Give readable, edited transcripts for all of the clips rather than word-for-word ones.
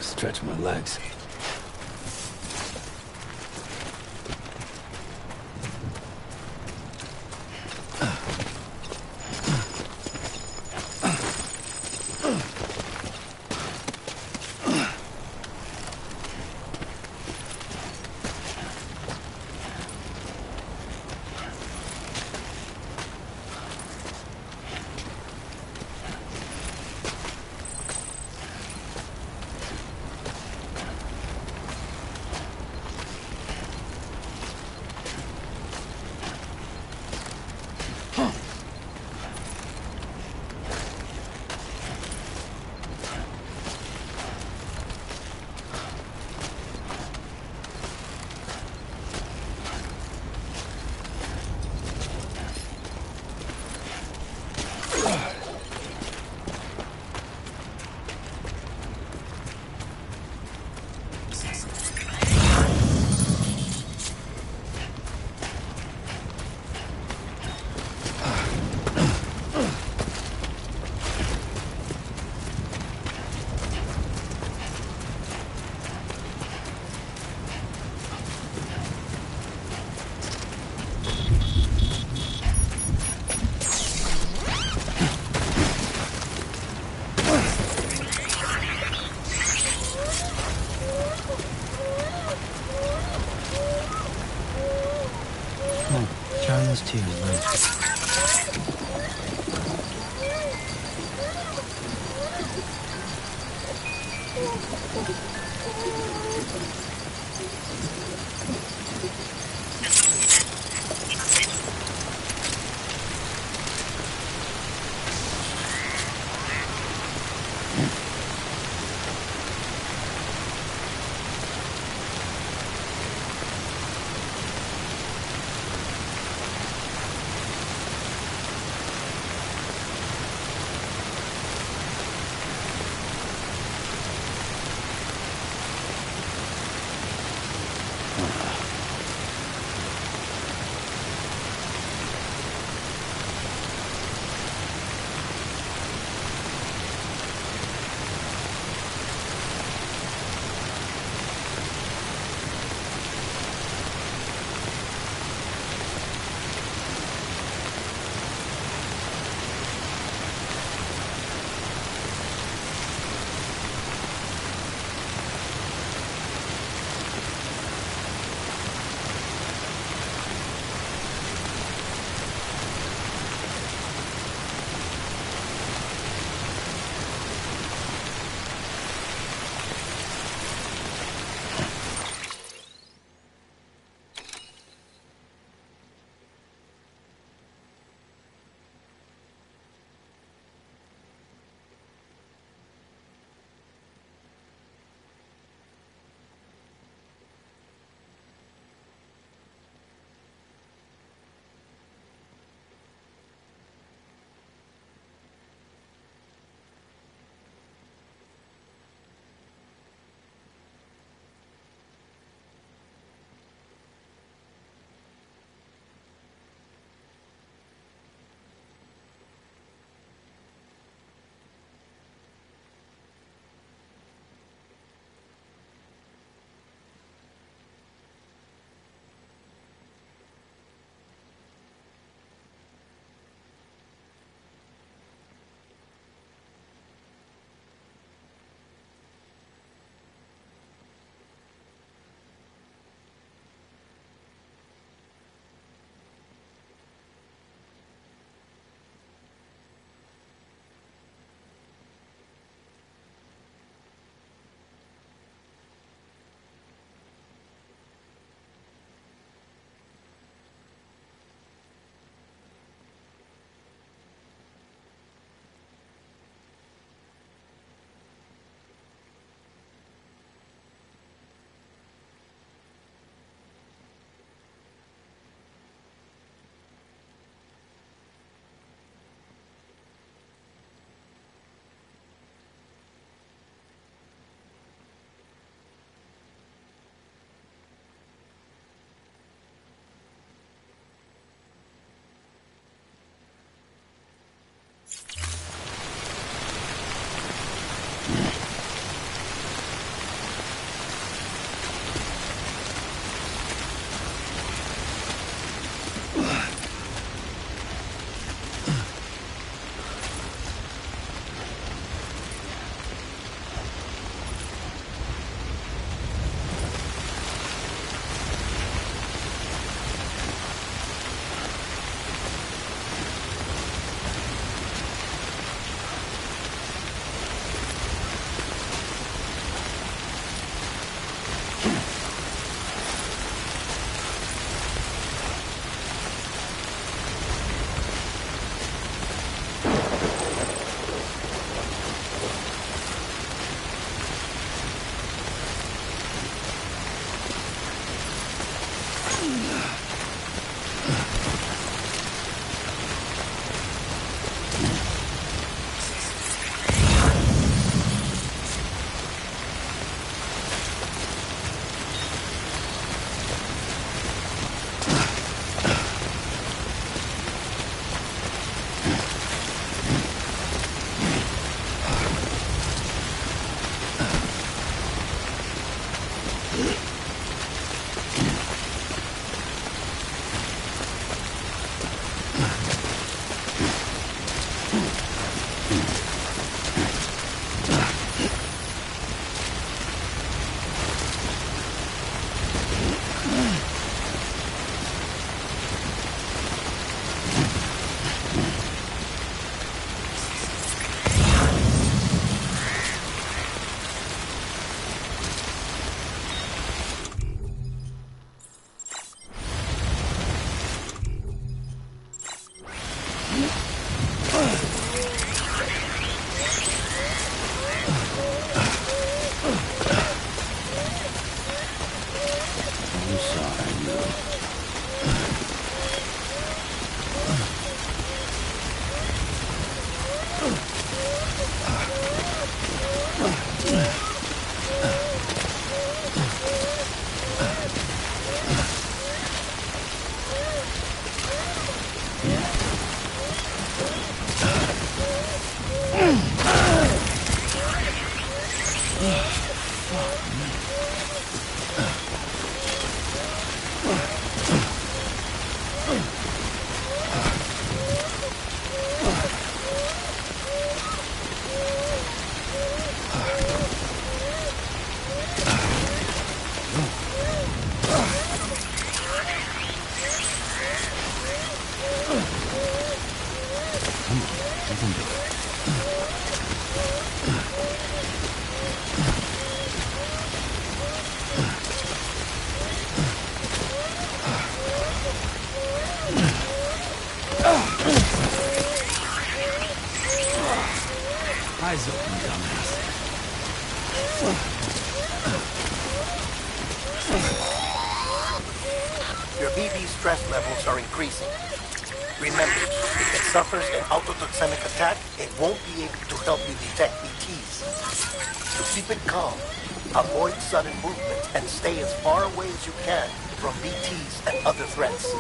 Stretch my legs. China's tears, right? Eyes open, dumbass. Your BB stress levels are increasing. Remember, if it suffers an autotoxemic attack, it won't be able to help you detect BTs. So keep it calm, avoid sudden movement, and stay as far away as you can from BTs and other threats.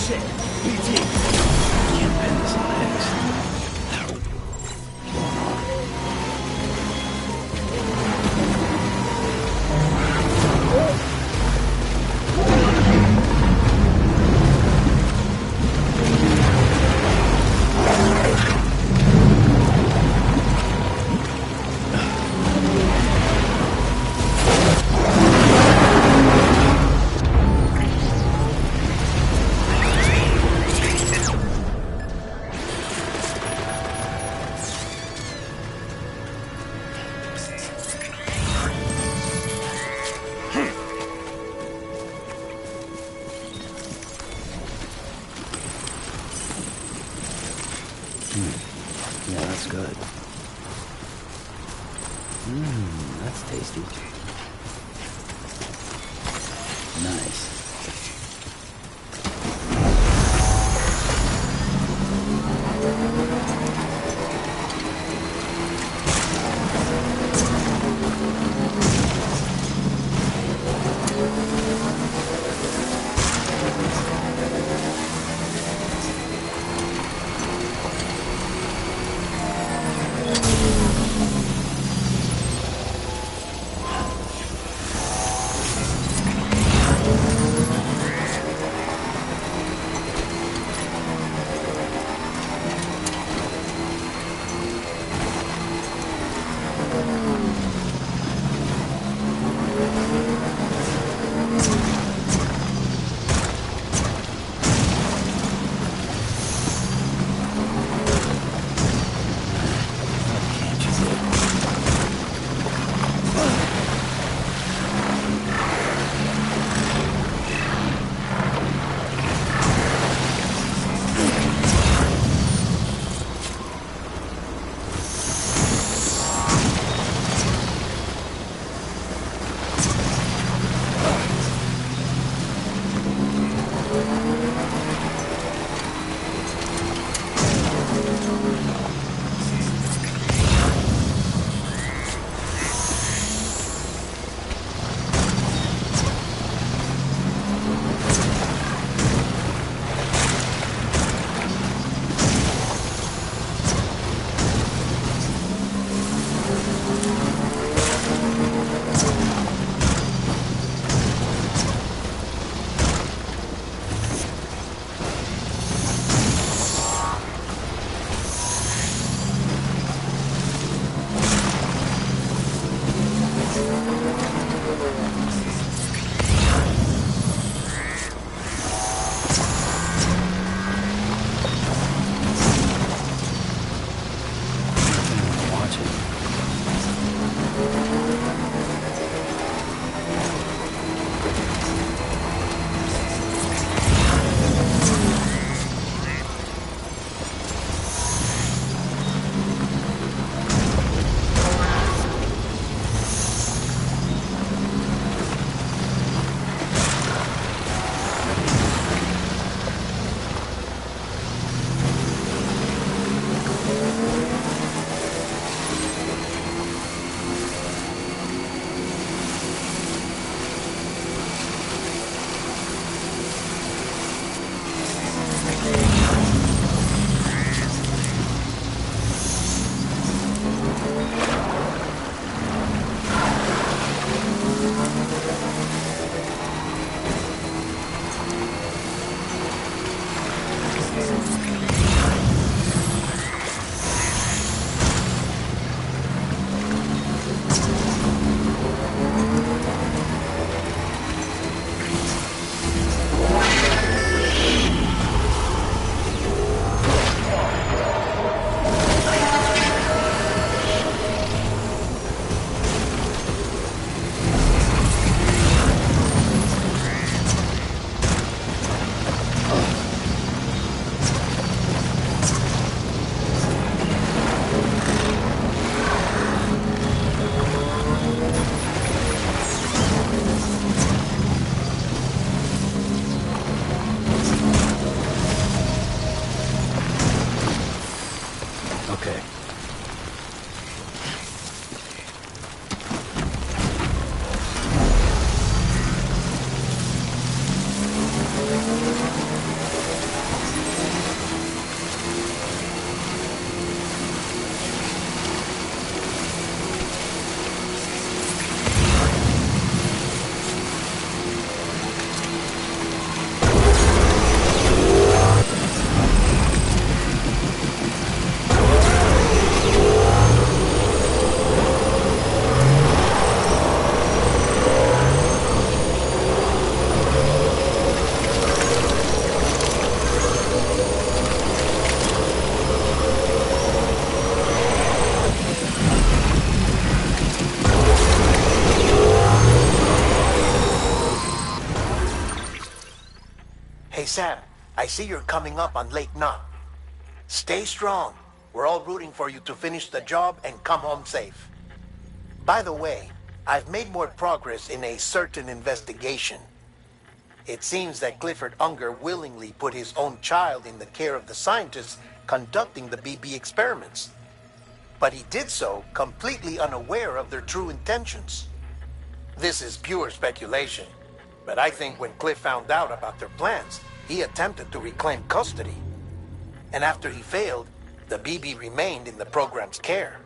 Shit. PT. Can't bend this on X. Yeah, that's good. That's tasty. Nice. I see you're coming up on Lake Knot. Stay strong. We're all rooting for you to finish the job and come home safe. By the way, I've made more progress in a certain investigation. It seems that Clifford Unger willingly put his own child in the care of the scientists conducting the BB experiments. But he did so completely unaware of their true intentions. This is pure speculation, but I think when Cliff found out about their plans, he attempted to reclaim custody. And after he failed, the BB remained in the program's care.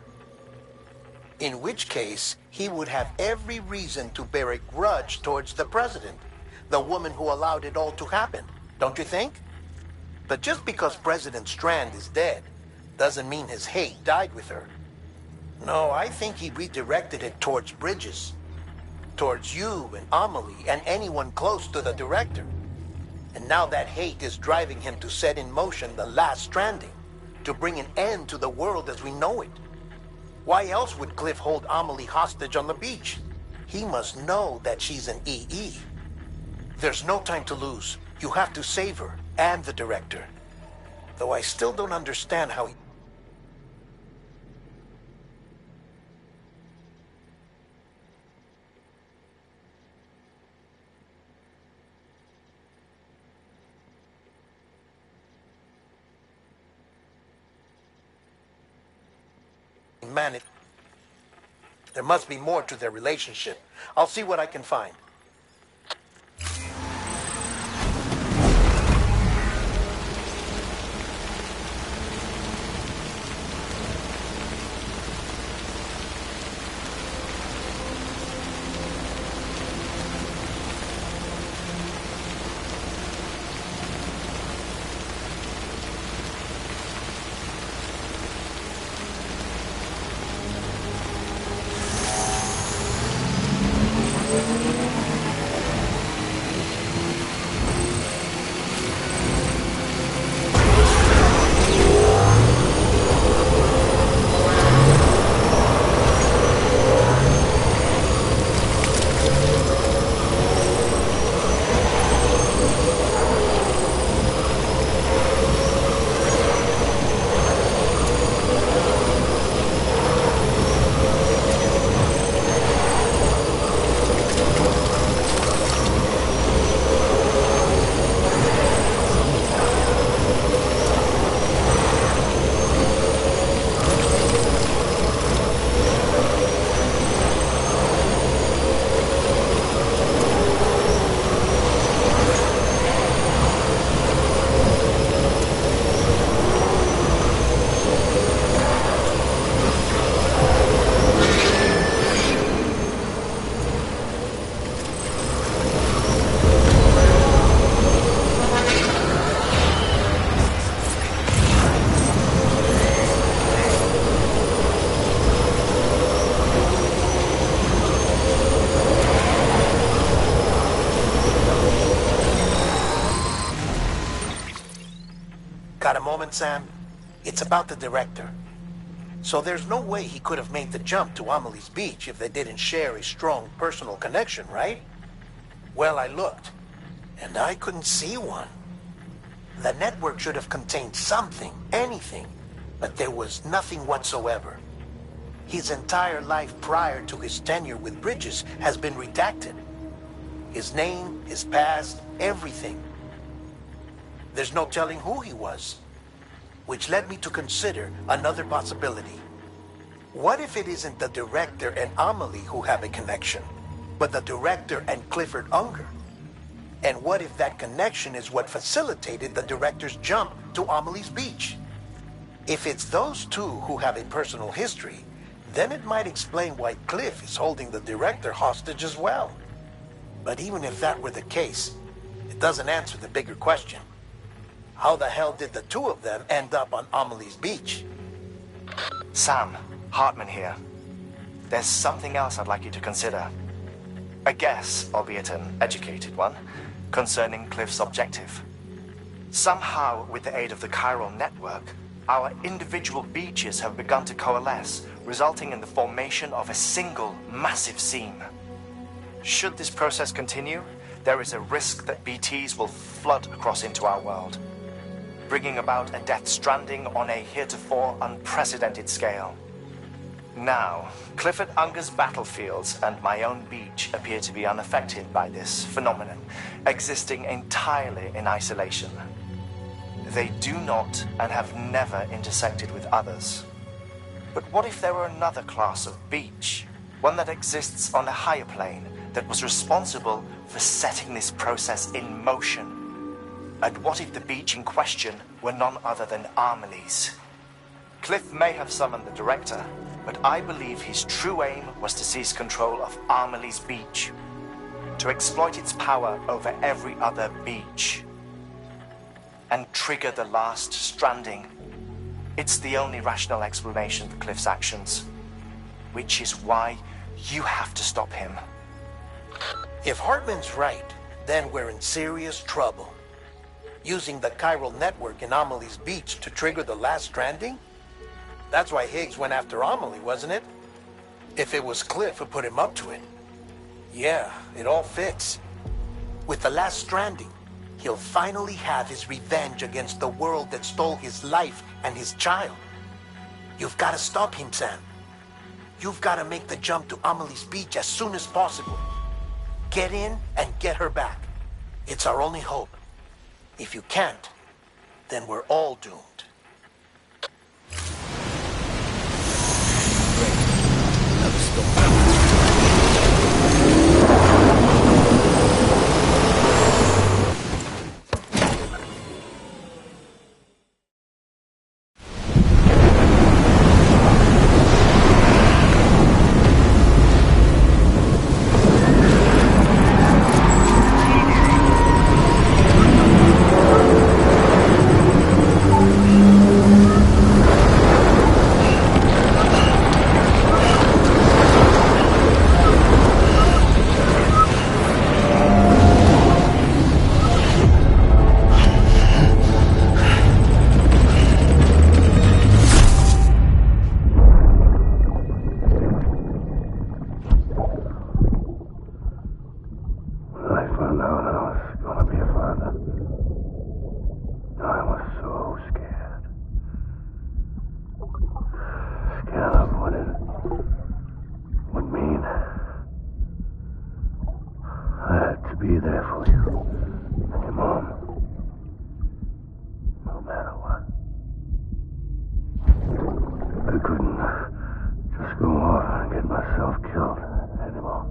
In which case, he would have every reason to bear a grudge towards the president, the woman who allowed it all to happen, don't you think? But just because President Strand is dead, doesn't mean his hate died with her. No, I think he redirected it towards Bridges. Towards you and Amelie and anyone close to the director. And now that hate is driving him to set in motion the last stranding, to bring an end to the world as we know it. Why else would Cliff hold Amelie hostage on the beach? He must know that she's an EE. There's no time to lose. You have to save her and the director. Though I still don't understand how he... managed. There must be more to their relationship. I'll see what I can find. Got a moment, Sam? It's about the director. So there's no way he could have made the jump to Amelie's beach if they didn't share a strong personal connection, right? Well, I looked, and I couldn't see one. The network should have contained something, anything, but there was nothing whatsoever. His entire life prior to his tenure with Bridges has been redacted. His name, his past, everything. There's no telling who he was. Which led me to consider another possibility. What if it isn't the director and Amelie who have a connection, but the director and Clifford Unger? And what if that connection is what facilitated the director's jump to Amelie's beach? If it's those two who have a personal history, then it might explain why Cliff is holding the director hostage as well. But even if that were the case, it doesn't answer the bigger question. How the hell did the two of them end up on Amelie's beach? Sam, Hartman here. There's something else I'd like you to consider. A guess, albeit an educated one, concerning Cliff's objective. Somehow, with the aid of the chiral network, our individual beaches have begun to coalesce, resulting in the formation of a single massive seam. Should this process continue, there is a risk that BTs will flood across into our world. bringing about a death stranding on a heretofore unprecedented scale. Now, Clifford Unger's battlefields and my own beach appear to be unaffected by this phenomenon, existing entirely in isolation. They do not and have never intersected with others. But what if there were another class of beach, one that exists on a higher plane, that was responsible for setting this process in motion? And what if the beach in question were none other than Amelie's? Cliff may have summoned the director, but I believe his true aim was to seize control of Amelie's beach, to exploit its power over every other beach, and trigger the last stranding. It's the only rational explanation for Cliff's actions, which is why you have to stop him. If Hartman's right, then we're in serious trouble. Using the chiral network in Amelie's beach to trigger the last stranding? That's why Higgs went after Amelie, wasn't it? If it was Cliff who put him up to it. Yeah, it all fits. With the last stranding, he'll finally have his revenge against the world that stole his life and his child. You've got to stop him, Sam. You've got to make the jump to Amelie's beach as soon as possible. Get in and get her back. It's our only hope. If you can't, then we're all doomed. Another storm. Be there for you and your mom, no matter what. I couldn't just go off and get myself killed anymore.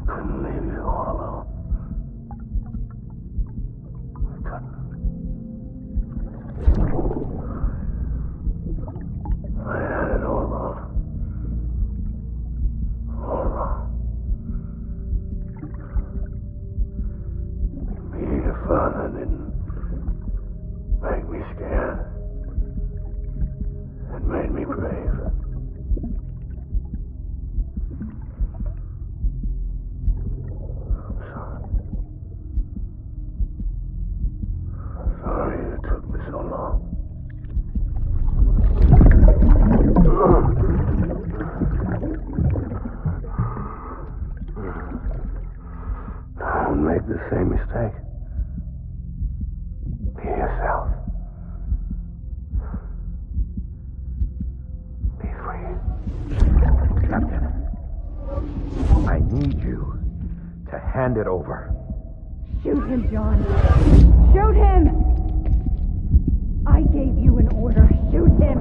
I couldn't leave you all alone. I couldn't. I had it all wrong. All wrong. Being a father didn't make me scared. It made me brave. I'm sorry. Sorry it took me so long. Don't make the same mistake. Be yourself. Be free. Captain, I need you to hand it over. Shoot him, John. Shoot him! I gave you an order. Shoot him!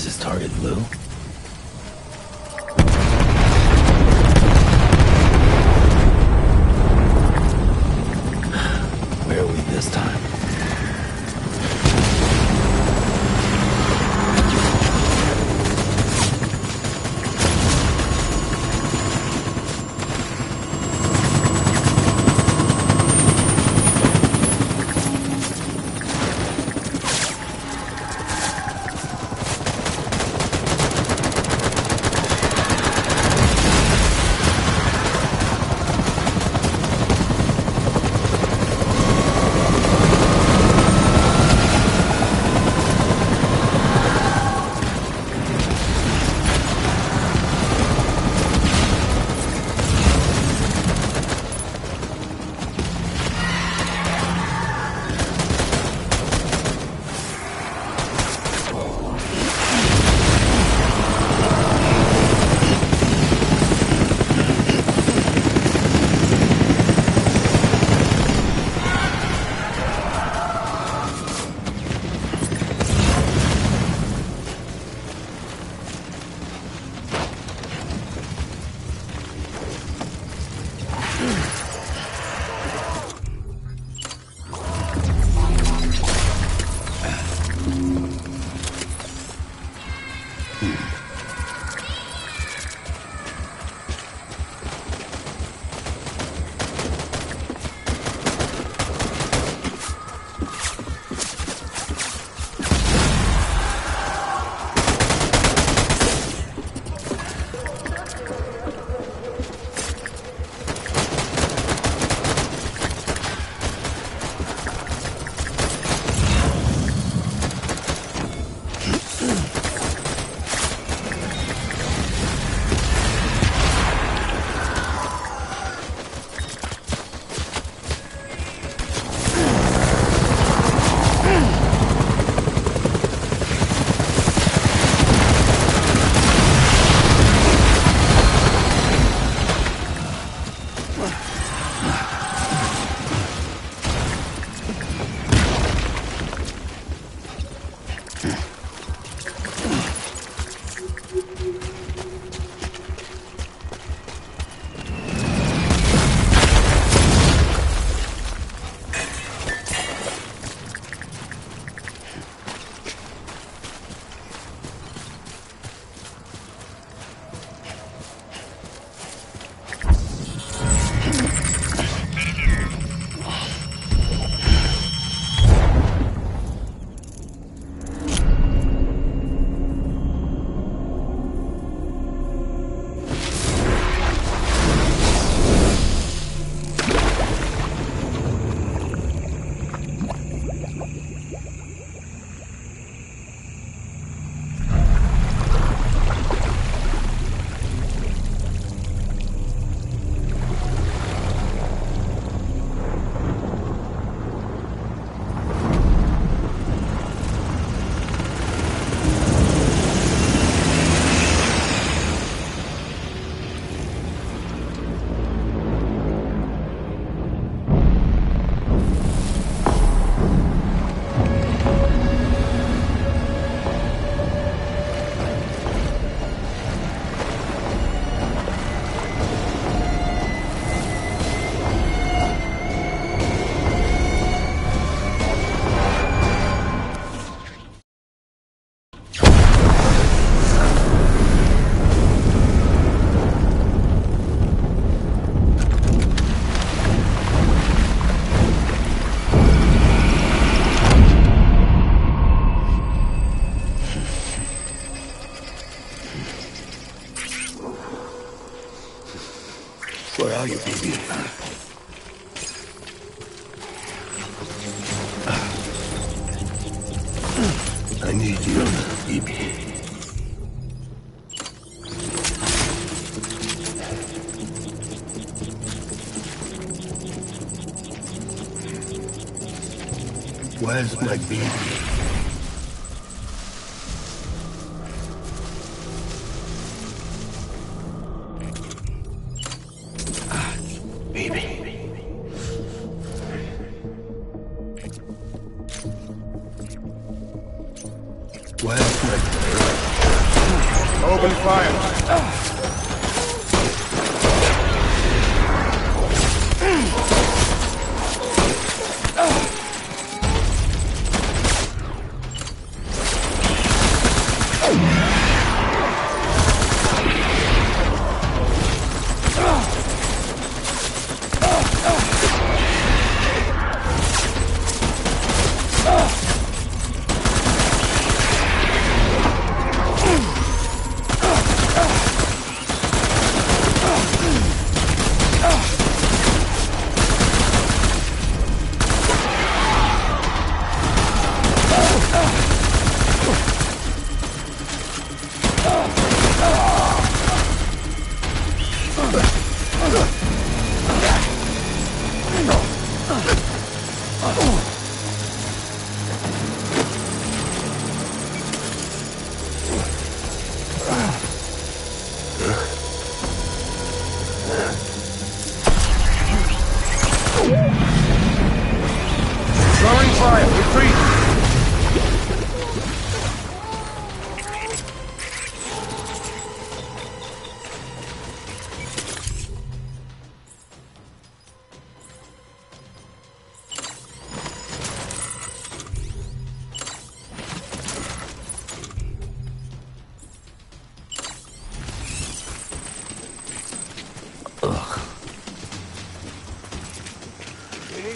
Is his target blue? Where are we this time? Where are you, baby? I need you, baby. Where's my baby? Baby. Where's my baby? Open fire. Throwing fire. Retreat.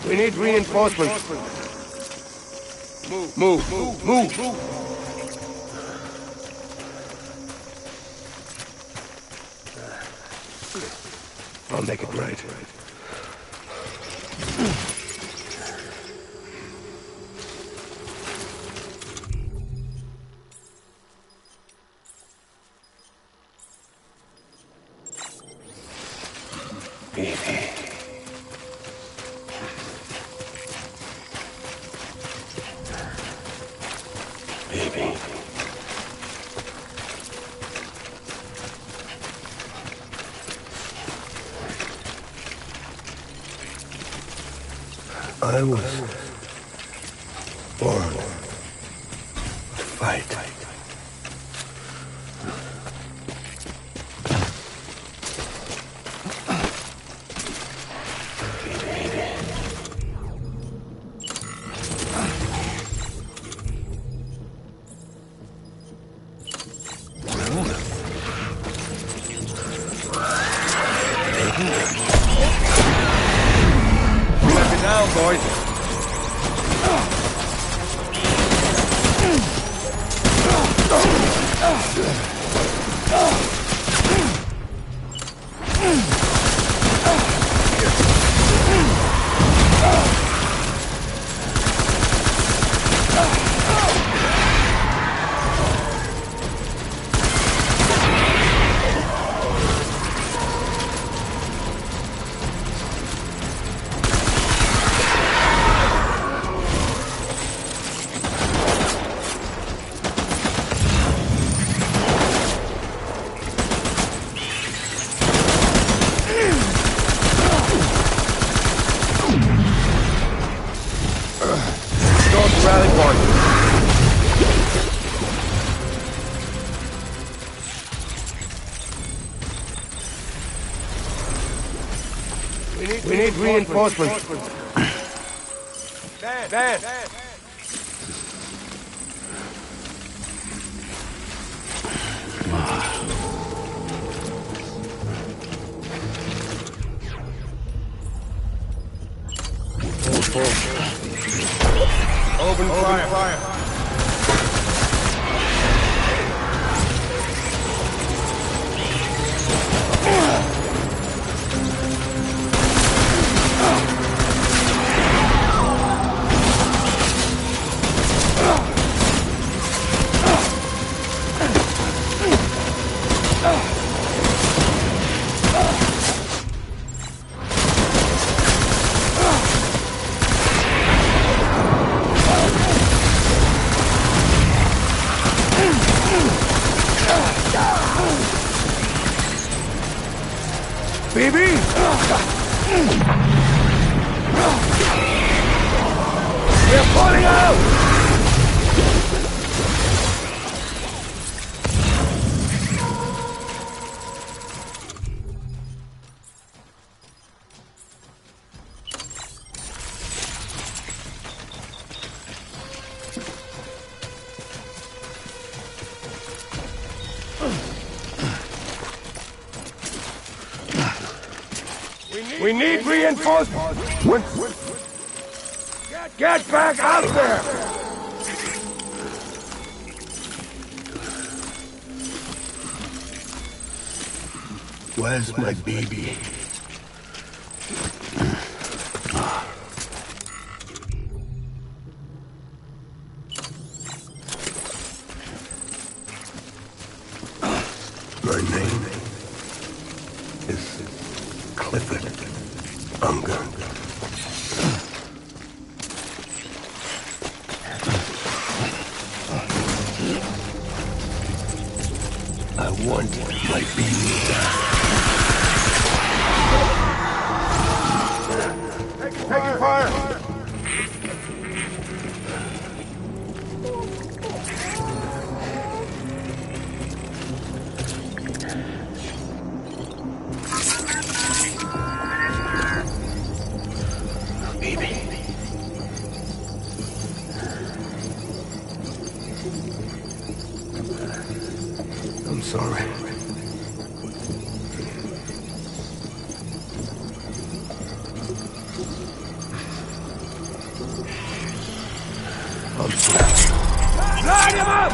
We need reinforcements. Move. I'll make it right. Baby. I was born to fight. Down, boys. Rally point. We need reinforcements. Dan. Open fire. Baby! We're falling out! We need reinforcements! Get back out there! Where's my baby? My name is Clifford Unger. I want my baby back. Taking fire! Baby. I'm sorry. I'm sorry. Line him up!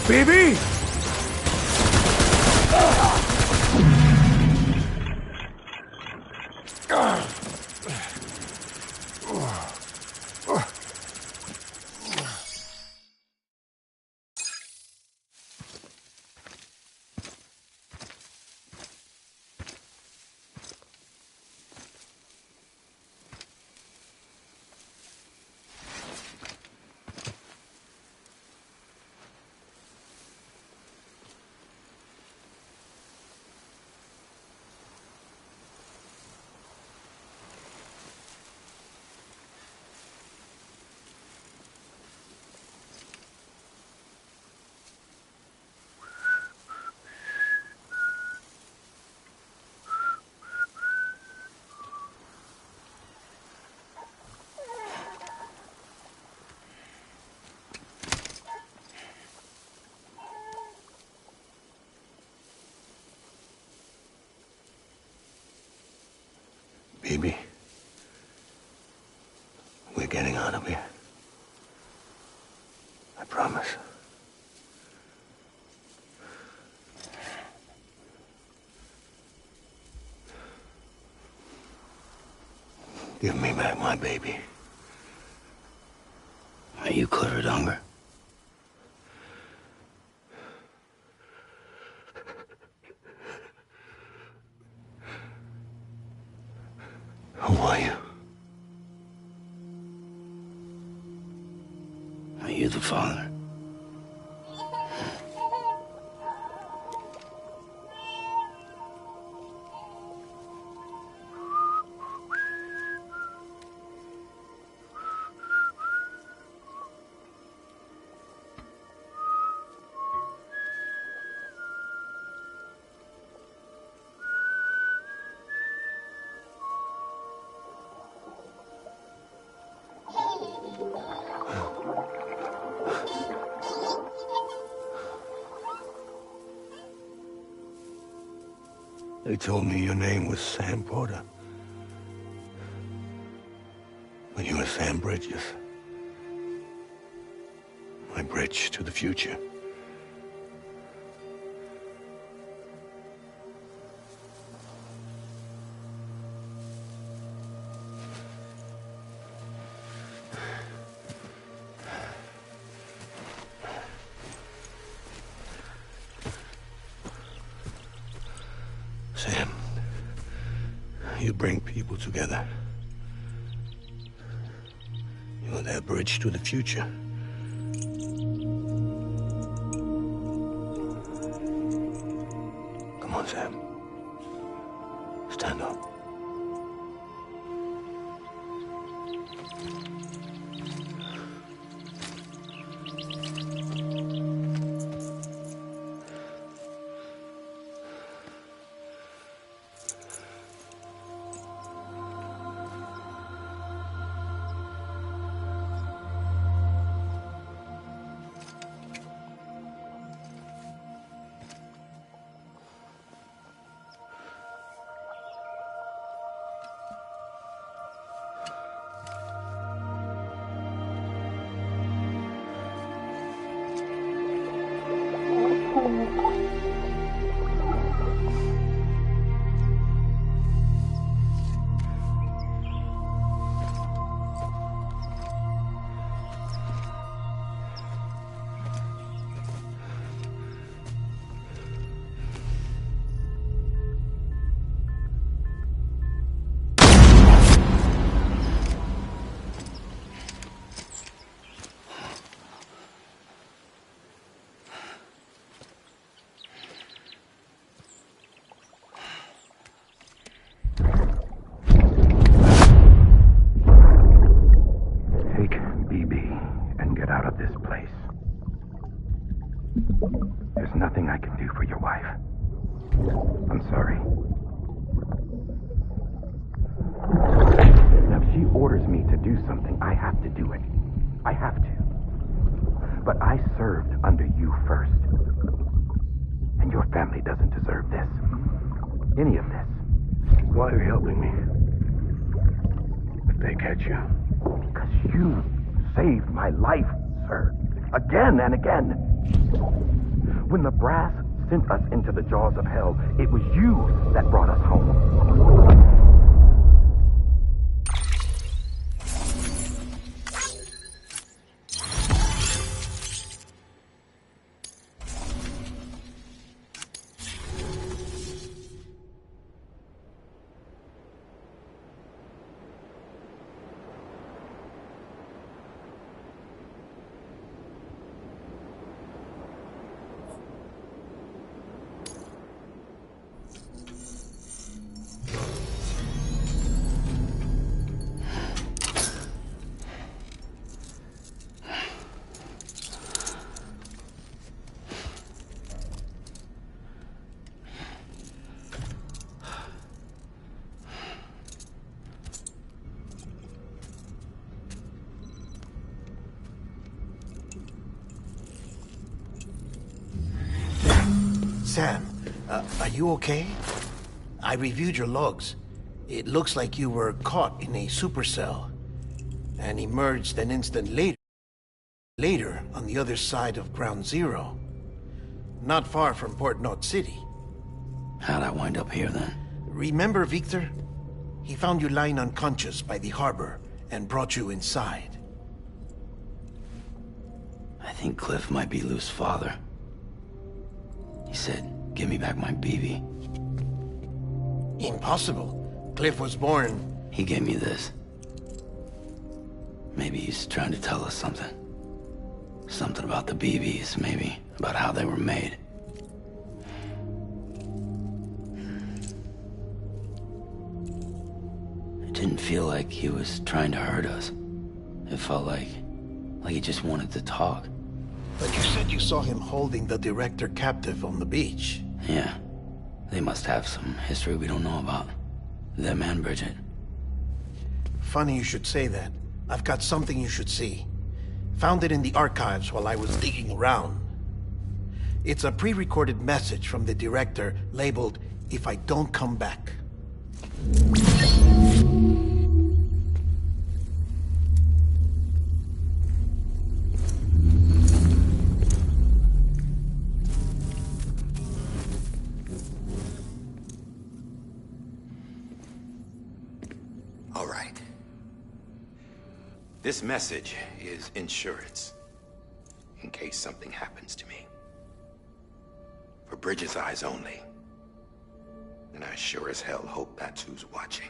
Baby! Baby. We're getting out of here. I promise. Give me back my baby. Are you Clifford Unger? Who are you? Are you the father? They told me your name was Sam Porter. But you were Sam Bridges. My bridge to the future. Sam, you bring people together. You're their bridge to the future. Come on, Sam. Stand up. There's nothing I can do for your wife. I'm sorry. Now, if she orders me to do something, I have to do it. I have to. But I served under you first. And your family doesn't deserve this. Any of this. Why are you helping me? If they catch you. Because you saved my life, sir. Again and again. When the brass sent us into the jaws of hell, it was you that brought us home. Sam, are you okay? I reviewed your logs. It looks like you were caught in a supercell and emerged an instant later on the other side of Ground Zero. Not far from Port Knot City. How'd I wind up here then? Remember Victor? He found you lying unconscious by the harbor and brought you inside. I think Cliff might be Lou's father. He said, give me back my BB. Impossible. Cliff was born... He gave me this. Maybe he's trying to tell us something. Something about the BBs, maybe. About how they were made. It didn't feel like he was trying to hurt us. It felt like he just wanted to talk. But you said you saw him holding the director captive on the beach. Yeah. They must have some history we don't know about. Them and Bridget. Funny you should say that. I've got something you should see. Found it in the archives while I was digging around. It's a pre-recorded message from the director labeled if I don't come back. All right. This message is insurance, in case something happens to me. For Bridget's eyes only. And I sure as hell hope that's who's watching.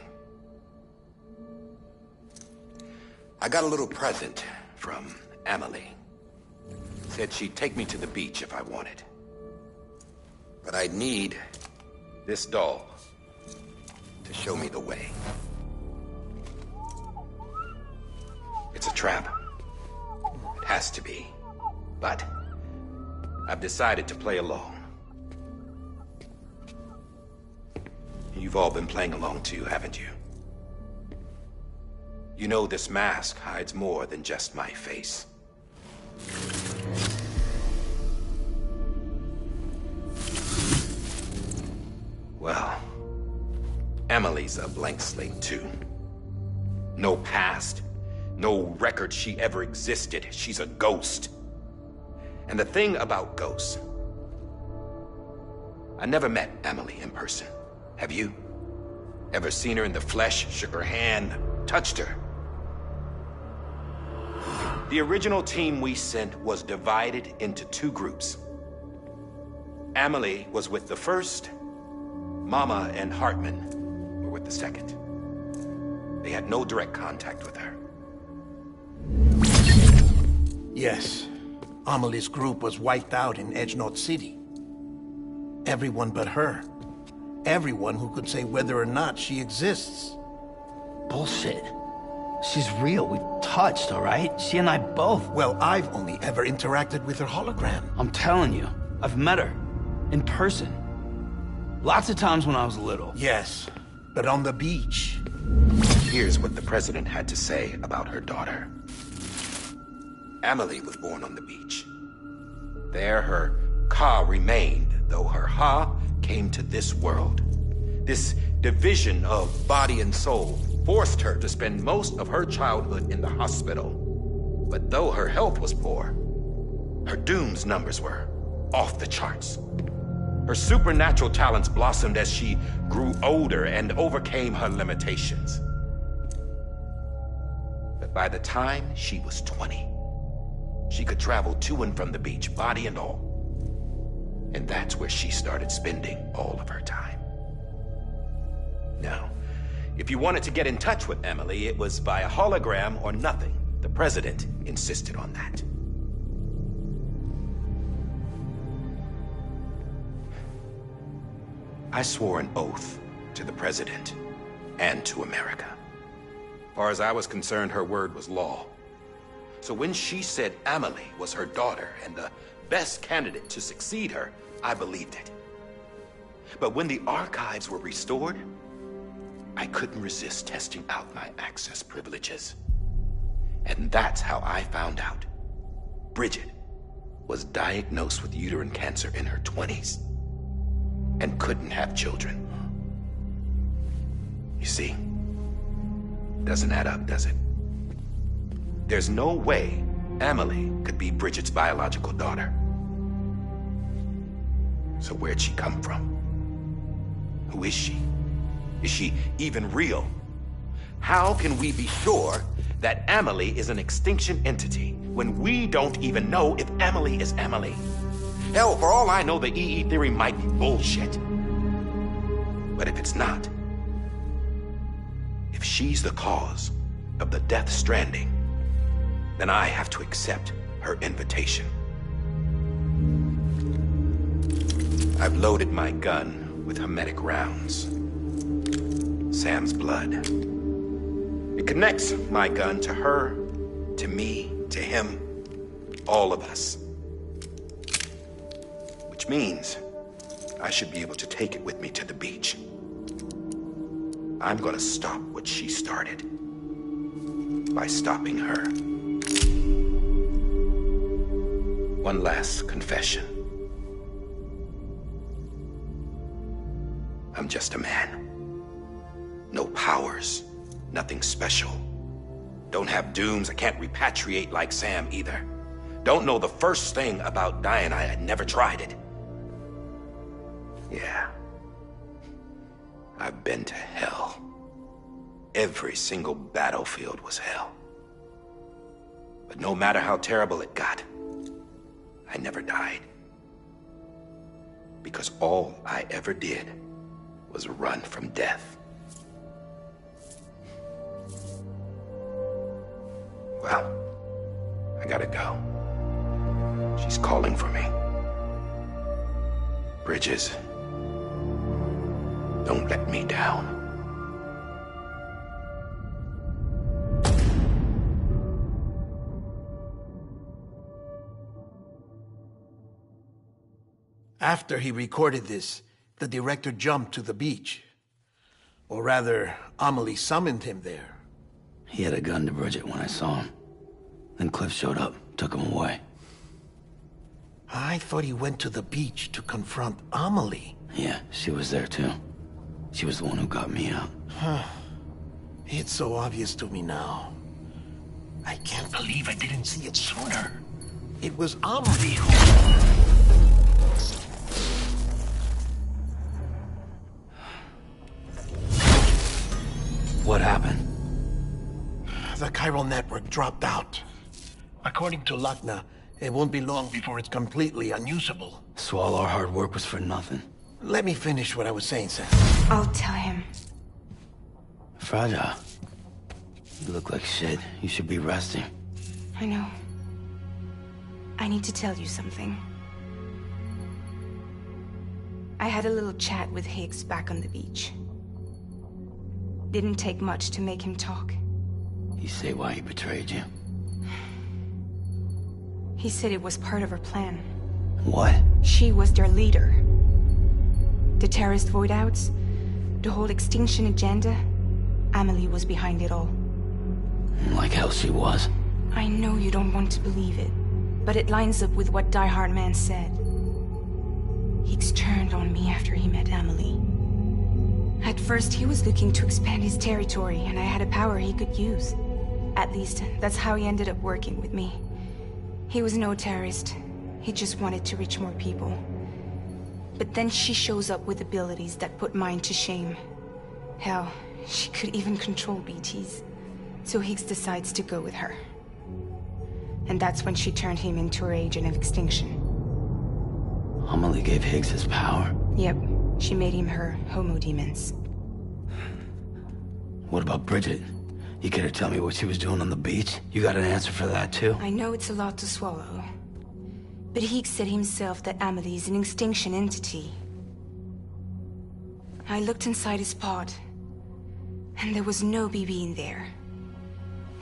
I got a little present from Emily. Said she'd take me to the beach if I wanted. But I'd need this doll to show me the way. It's a trap. It has to be. But I've decided to play along. You've all been playing along too, haven't you? You know this mask hides more than just my face. Well, Emily's a blank slate too. No past, no record she ever existed. She's a ghost. And the thing about ghosts, I never met Emily in person. Have you? Ever seen her in the flesh, shook her hand, touched her? The original team we sent was divided into two groups. Emily was with the first. Mama and Hartman were with the second. They had no direct contact with her. Yes. Amelie's group was wiped out in Edge North City. Everyone but her. Everyone who could say whether or not she exists. Bullshit. She's real. We've touched, all right? She and I both. Well, I've only ever interacted with her hologram. I'm telling you, I've met her. In person. Lots of times when I was little. Yes, but on the beach. Here's what the president had to say about her daughter. Emily was born on the beach. There her Ka remained, though her Ha came to this world. This division of body and soul forced her to spend most of her childhood in the hospital. But though her health was poor, her Doom's numbers were off the charts. Her supernatural talents blossomed as she grew older and overcame her limitations. But by the time she was 20, she could travel to and from the beach, body and all. And that's where she started spending all of her time. Now, if you wanted to get in touch with Emily, it was via hologram or nothing. The president insisted on that. I swore an oath to the president and to America. As far as I was concerned, her word was law. So when she said Emily was her daughter and the best candidate to succeed her, I believed it. But when the archives were restored, I couldn't resist testing out my access privileges. And that's how I found out Bridget was diagnosed with uterine cancer in her 20s and couldn't have children. You see, doesn't add up, does it? There's no way Emily could be Bridget's biological daughter. So where'd she come from? Who is she? Is she even real? How can we be sure that Emily is an extinction entity when we don't even know if Emily is Emily? Hell, for all I know, the EE theory might be bullshit. But if it's not, if she's the cause of the death stranding, then I have to accept her invitation. I've loaded my gun with hermetic rounds. Sam's blood. It connects my gun to her, to me, to him, all of us. Which means I should be able to take it with me to the beach. I'm gonna stop what she started by stopping her. One last confession. I'm just a man. No powers, nothing special. Don't have dooms, I can't repatriate like Sam either. Don't know the first thing about dying, I had never tried it. Yeah. I've been to hell. Every single battlefield was hell. But no matter how terrible it got, I never died. Because all I ever did was run from death. Well, I gotta go. She's calling for me. Bridges, don't let me down. After he recorded this, the director jumped to the beach. Or rather, Amelie summoned him there. He had a gun to Bridget when I saw him. Then Cliff showed up, took him away. I thought he went to the beach to confront Amelie. Yeah, she was there too. She was the one who got me out. It's so obvious to me now. I can't believe I didn't see it sooner. It was Amelie who... What happened? The chiral network dropped out. According to Lakna, it won't be long before it's completely unusable. So all our hard work was for nothing. Let me finish what I was saying, Sam. I'll tell him. Fragile. You look like shit. You should be resting. I know. I need to tell you something. I had a little chat with Higgs back on the beach. Didn't take much to make him talk. You say why he betrayed you? He said it was part of her plan. What? She was their leader. The terrorist void-outs, the whole extinction agenda, Amelie was behind it all. Like hell she was. I know you don't want to believe it, but it lines up with what Die Hard Man said. Higgs turned on me after he met Amelie. At first, he was looking to expand his territory, and I had a power he could use. At least, that's how he ended up working with me. He was no terrorist. He just wanted to reach more people. But then she shows up with abilities that put mine to shame. Hell, she could even control BTs. So Higgs decides to go with her. And that's when she turned him into her agent of extinction. Amelie gave Higgs his power? Yep. She made him her homo demons. What about Bridget? You care to tell me what she was doing on the beach? You got an answer for that too? I know it's a lot to swallow. But Higgs said himself that Amelie is an extinction entity. I looked inside his pod, and there was no BB in there.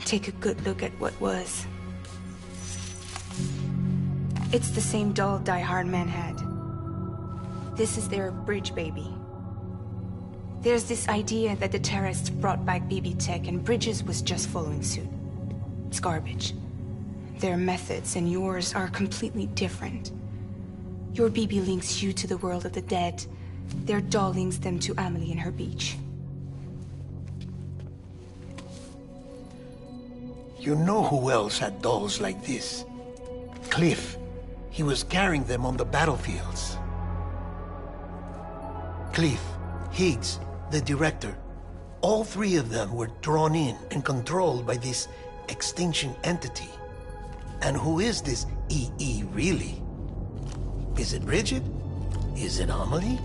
Take a good look at what was. It's the same doll Die Hard Man had. This is their bridge baby. There's this idea that the terrorists brought back BB tech and Bridges was just following suit. It's garbage. Their methods and yours are completely different. Your BB links you to the world of the dead. Their doll links them to Amelie and her beach. You know who else had dolls like this? Cliff. He was carrying them on the battlefields. Cliff, Higgs, the director, all three of them were drawn in and controlled by this extinction entity. And who is this EE really? Is it Bridget? Is it Amelie?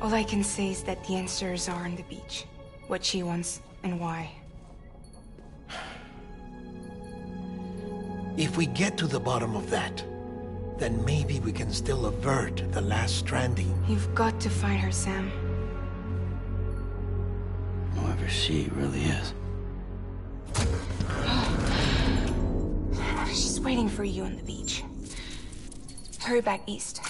All I can say is that the answers are on the beach. What she wants and why. If we get to the bottom of that, then maybe we can still avert the last stranding. You've got to find her, Sam. Whoever she really is. She's waiting for you on the beach. Hurry back east.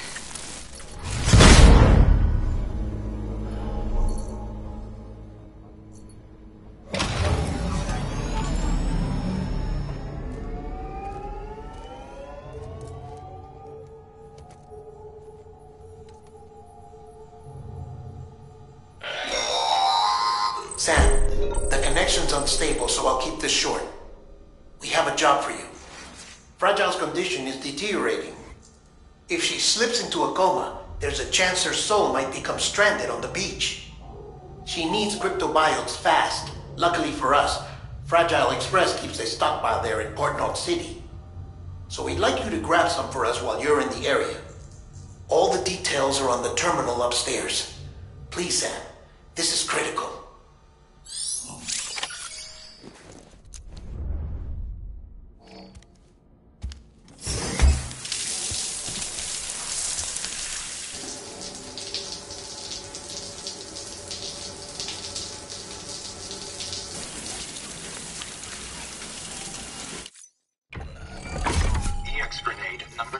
Sam, the connection's unstable, so I'll keep this short. We have a job for you. Fragile's condition is deteriorating. If she slips into a coma, there's a chance her soul might become stranded on the beach. She needs cryptobiotes fast. Luckily for us, Fragile Express keeps a stockpile there in Port North City. So we'd like you to grab some for us while you're in the area. All the details are on the terminal upstairs. Please, Sam, this is critical. EX grenade number.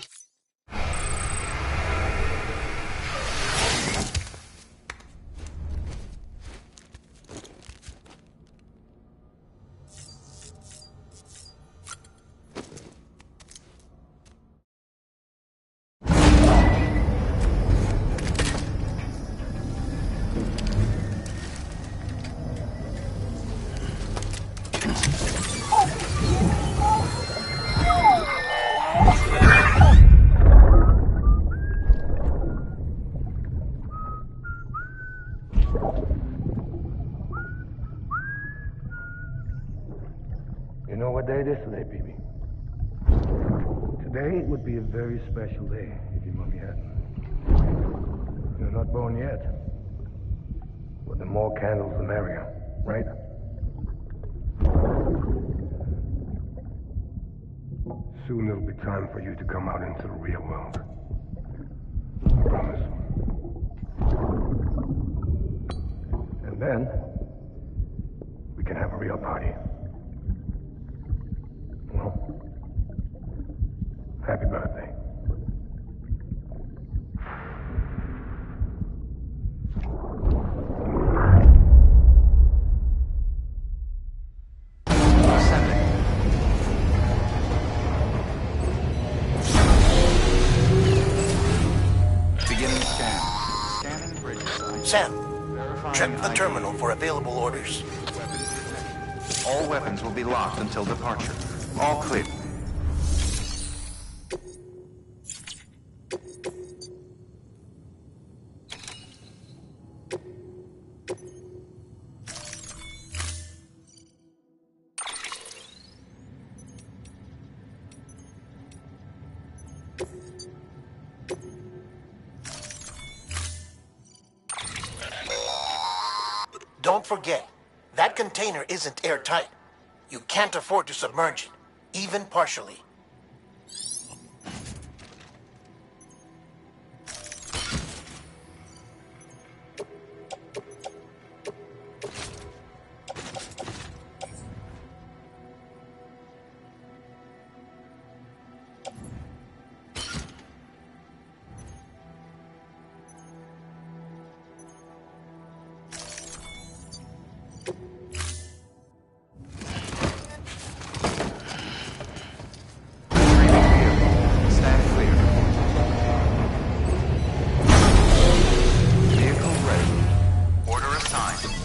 You know what day it is today, BB? Today would be a very special day if your mommy hadn't. You're not born yet. But the more candles, the merrier, right? Soon it'll be time for you to come out into the real world. I promise. And then, we can have a real party. Well, happy birthday. Beginning scan. Scanning bridge site. Sam, Verifying check the ID. terminal for available orders. All weapons will be locked until departure. All clear. Don't forget, that container isn't airtight. You can't afford to submerge it, even partially. Stand clear. Vehicle ready. Order assigned.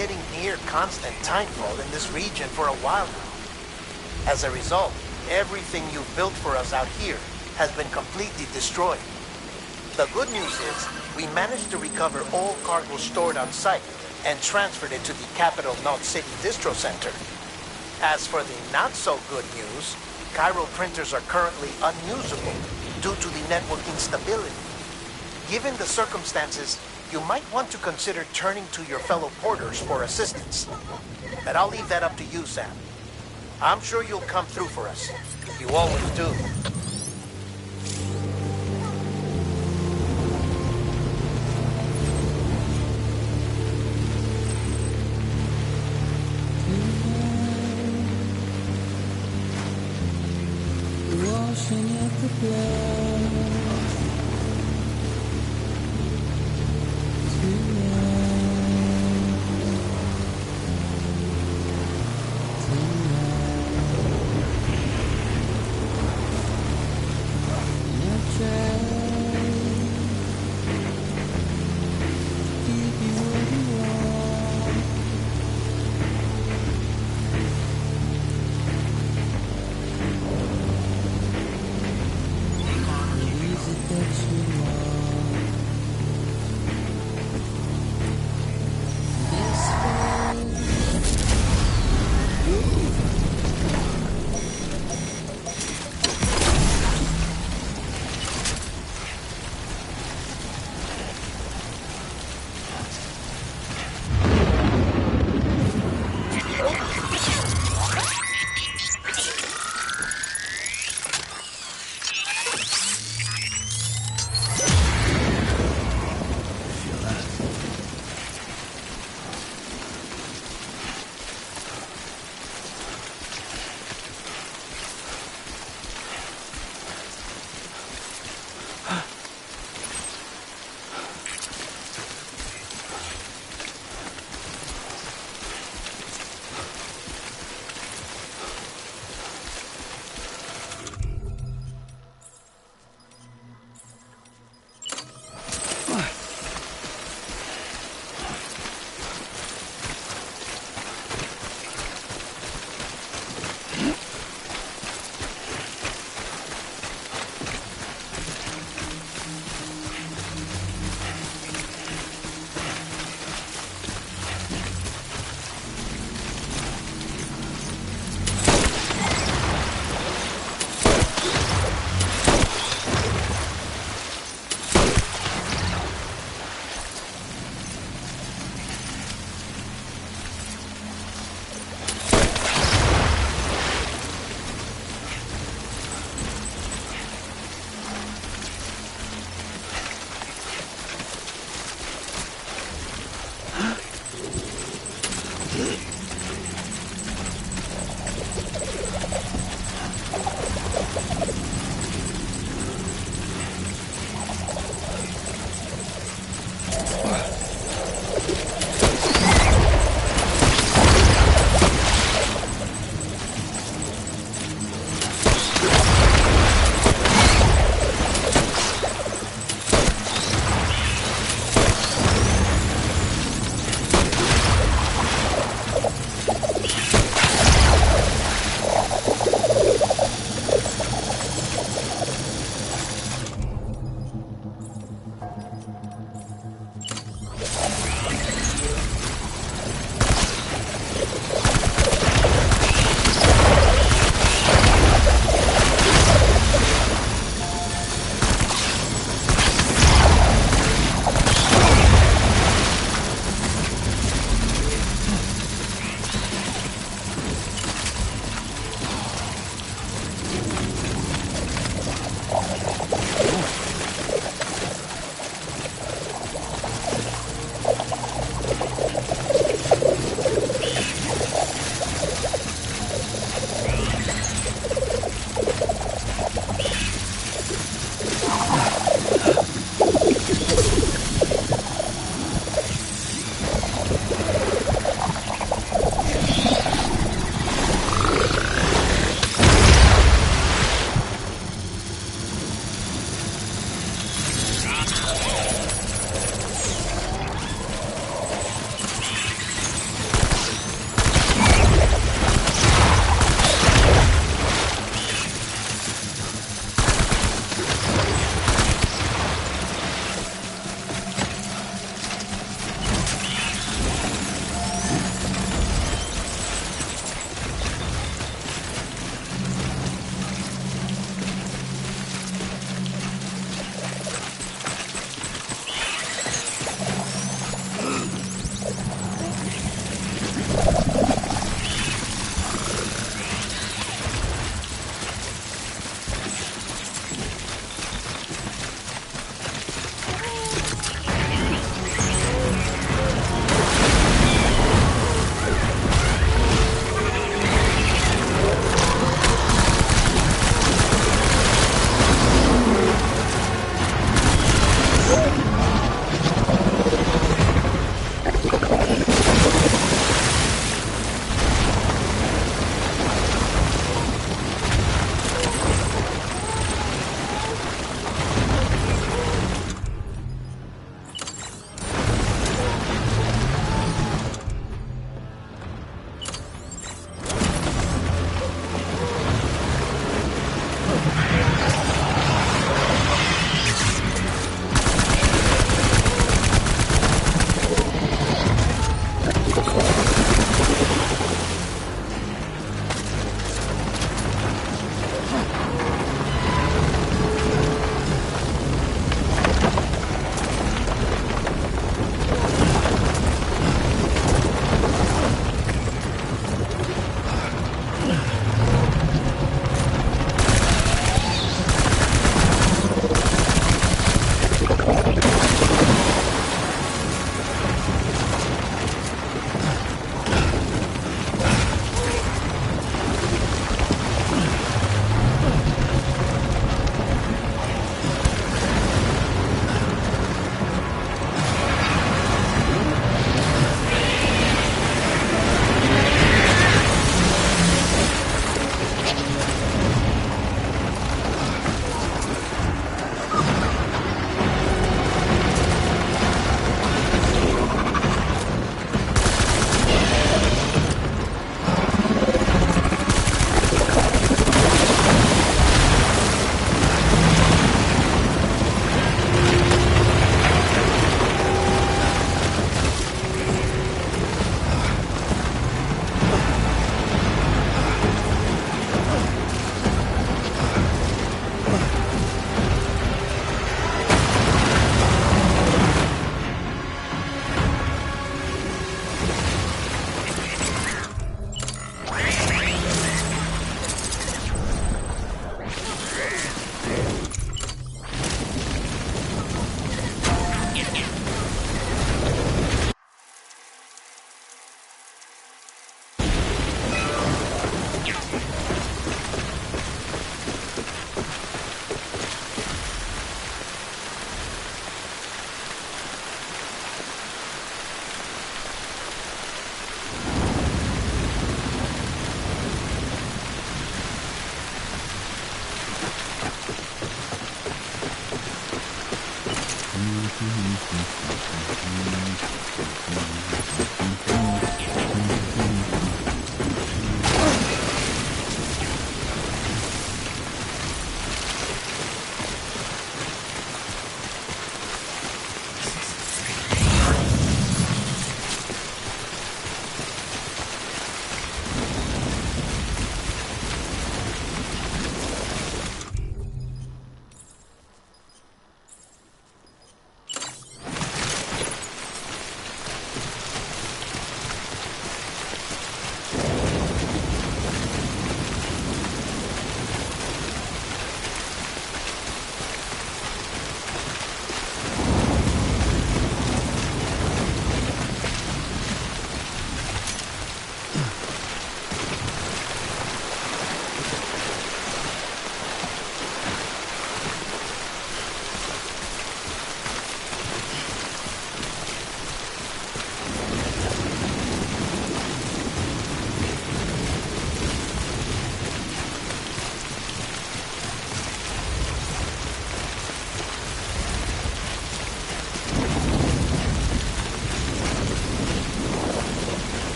getting near constant timefall in this region for a while now. As a result, everything you've built for us out here has been completely destroyed. The good news is, we managed to recover all cargo stored on site and transferred it to the capital Knot City Distro Center. As for the not-so-good news, Cairo printers are currently unusable due to the network instability. Given the circumstances, you might want to consider turning to your fellow porters for assistance. But I'll leave that up to you, Sam. I'm sure you'll come through for us. You always do. Washing at the blood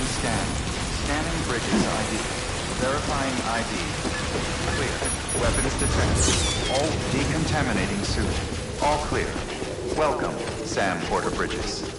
scan. Scanning Bridges ID. Verifying ID. Clear. Weapons detected. All decontaminating suit. All clear. Welcome, Sam Porter Bridges.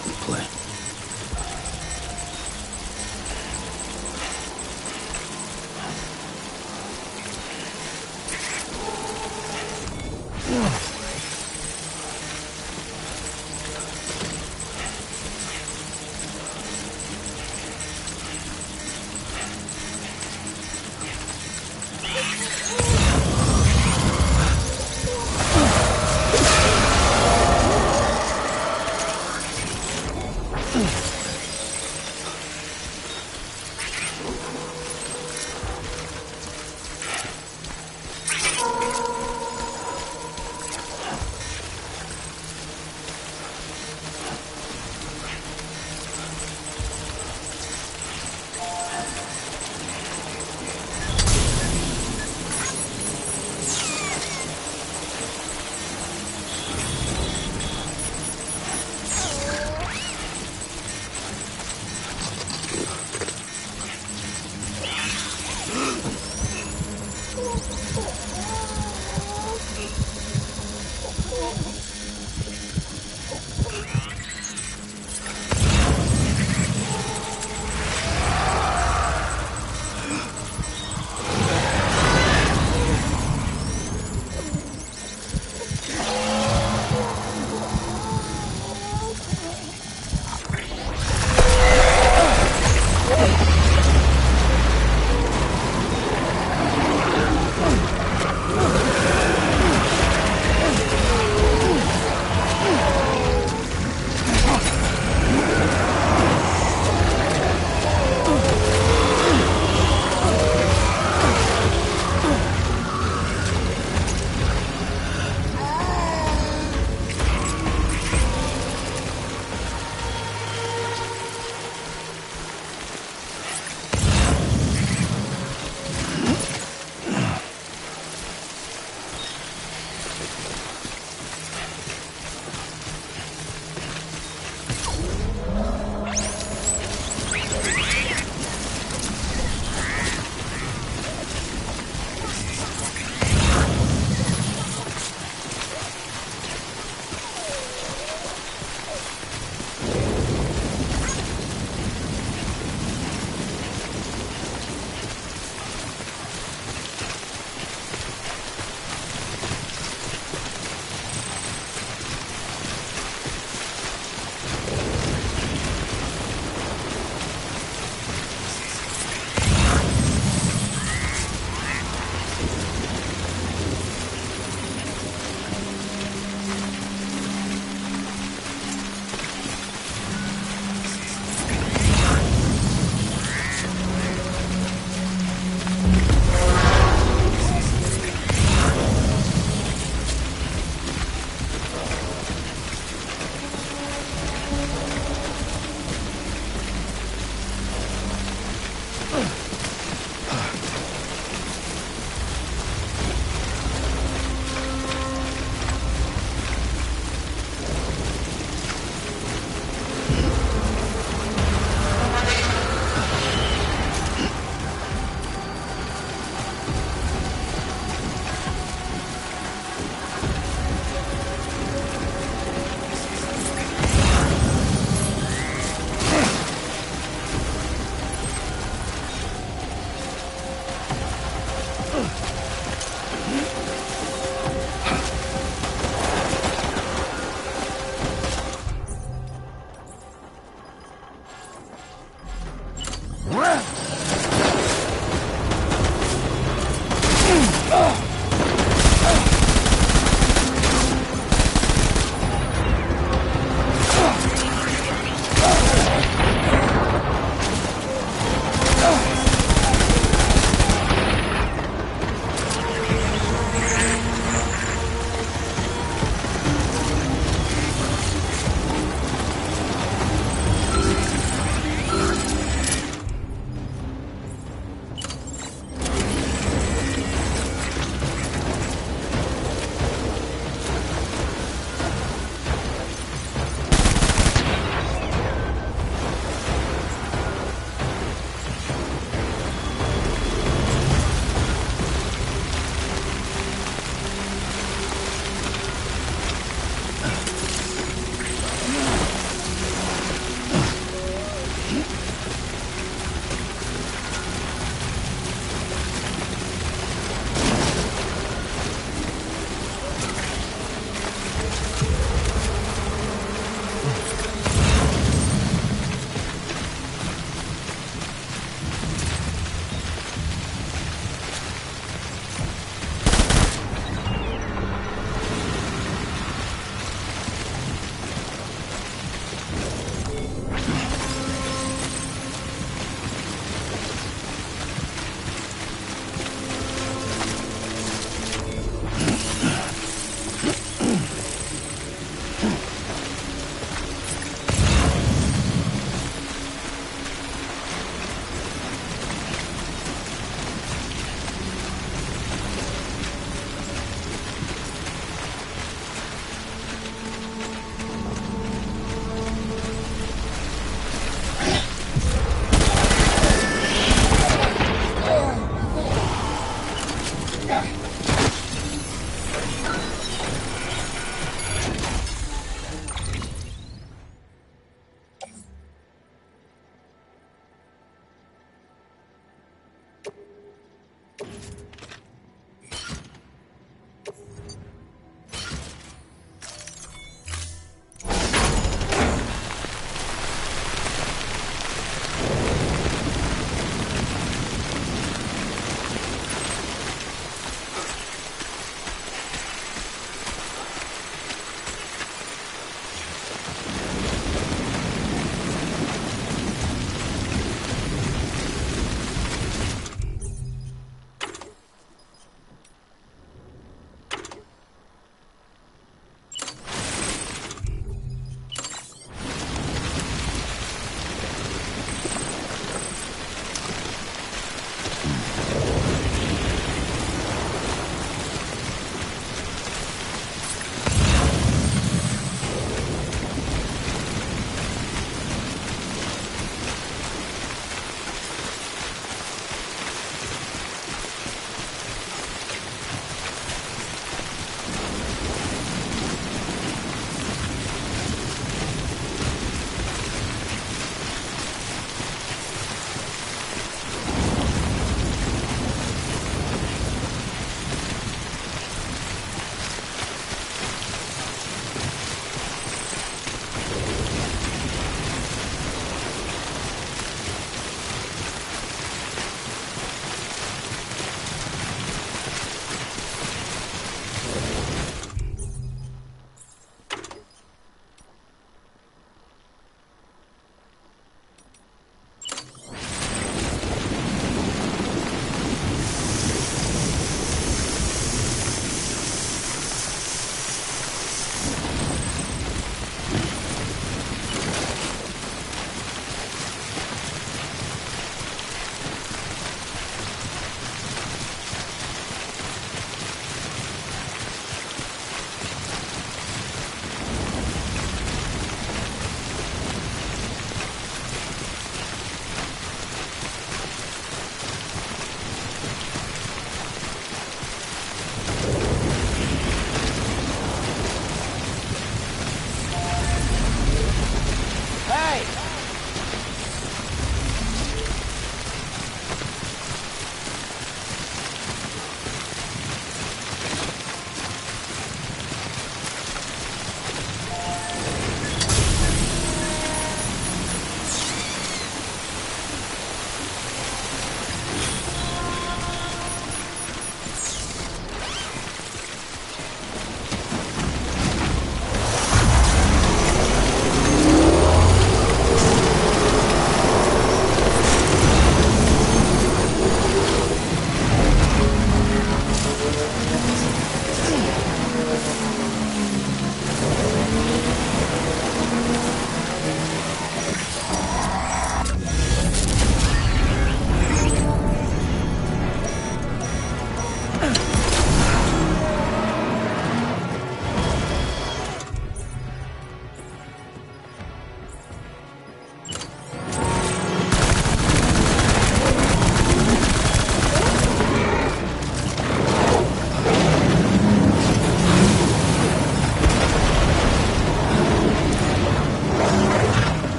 how we play.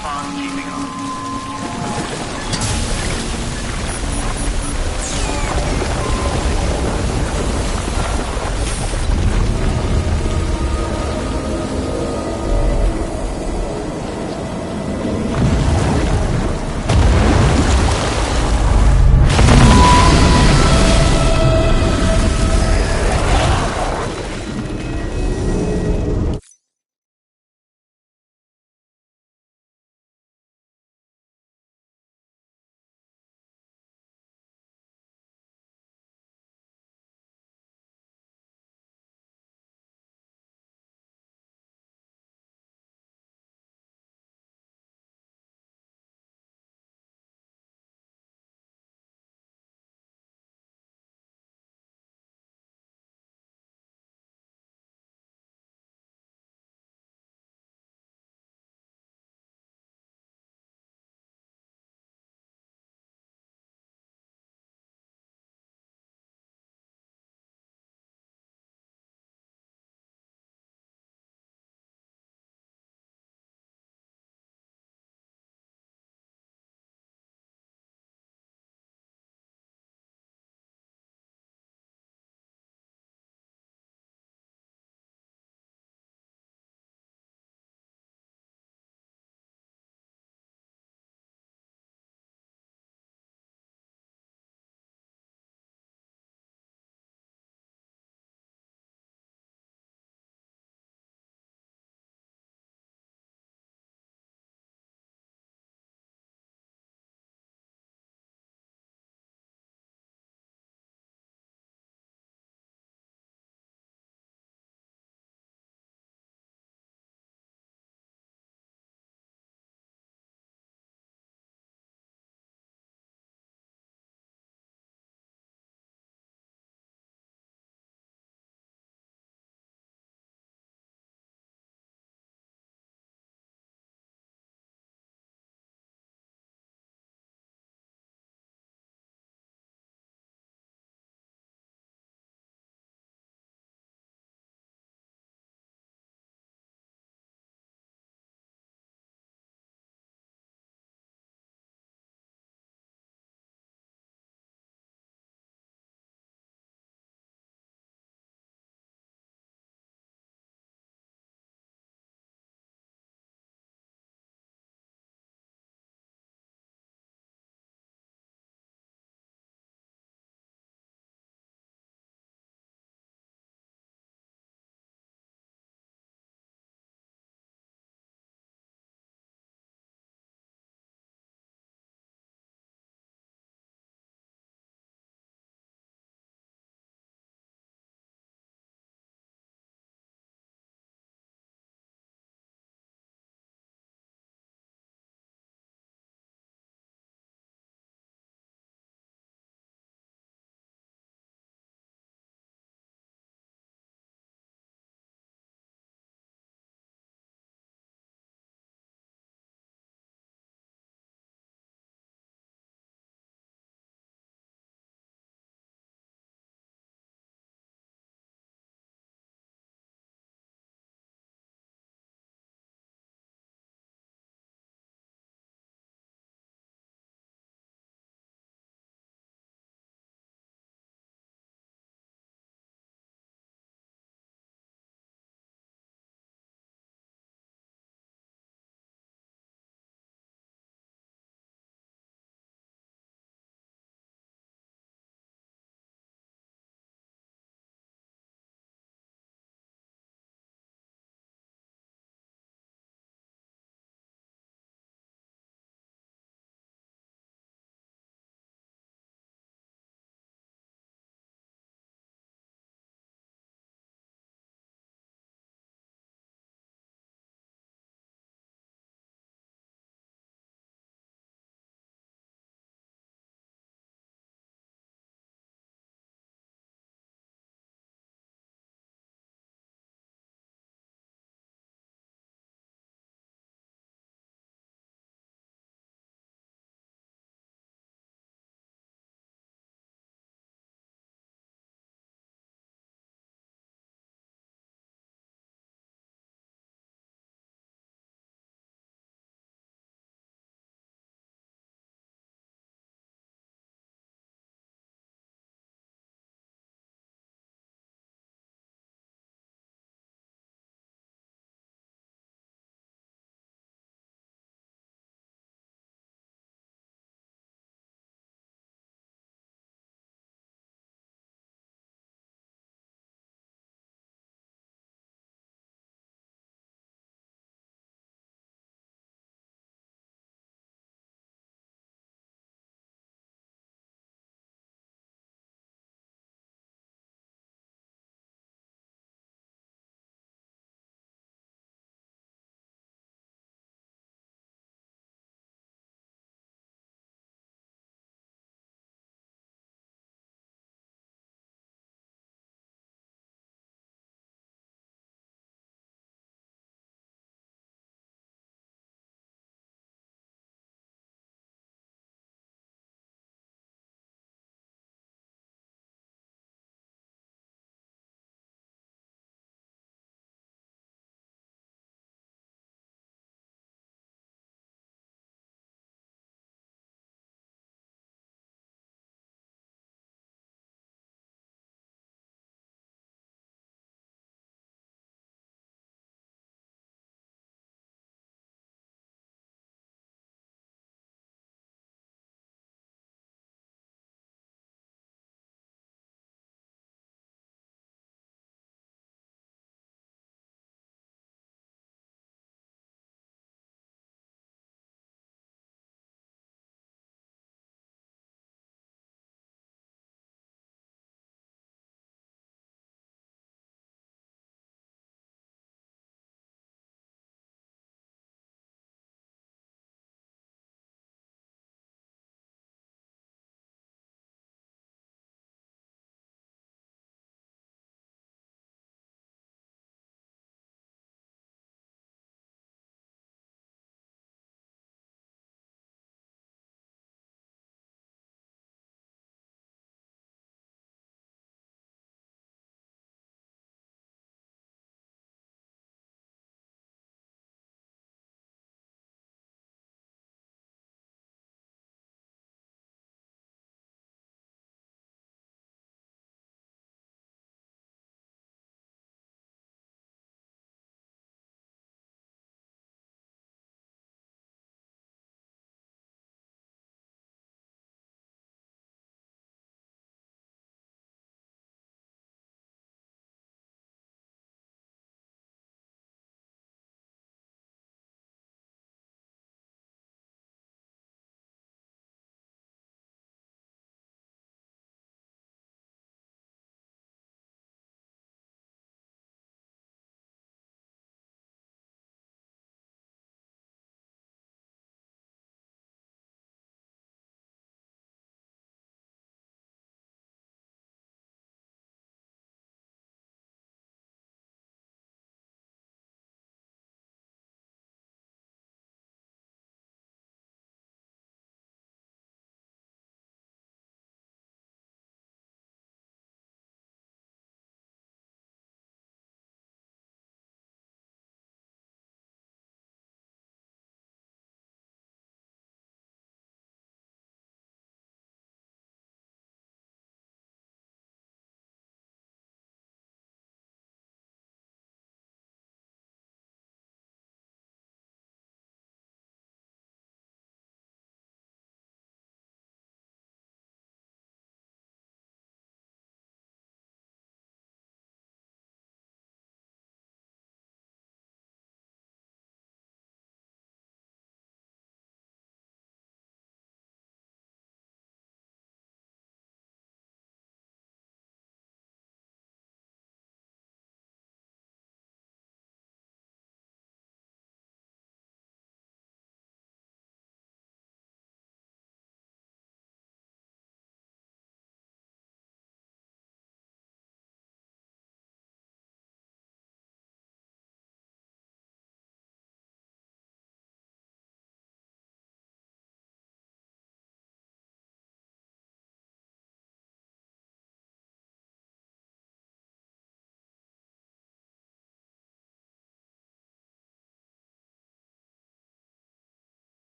keep on keeping on.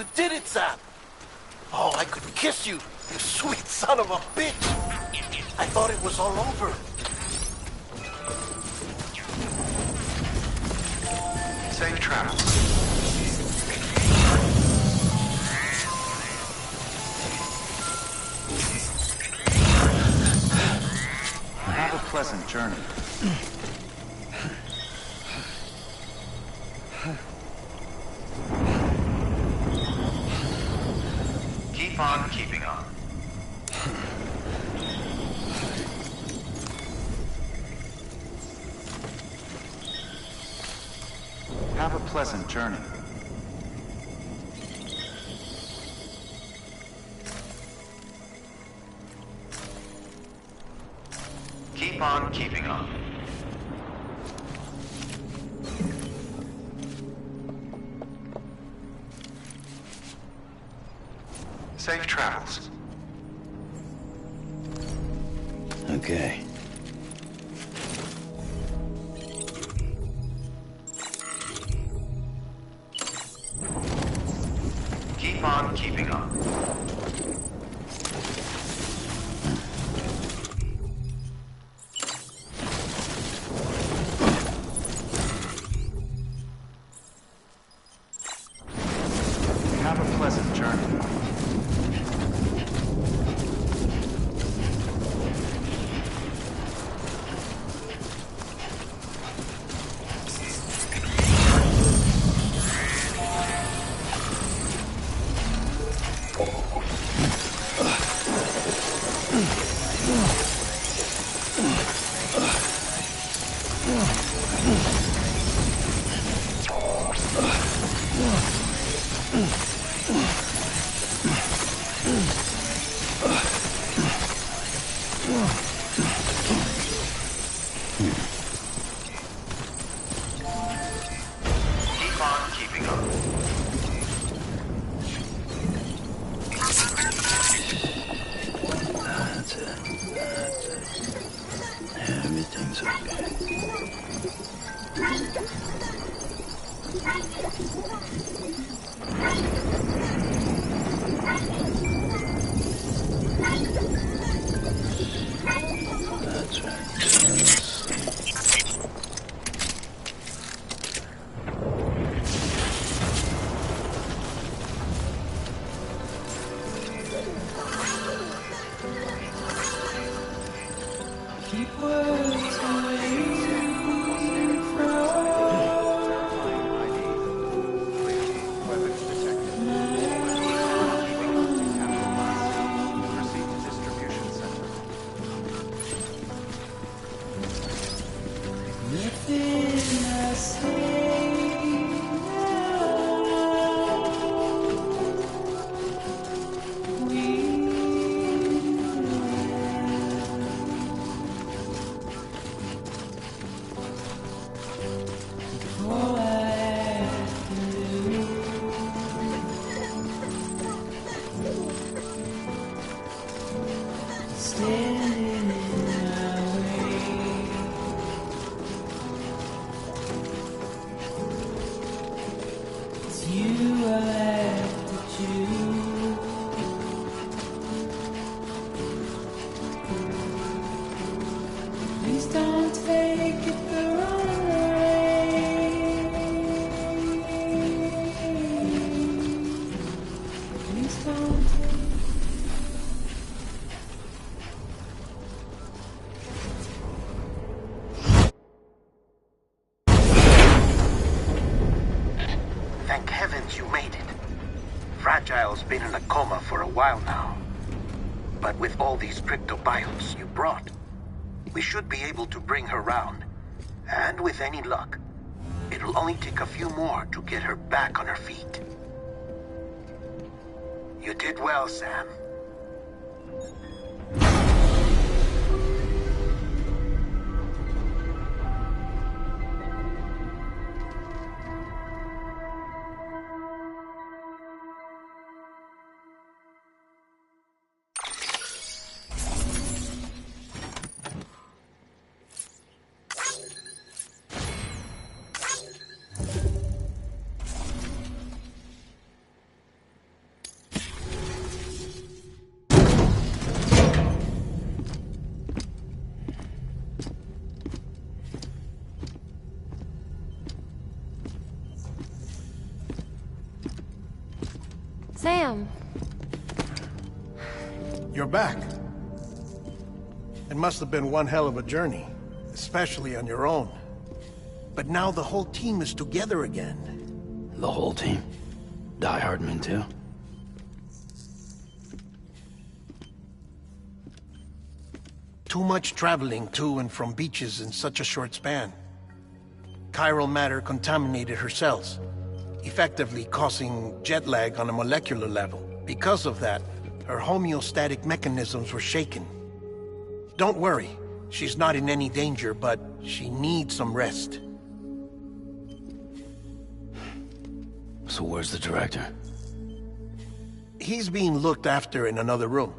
You did it, Sam! Oh, I could kiss you, you sweet son of a bitch! I thought it was all over. Safe travels. Have a pleasant journey. Keep on keeping on. Have a pleasant journey. Keep on keeping on. Safe travels. Okay. Keep on keeping on. Have a pleasant journey. Keep on keeping on. That's it. That's it. Everything's okay. That's right. Keep words away Proceed to distribution center. nothing I say now. We all I have to do is standing in my way. It's you I have to choose. Please don't take it the wrong way. Please don't take Thank heavens you made it. Fragile's been in a coma for a while now. But with all these cryptobiotes you brought, we should be able to bring her round. And with any luck, it'll only take a few more to get her back on her feet. You did well, Sam. Sam. You're back. It must have been one hell of a journey, especially on your own. But now the whole team is together again. The whole team? Die Hardman too? Too much traveling to and from beaches in such a short span. Chiral matter contaminated her cells, effectively causing jet lag on a molecular level. Because of that, her homeostatic mechanisms were shaken. Don't worry, she's not in any danger, but she needs some rest. So where's the director? He's being looked after in another room.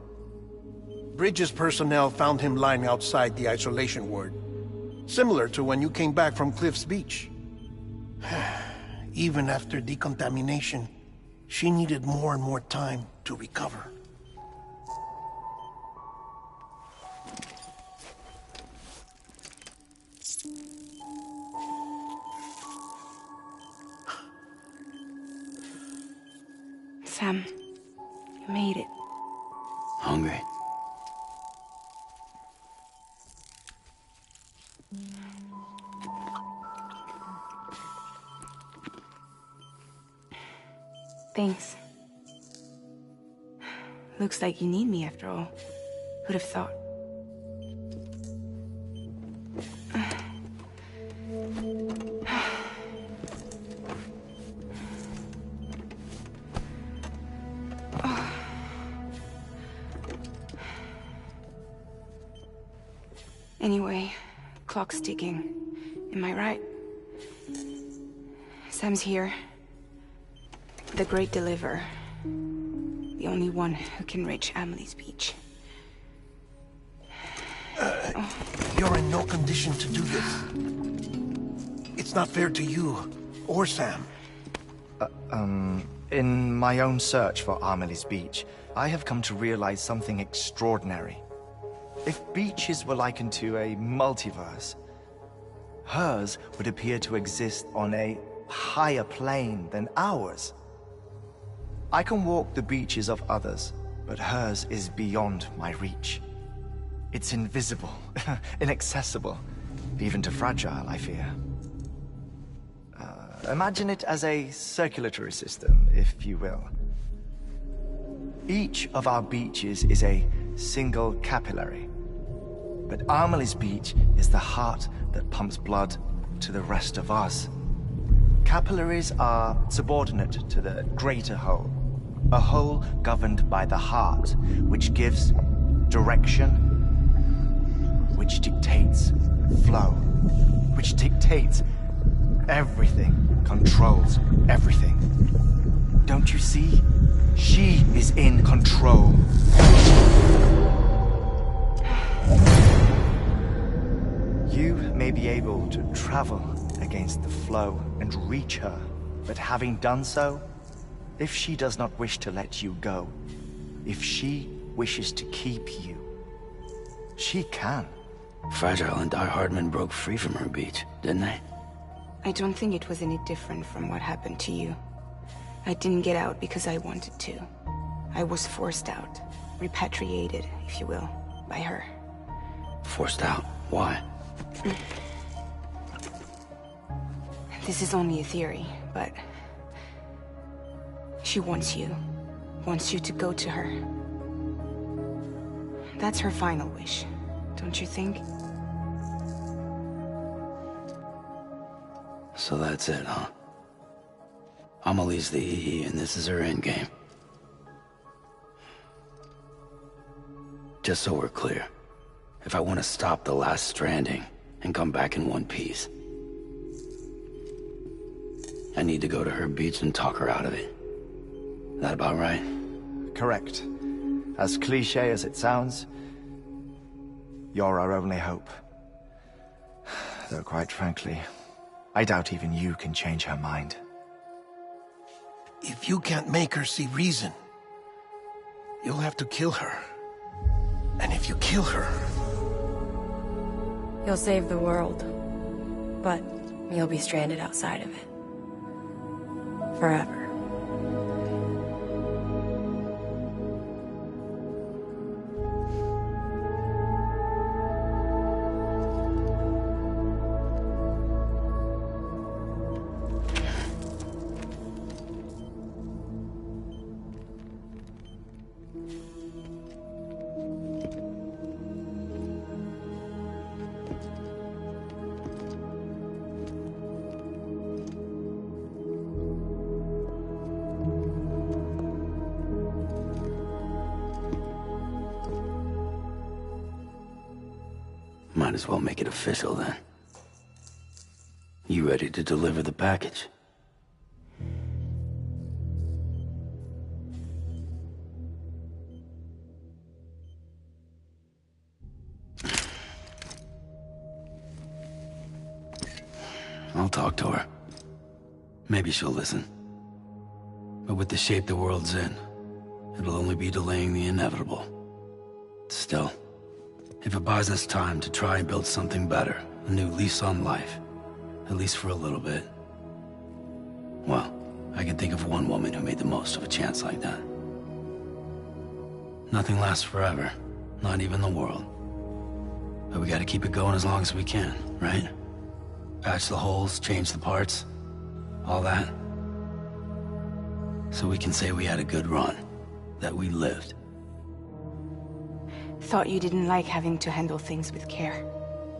Bridges personnel found him lying outside the isolation ward. Similar to when you came back from Cliff's Beach. Even after decontamination, she needed more and more time to recover. Sam, you made it. Hungry? Thanks. Looks like you need me after all. Who'd have thought? Anyway, clock's ticking. Am I right? Sam's here. The Great Deliverer. The only one who can reach Amelie's Beach. You're in no condition to do this. It's not fair to you, or Sam. In my own search for Amelie's Beach, I have come to realize something extraordinary. If beaches were likened to a multiverse, hers would appear to exist on a higher plane than ours. I can walk the beaches of others, but hers is beyond my reach. It's invisible, inaccessible, even to fragile, I fear. Imagine it as a circulatory system, if you will. Each of our beaches is a single capillary. But Amelie's Beach is the heart that pumps blood to the rest of us. Capillaries are subordinate to the greater whole. A whole governed by the heart, which gives direction, which dictates flow, which dictates everything, controls everything. Don't you see? She is in control. You may be able to travel against the flow and reach her, but having done so, if she does not wish to let you go, if she wishes to keep you, she can. Fragile and Die Hardman broke free from her beach, didn't they? I don't think it was any different from what happened to you. I didn't get out because I wanted to. I was forced out. Repatriated, if you will, by her. Forced out? Why? This is only a theory, but... she wants you. Wants you to go to her. That's her final wish, don't you think? So that's it, huh? Amelie's the EE, and this is her endgame. Just so we're clear, if I want to stop the last stranding and come back in one piece, I need to go to her beach and talk her out of it. That about right? Correct. As cliché as it sounds, you're our only hope. Though quite frankly, I doubt even you can change her mind. If you can't make her see reason, you'll have to kill her. And if you kill her... You'll save the world, but you'll be stranded outside of it. Forever. Might as well make it official then. You ready to deliver the package? I'll talk to her. Maybe she'll listen. But with the shape the world's in, it'll only be delaying the inevitable. Still, if it buys us time to try and build something better, a new lease on life, at least for a little bit, well, I can think of one woman who made the most of a chance like that. Nothing lasts forever, not even the world. But we gotta keep it going as long as we can, right? Patch the holes, change the parts, all that. So we can say we had a good run, that we lived. Thought you didn't like having to handle things with care.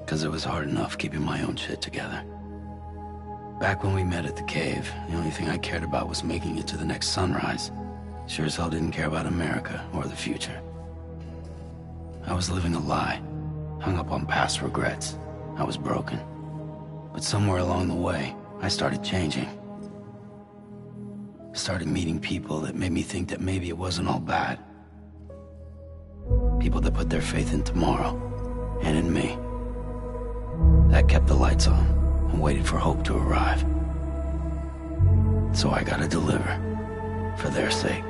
'Cause it was hard enough keeping my own shit together. Back when we met at the cave, the only thing I cared about was making it to the next sunrise. Sure as hell didn't care about America or the future. I was living a lie, hung up on past regrets. I was broken. But somewhere along the way, I started changing. Started meeting people that made me think that maybe it wasn't all bad. People that put their faith in tomorrow, and in me. That kept the lights on, and waited for hope to arrive. So I gotta deliver, for their sake.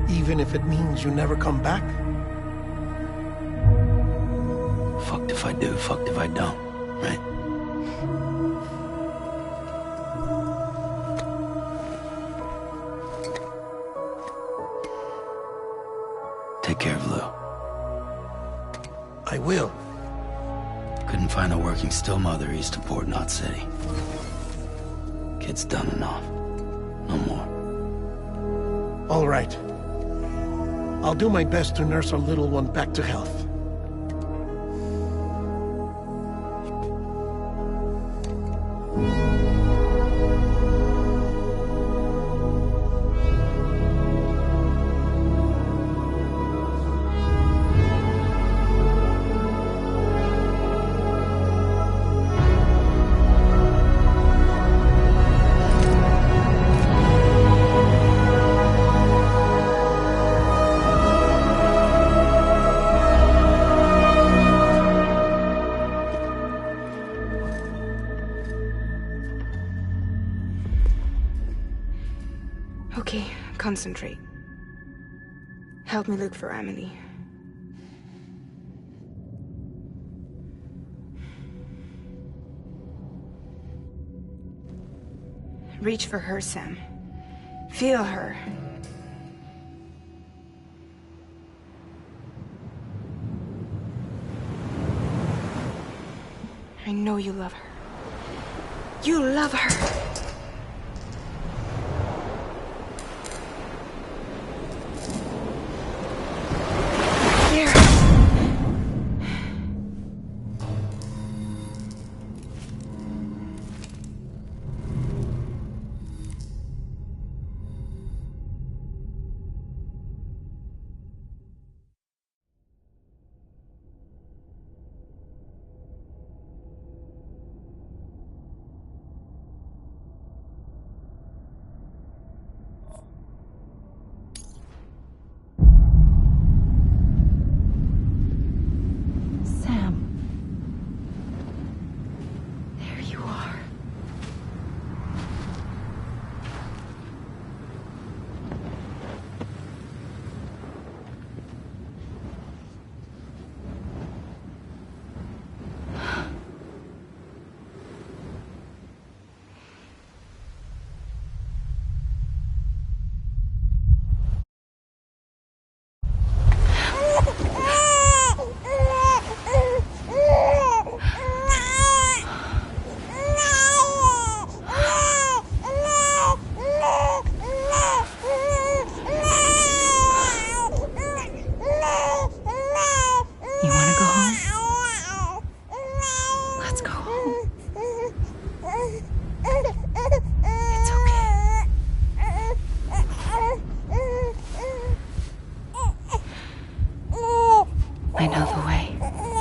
Even if it means you never come back? Fucked if I do, fucked if I don't, right? Take care of Lou. I will. Couldn't find a working still mother east of Port Knot City. Kid's done enough. No more. All right. I'll do my best to nurse our little one back to health. Okay, concentrate. Help me look for Emily. Reach for her, Sam. Feel her. I know you love her. You love her! I know the way.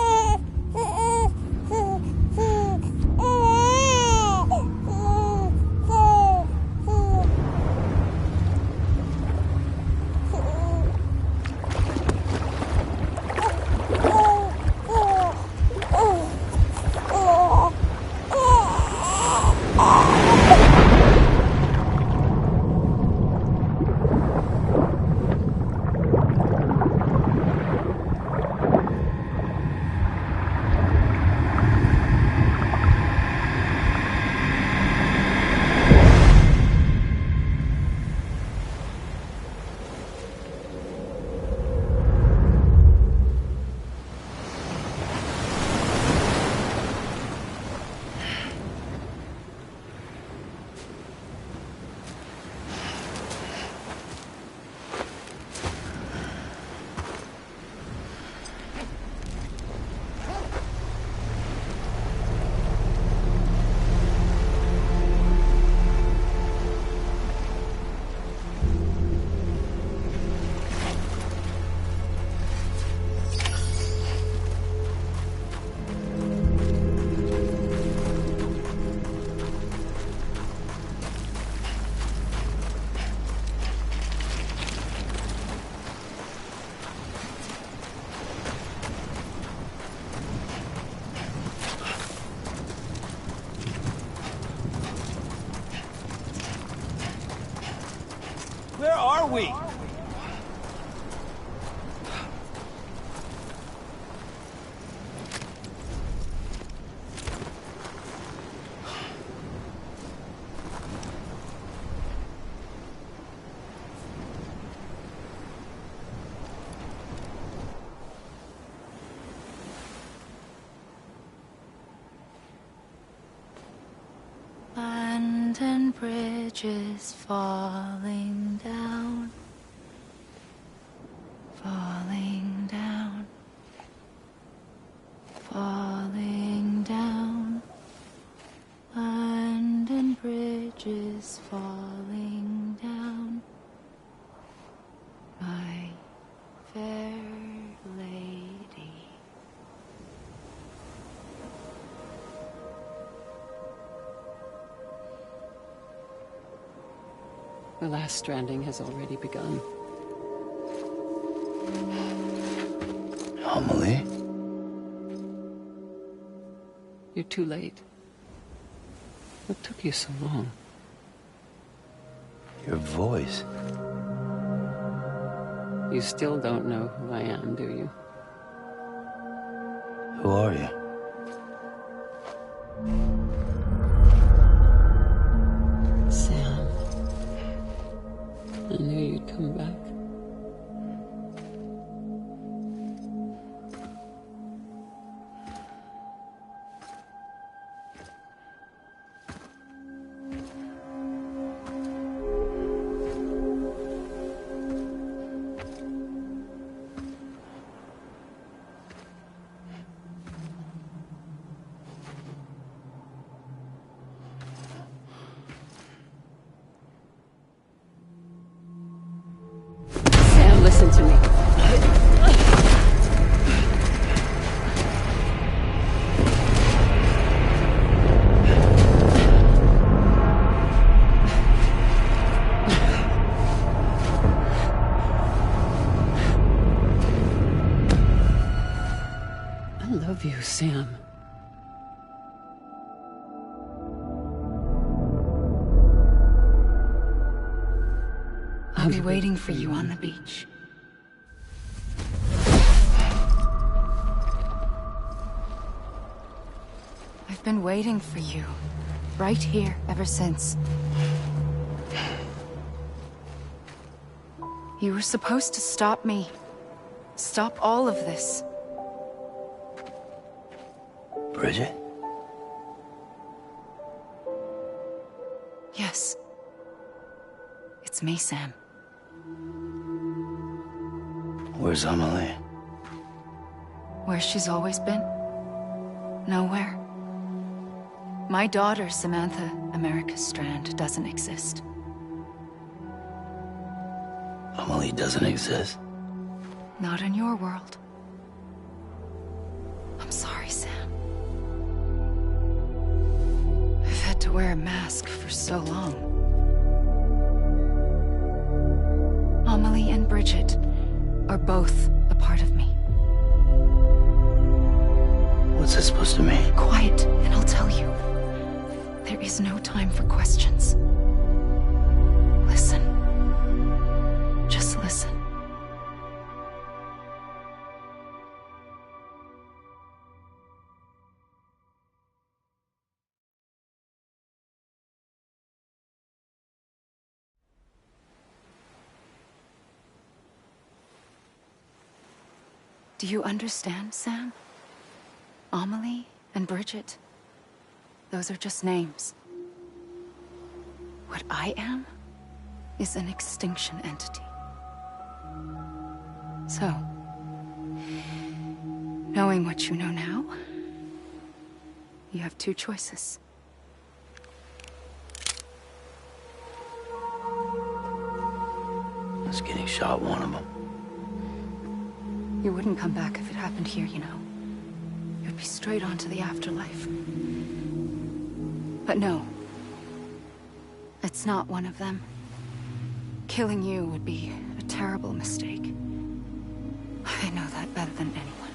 we? Land and bridges falling down, falling down, falling down. Land and bridges falling down, my fair lady. The last stranding has already begun. Amelie? You're too late. What took you so long? Your voice. You still don't know who I am, do you? Who are you? Sam. I knew you'd come back. Sam, listen to me. I love you, Sam. I'll be waiting for you on the beach. I've been waiting for you, right here, ever since. You were supposed to stop me. Stop all of this. Bridget? Yes. It's me, Sam. Where's Amelie? Where she's always been. Nowhere. My daughter, Samantha America Strand, doesn't exist. Amelie doesn't exist? Not in your world. I'm sorry, Sam. I've had to wear a mask for so long. Amelie and Bridget are both a part of me. What's this supposed to mean? Quiet, and I'll tell you. There is no time for questions. Listen. Just listen. Do you understand, Sam? Amelie and Bridget, those are just names. What I am is an extinction entity. So, knowing what you know now, you have two choices. Is getting shot one of them? You wouldn't come back if it happened here, you know. You'd be straight on to the afterlife. But no. It's not one of them. Killing you would be a terrible mistake. I know that better than anyone.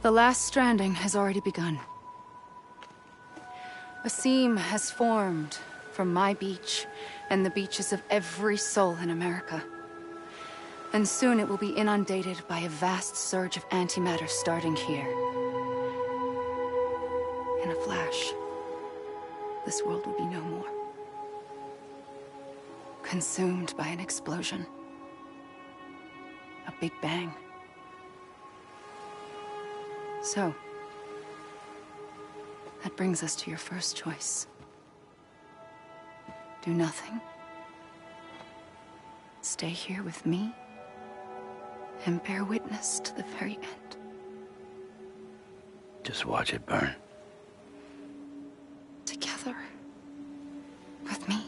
The last stranding has already begun. A seam has formed from my beach and the beaches of every soul in America. And soon it will be inundated by a vast surge of antimatter starting here. In a flash, this world will be no more. Consumed by an explosion. A big bang. So, that brings us to your first choice. Do nothing. Stay here with me and bear witness to the very end. Just watch it burn. Together. With me.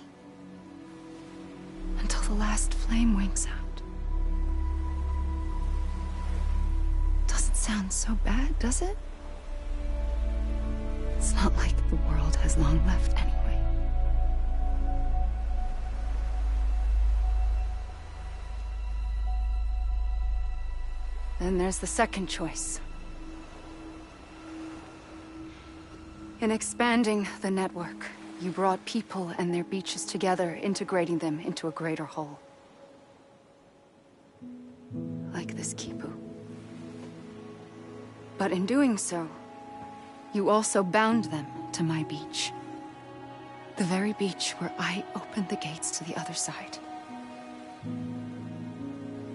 Until the last flame winks out. Doesn't sound so bad, does it? It's not like the world has long left anyway. Then there's the second choice. In expanding the network, you brought people and their beaches together, integrating them into a greater whole. Like this Kipu. But in doing so, you also bound them to my beach. The very beach where I opened the gates to the other side.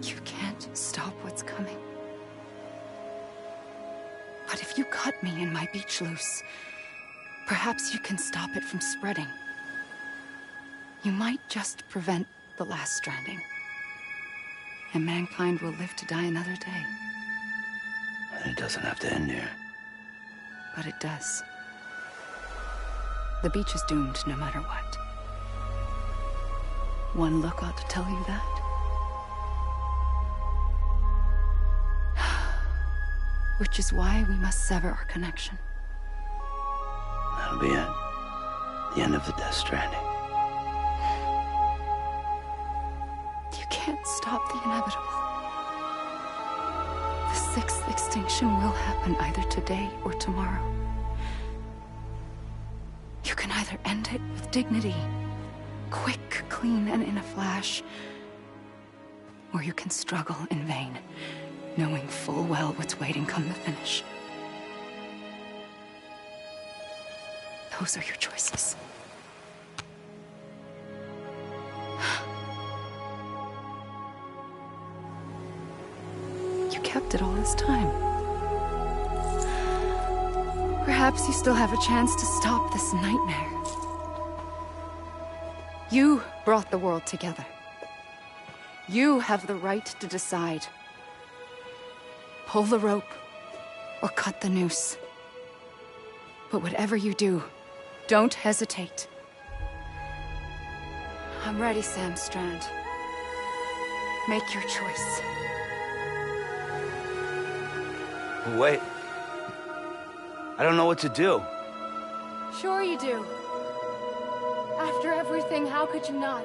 You can't stop what's coming. But if you cut me and my beach loose, perhaps you can stop it from spreading. You might just prevent the last stranding. And mankind will live to die another day. And it doesn't have to end here. But it does. The beach is doomed no matter what. One look ought to tell you that. Which is why we must sever our connection. That'll be it. The end of the Death Stranding. You can't stop the inevitable. The sixth extinction will happen either today or tomorrow. You can either end it with dignity, quick, clean, and in a flash, or you can struggle in vain, knowing full well what's waiting come the finish. Those are your choices. You kept it all this time. Perhaps you still have a chance to stop this nightmare. You brought the world together. You have the right to decide. Pull the rope, or cut the noose. But whatever you do, don't hesitate. I'm ready, Sam Strand. Make your choice. Wait. I don't know what to do. Sure you do. After everything, how could you not?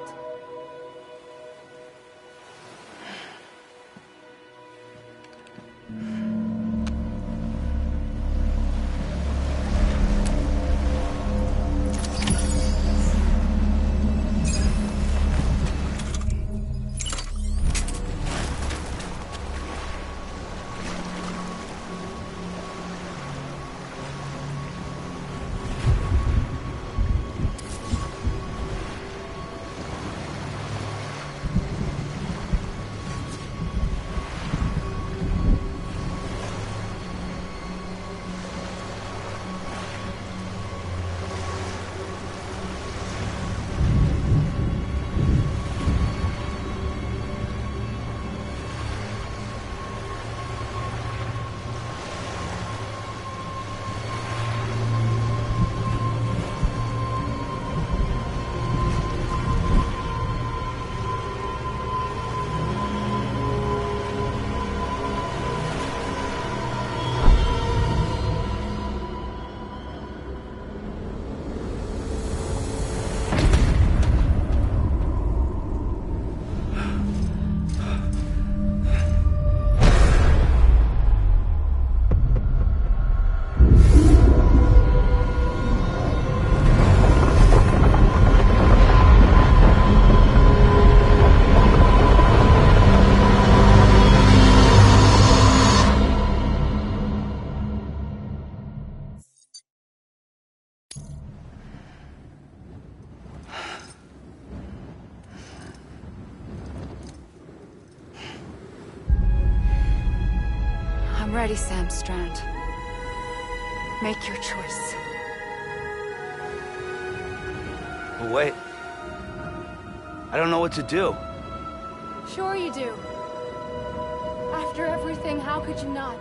ready, Sam Strand. Make your choice. But wait. I don't know what to do. Sure you do. After everything, how could you not?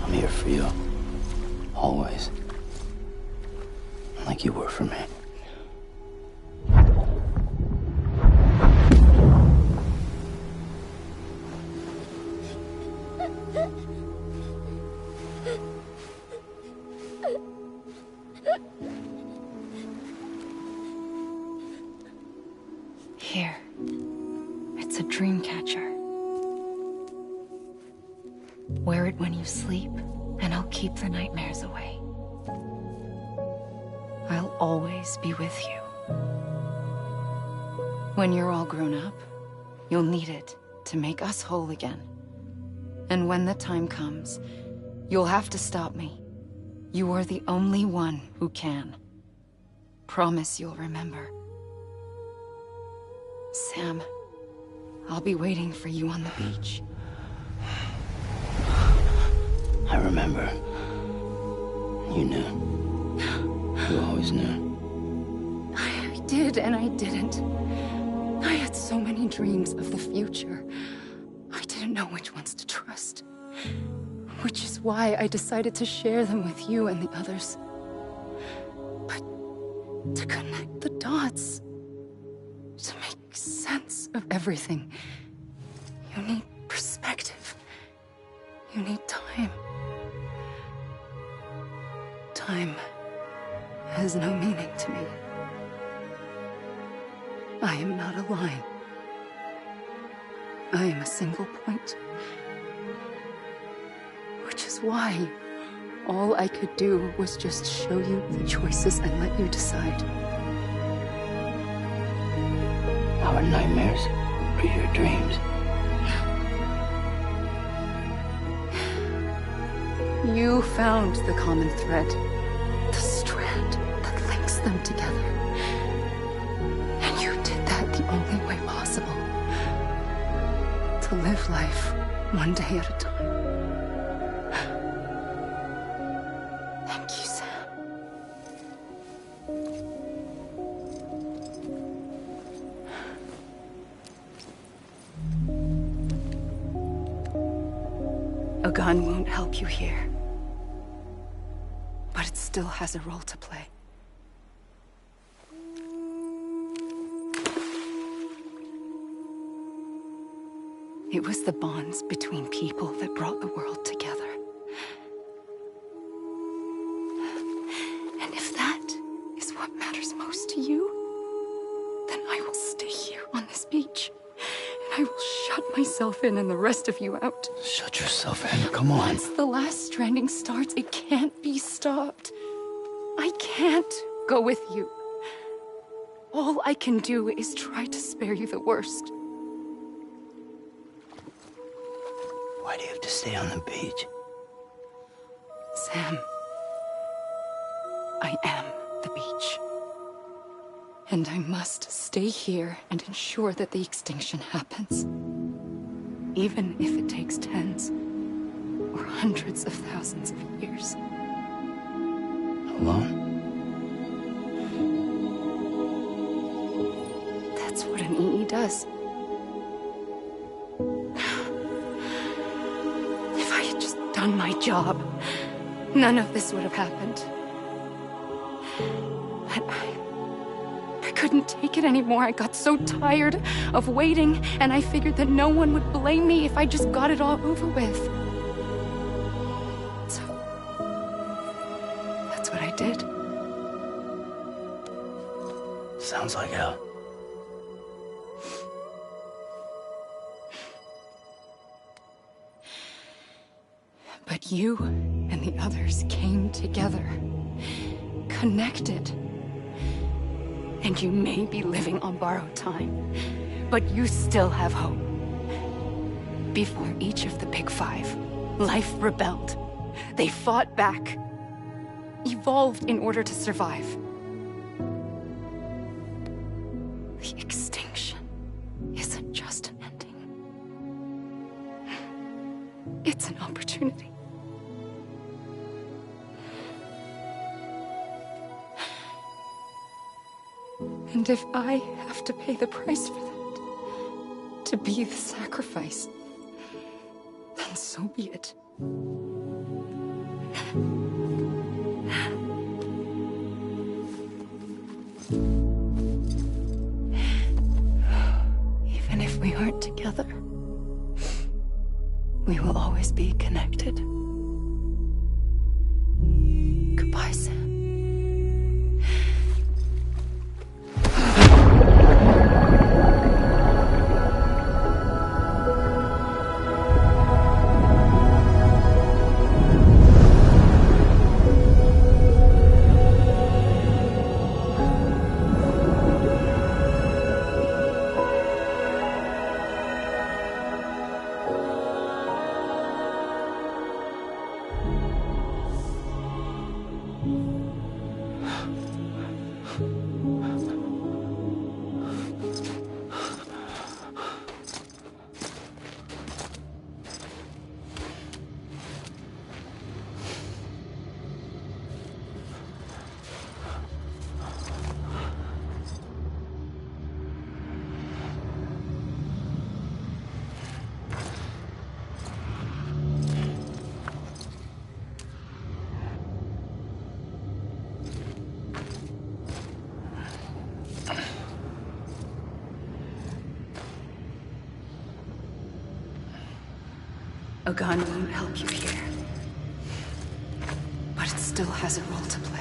I'm here for you. Always. Like you were for me. Here. It's a dream catcher. Wear it when you sleep, and I'll keep the nightmares away. I'll always be with you. When you're all grown up, you'll need it to make us whole again. And when the time comes, you'll have to stop me. You are the only one who can. Promise you'll remember. Sam, I'll be waiting for you on the beach. I remember. You knew. You always knew. I did and I didn't. I had so many dreams of the future. I didn't know which ones to trust. Which is why I decided to share them with you and the others. But to connect the dots, to make sense of everything, you need perspective. You need time. Time has no meaning to me. I am not a line. I am a single point. Which is why all I could do was just show you the choices and let you decide. Our nightmares are your dreams. You found the common thread, the strand that links them together. And you did that the only way possible. To live life one day at a time. Thank you, Sam. A gun won't help you here. But it still has a role to play. It was the bonds between people that brought the world together. And if that is what matters most to you, then I will stay here on this beach. And I will shut myself in and the rest of you out. Shut yourself in, come on. Once the last stranding starts, it can't be stopped. I can't go with you. All I can do is try to spare you the worst. Why do you have to stay on the beach? Sam, I am the beach. And I must stay here and ensure that the extinction happens. Even if it takes tens or hundreds of thousands of years. Alone? That's what an EE does. If I had just done my job, none of this would have happened. But I couldn't take it anymore. I got so tired of waiting, and I figured that no one would blame me if I just got it all over with. So, that's what I did. Sounds like hell. But you and the others came together, connected. And you may be living on borrowed time, but you still have hope. Before each of the Big Five, life rebelled. They fought back, evolved in order to survive. The extinction isn't just an ending. It's an opportunity. And if I have to pay the price for that, to be the sacrifice, then so be it. Even if we aren't together, we will always be connected. Goodbye, Sam. A gun won't help you here, but it still has a role to play.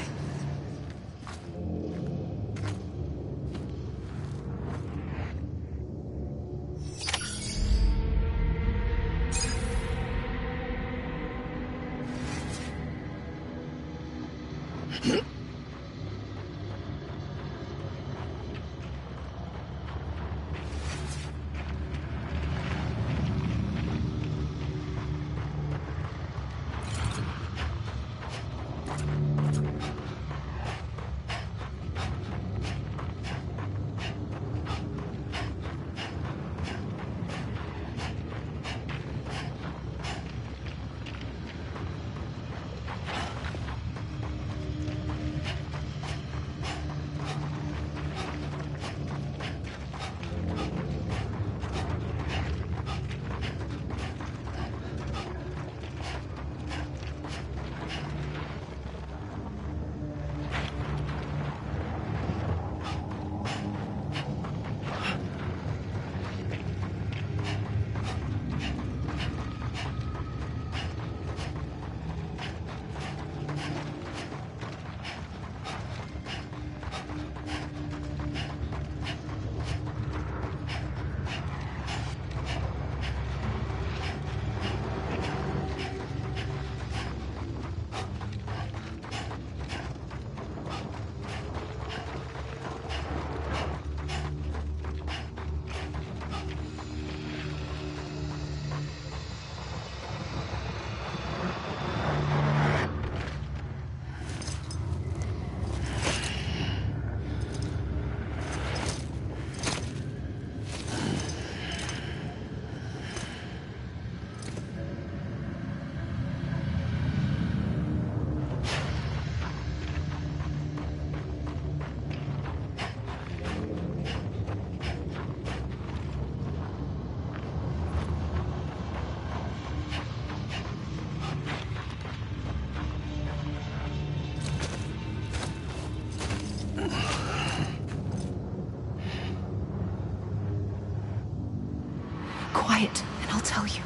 Quiet, and I'll tell you.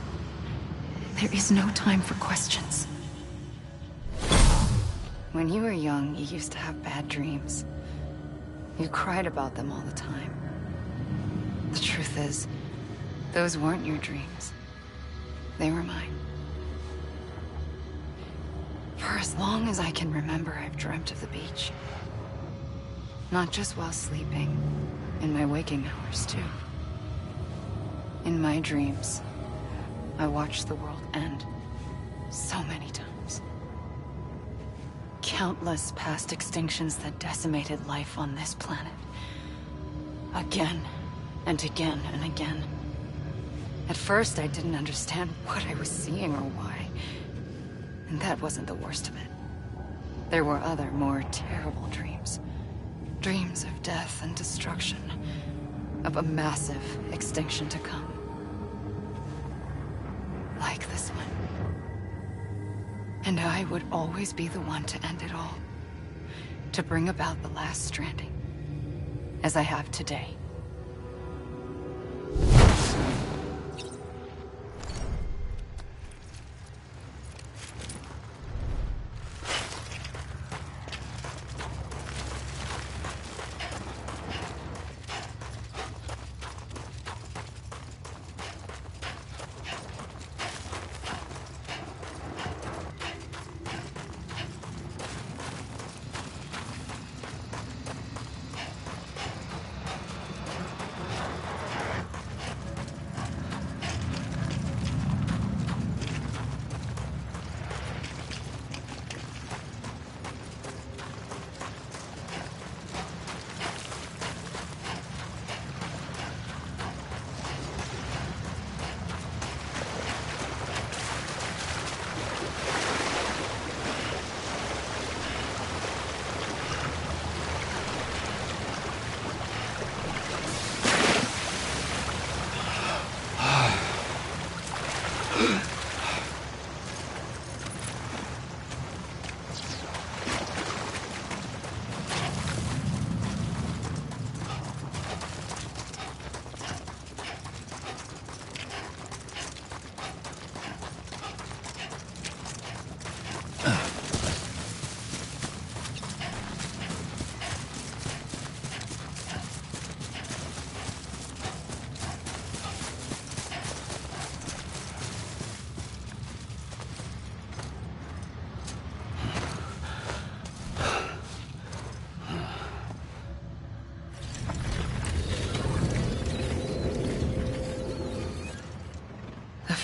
There is no time for questions. When you were young, you used to have bad dreams. You cried about them all the time. The truth is, those weren't your dreams. They were mine. For as long as I can remember, I've dreamt of the beach. Not just while sleeping, in my waking hours too. In my dreams, I watched the world end so many times. Countless past extinctions that decimated life on this planet. Again, and again, and again. At first, I didn't understand what I was seeing or why. And that wasn't the worst of it. There were other, more terrible dreams. Dreams of death and destruction. Of a massive extinction to come. Like this one. And I would always be the one to end it all. To bring about the last stranding. As I have today.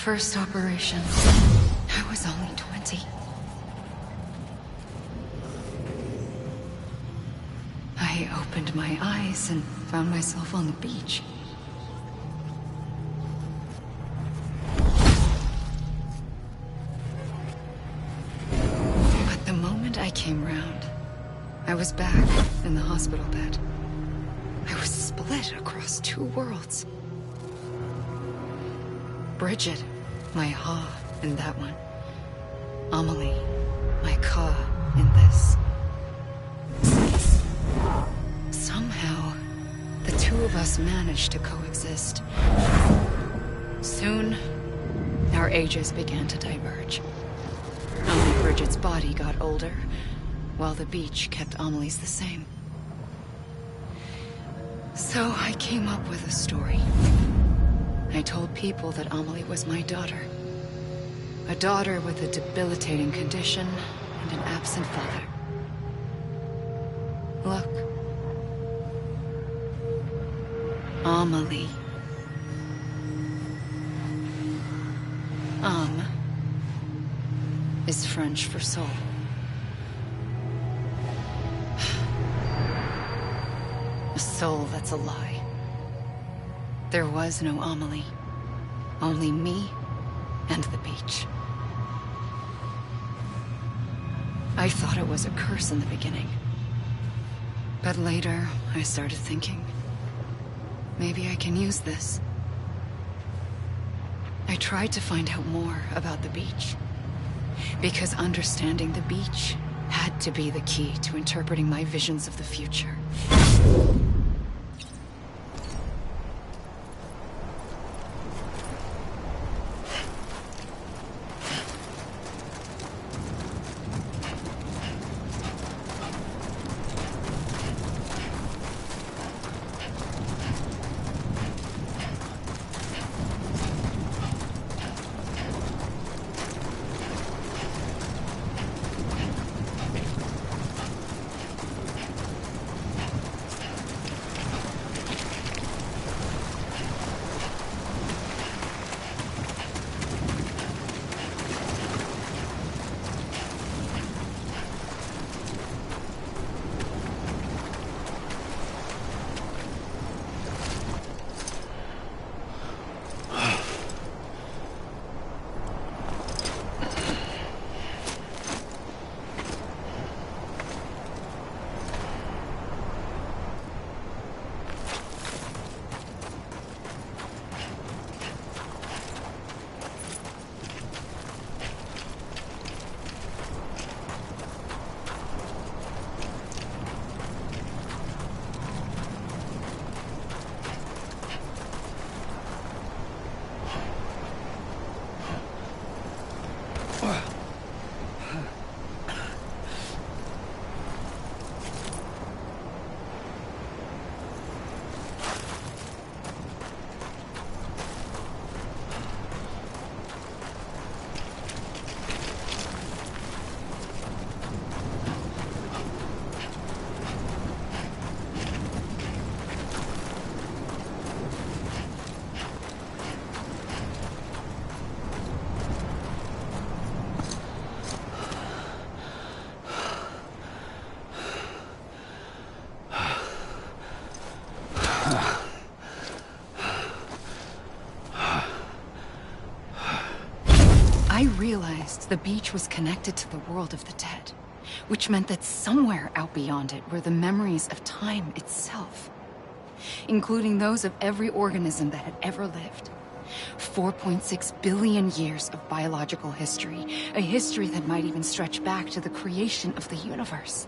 First operation, I was only 20. I opened my eyes and found myself on the beach. But the moment I came round, I was back in the hospital bed. I was split across two worlds. Bridget, my Ha in that one. Amelie, my Ka in this. Somehow, the two of us managed to coexist. Soon, our ages began to diverge. Only Bridget's body got older, while the beach kept Amelie's the same. So I came up with a story. I told people that Amelie was my daughter. A daughter with a debilitating condition and an absent father. Look. Amelie. Âme is French for soul. A soul that's a lie. There was no Amelie. Only me and the beach. I thought it was a curse in the beginning. But later, I started thinking, maybe I can use this. I tried to find out more about the beach. Because understanding the beach had to be the key to interpreting my visions of the future. past, the beach was connected to the world of the dead, which meant that somewhere out beyond it were the memories of time itself, including those of every organism that had ever lived. 4.6 billion years of biological history, a history that might even stretch back to the creation of the universe.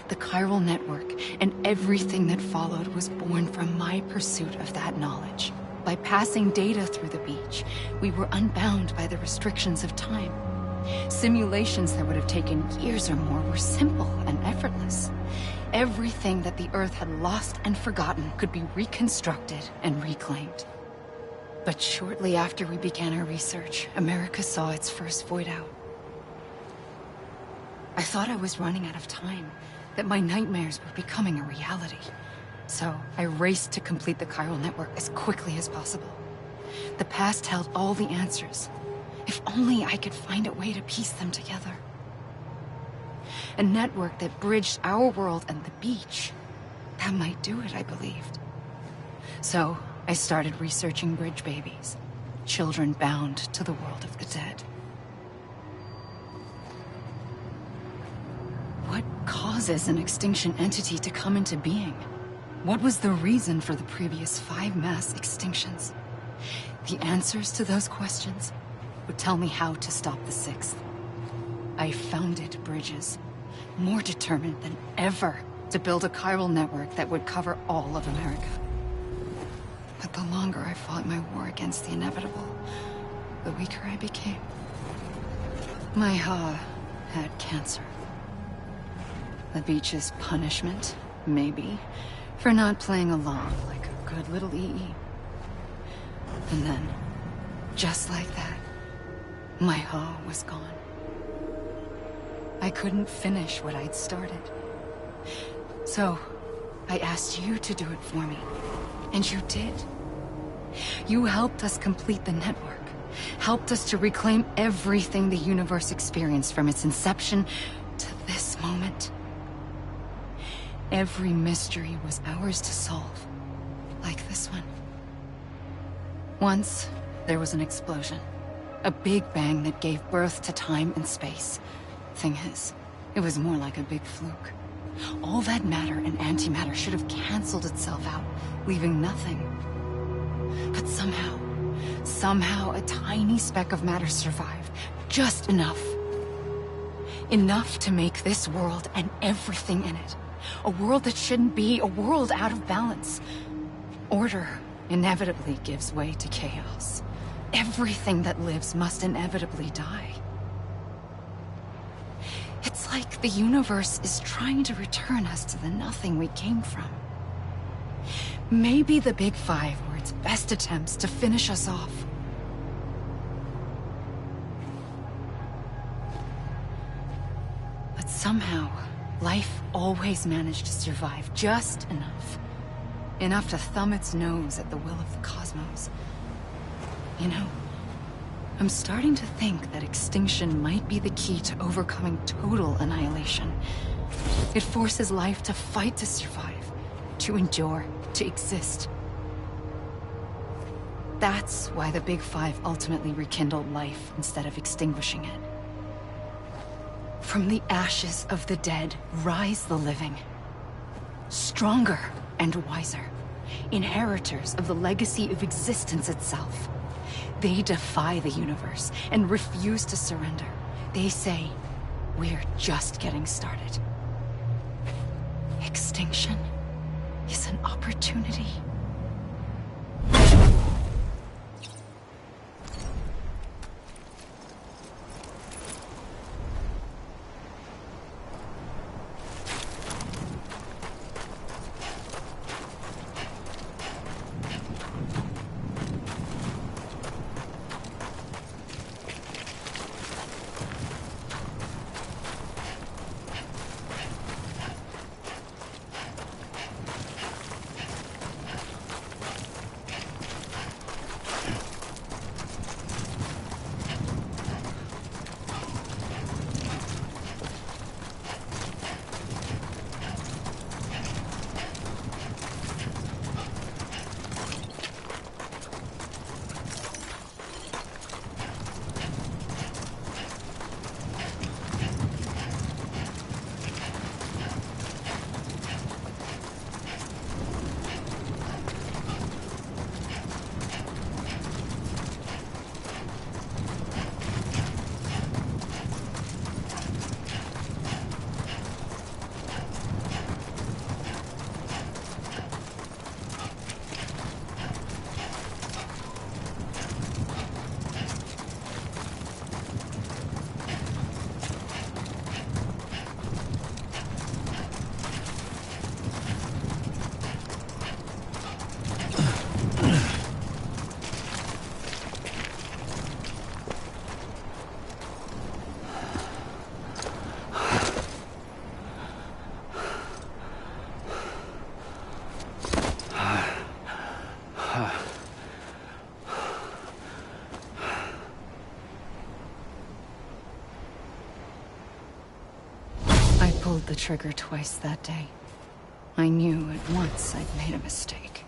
The chiral network and everything that followed was born from my pursuit of that knowledge. By passing data through the beach, we were unbound by the restrictions of time. Simulations that would have taken years or more were simple and effortless. Everything that the Earth had lost and forgotten could be reconstructed and reclaimed. But shortly after we began our research, America saw its first void out. I thought I was running out of time, that my nightmares were becoming a reality. So I raced to complete the chiral network as quickly as possible. The past held all the answers. If only I could find a way to piece them together. A network that bridged our world and the beach. That might do it, I believed. So I started researching bridge babies, children bound to the world of the dead. What causes an extinction entity to come into being? What was the reason for the previous 5 mass extinctions? The answers to those questions would tell me how to stop the 6th. I founded bridges, more determined than ever to build a chiral network that would cover all of America. But the longer I fought my war against the inevitable, the weaker I became. My Ha had cancer. The beach's punishment, maybe, for not playing along like a good little EE. And then, just like that, my Ha was gone. I couldn't finish what I'd started. So, I asked you to do it for me. And you did. You helped us complete the network. Helped us to reclaim everything the universe experienced from its inception to this moment. Every mystery was ours to solve. Like this one. Once, there was an explosion. A big bang that gave birth to time and space. Thing is, it was more like a big fluke. All that matter and antimatter should have canceled itself out, leaving nothing. But somehow a tiny speck of matter survived. Just enough. Enough to make this world and everything in it. A world that shouldn't be, a world out of balance. Order inevitably gives way to chaos. Everything that lives must inevitably die. It's like the universe is trying to return us to the nothing we came from. Maybe the Big Five were its best attempts to finish us off. But somehow, life always managed to survive just enough. Enough to thumb its nose at the will of the cosmos. You know, I'm starting to think that extinction might be the key to overcoming total annihilation. It forces life to fight to survive, to endure, to exist. That's why the Big Five ultimately rekindled life instead of extinguishing it. From the ashes of the dead rise the living. Stronger and wiser. Inheritors of the legacy of existence itself. They defy the universe and refuse to surrender. They say, we're just getting started. Extinction is an opportunity. the trigger twice that day. I knew at once I'd made a mistake.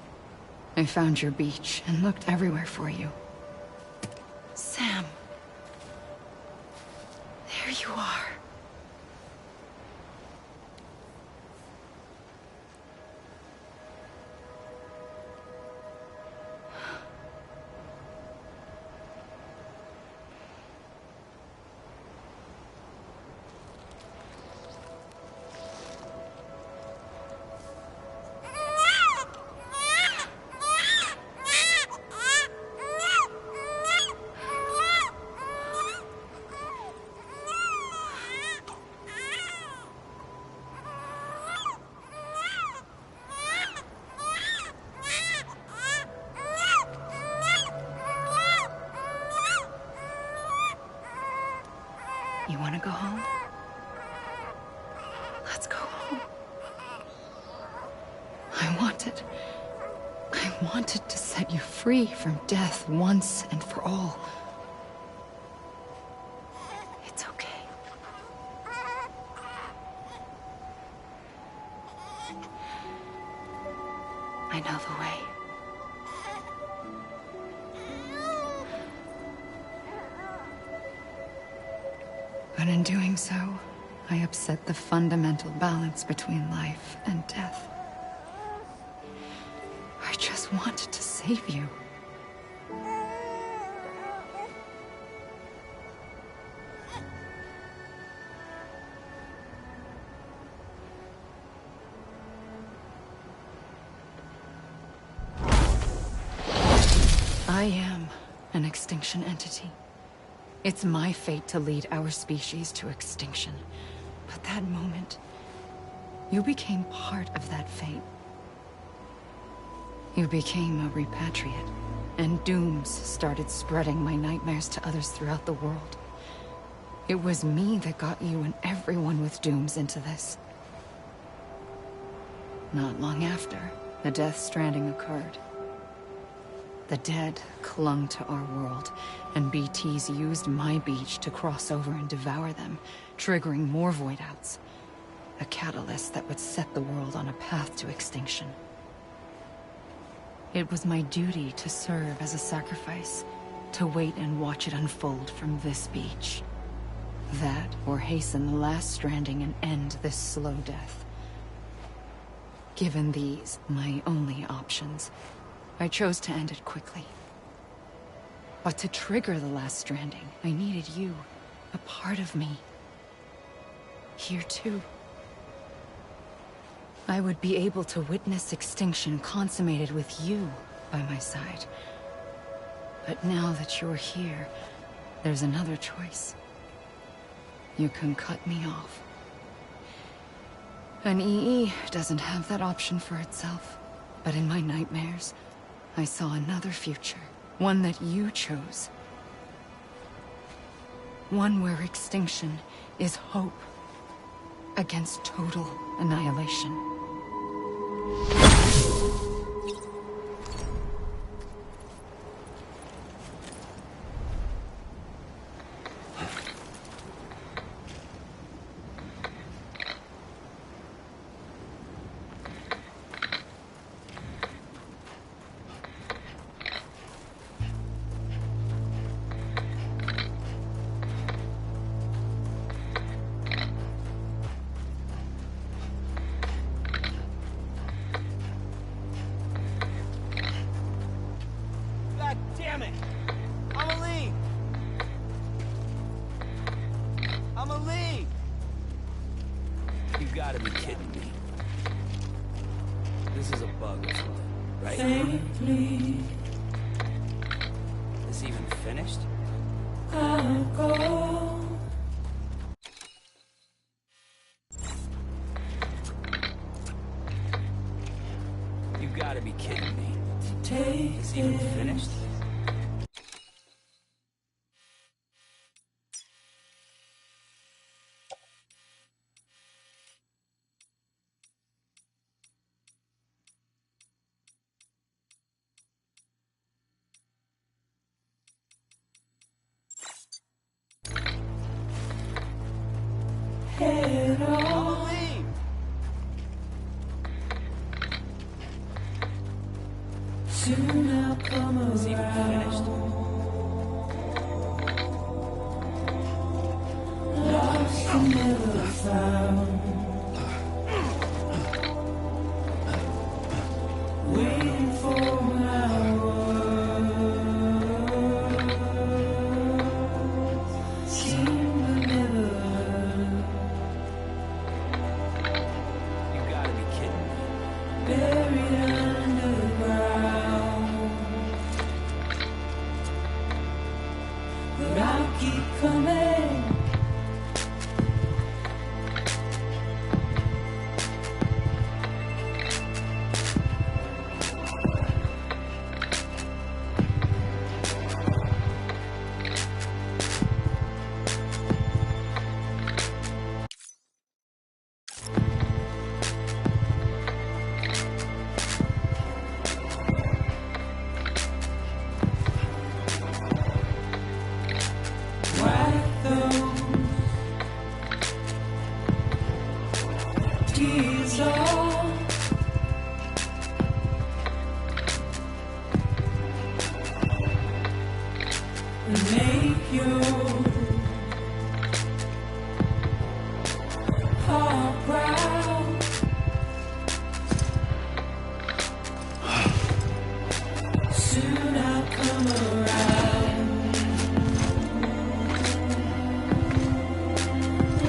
I found your beach and looked everywhere for you. Sam. There you are. You want to go home? Let's go home. I wanted to set you free from death once and for all. It's okay. I know the way. But in doing so, I upset the fundamental balance between life and death. I just wanted to save you. I am an extinction entity. It's my fate to lead our species to extinction. But that moment, you became part of that fate. You became a repatriate, and dooms started spreading my nightmares to others throughout the world. It was me that got you and everyone with dooms into this. Not long after, the Death Stranding occurred. The dead clung to our world, and BTs used my beach to cross over and devour them, triggering more void outs. A catalyst that would set the world on a path to extinction. It was my duty to serve as a sacrifice, to wait and watch it unfold from this beach. That, or hasten the last stranding and end this slow death. Given these, my only options, I chose to end it quickly. But to trigger the last stranding, I needed you, a part of me. Here too. I would be able to witness extinction consummated with you by my side. But now that you're here, there's another choice. You can cut me off. An EE doesn't have that option for itself. But in my nightmares, I saw another future. One that you chose. One where extinction is hope against total annihilation. Gotta be kidding me. This is a bug or something, right? Safely, Is he even finished? I'll go. You gotta be kidding me. Take Is he even finished? Head off. Soon I'll come around. It's even finished. Lost and never found. Waiting for my words. Seem to never learn. You gotta be kidding me. Buried underground. But I'll keep coming. Wipe those tears off. And make your heart proud. Soon I'll come around.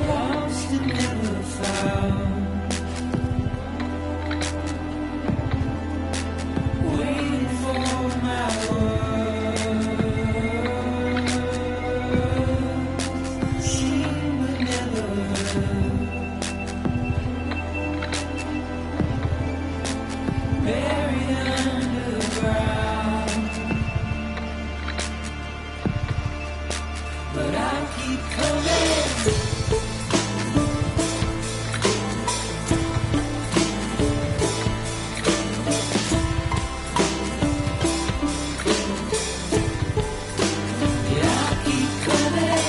Lost and never found. Waiting for my words. Seem to never learn. Buried underground. But I'll keep coming. Yeah, I'll keep coming.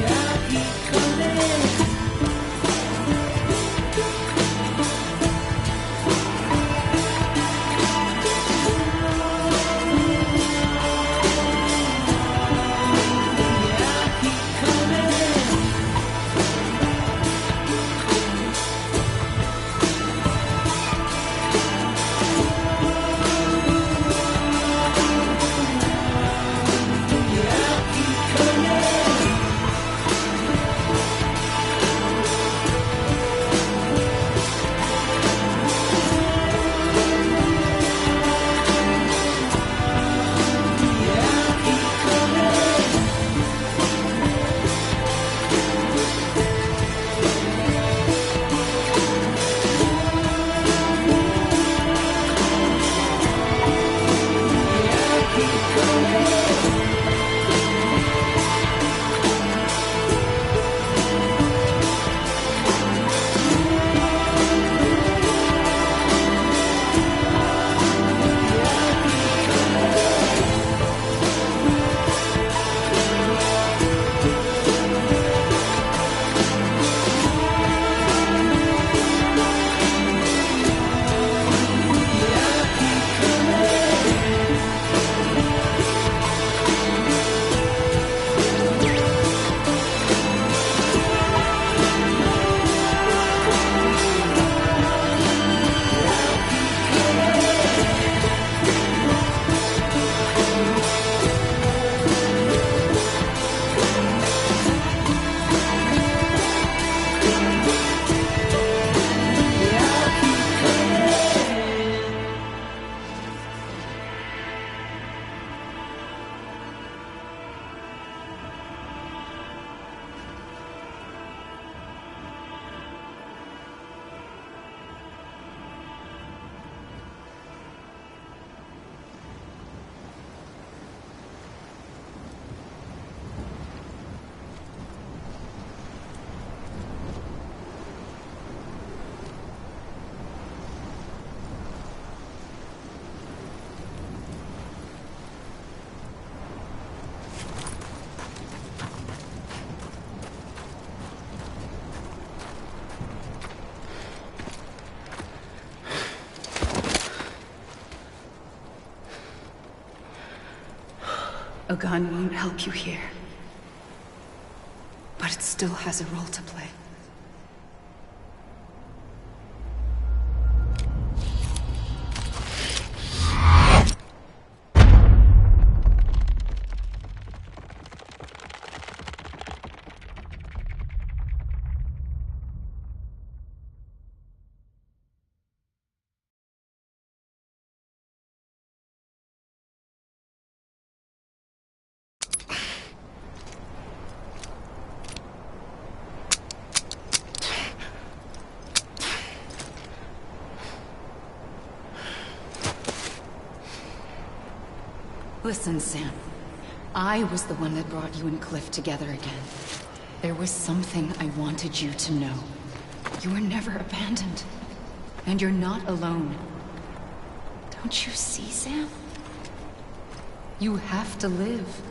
Yeah, I'll keep coming. Yeah, I'll keep coming. A gun won't help you here. But it still has a role to play. Listen, Sam. I was the one that brought you and Cliff together again. There was something I wanted you to know. You were never abandoned. And you're not alone. Don't you see, Sam? You have to live.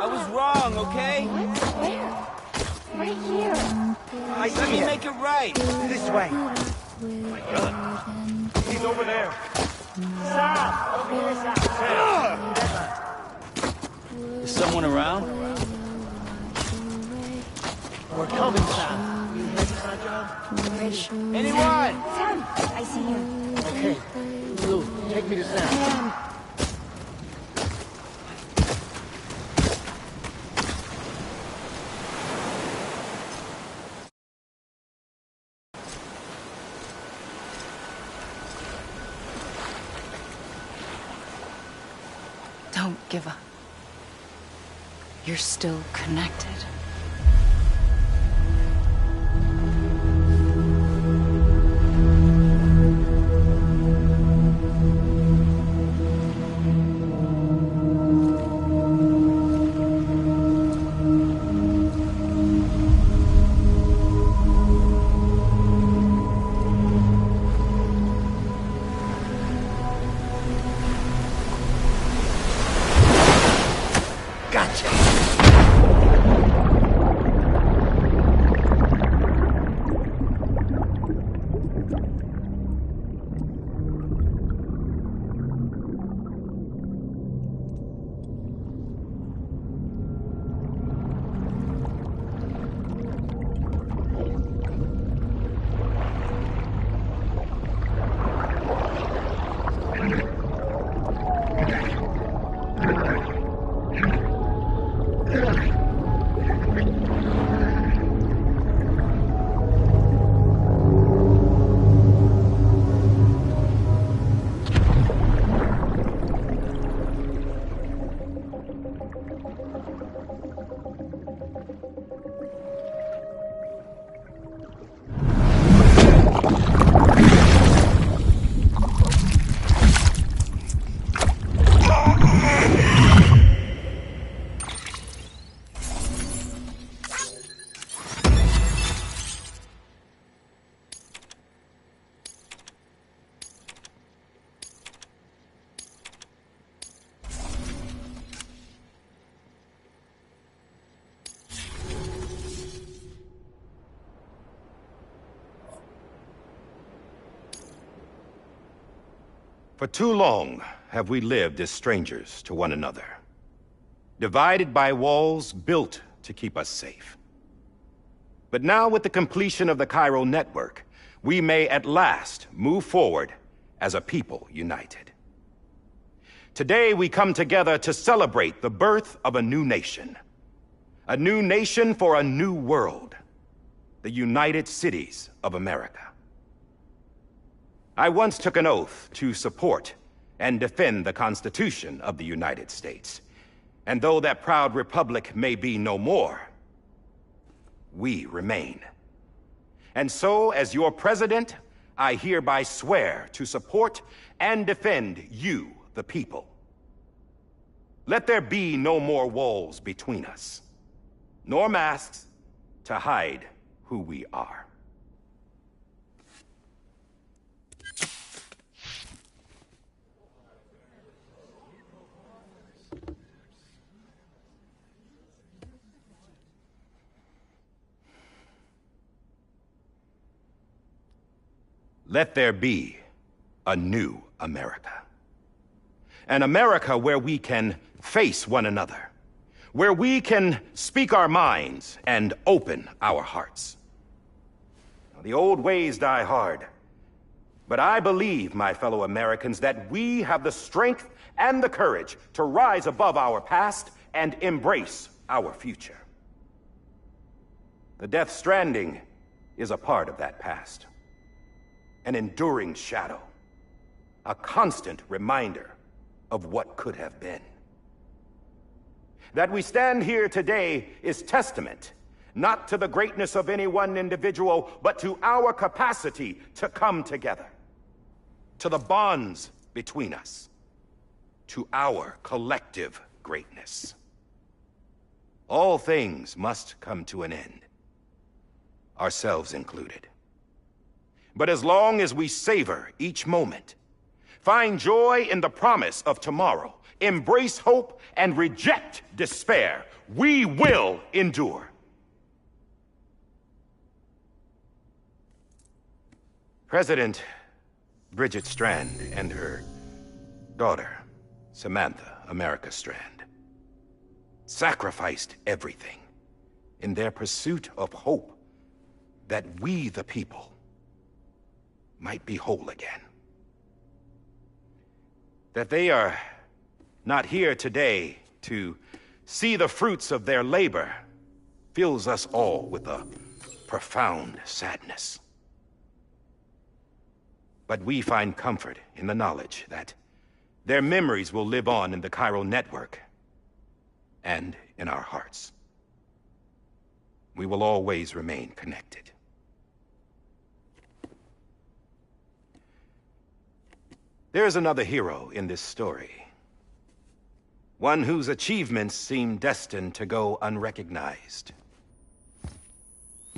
I was wrong, okay? Where? Right here. Let me make it right. This way. My God. He's over there. Sam! Over here, Sam. Is someone around? We're coming, Sam. You ready, Sajad? Anyone? Sam, I see you. Okay. Blue, take me to Sam. Don't give up. You're still connected. For too long have we lived as strangers to one another, divided by walls built to keep us safe. But now, with the completion of the Cairo network, we may at last move forward as a people united. Today we come together to celebrate the birth of a new nation for a new world, the United Cities of America. I once took an oath to support and defend the Constitution of the United States. And though that proud republic may be no more, we remain. And so, as your president, I hereby swear to support and defend you, the people. Let there be no more walls between us, nor masks to hide who we are. Let there be a new America. An America where we can face one another, where we can speak our minds and open our hearts. Now, the old ways die hard, but I believe, my fellow Americans, that we have the strength and the courage to rise above our past and embrace our future. The Death Stranding is a part of that past. An enduring shadow, a constant reminder of what could have been. That we stand here today is testament, not to the greatness of any one individual, but to our capacity to come together, to the bonds between us, to our collective greatness. All things must come to an end, ourselves included. But as long as we savor each moment, find joy in the promise of tomorrow, embrace hope, and reject despair, we will endure. President Bridget Strand and her daughter, Samantha America Strand, sacrificed everything in their pursuit of hope that we, the people, might be whole again. That they are not here today to see the fruits of their labor fills us all with a profound sadness. But we find comfort in the knowledge that their memories will live on in the chiral network and in our hearts. We will always remain connected. There's another hero in this story. One whose achievements seem destined to go unrecognized.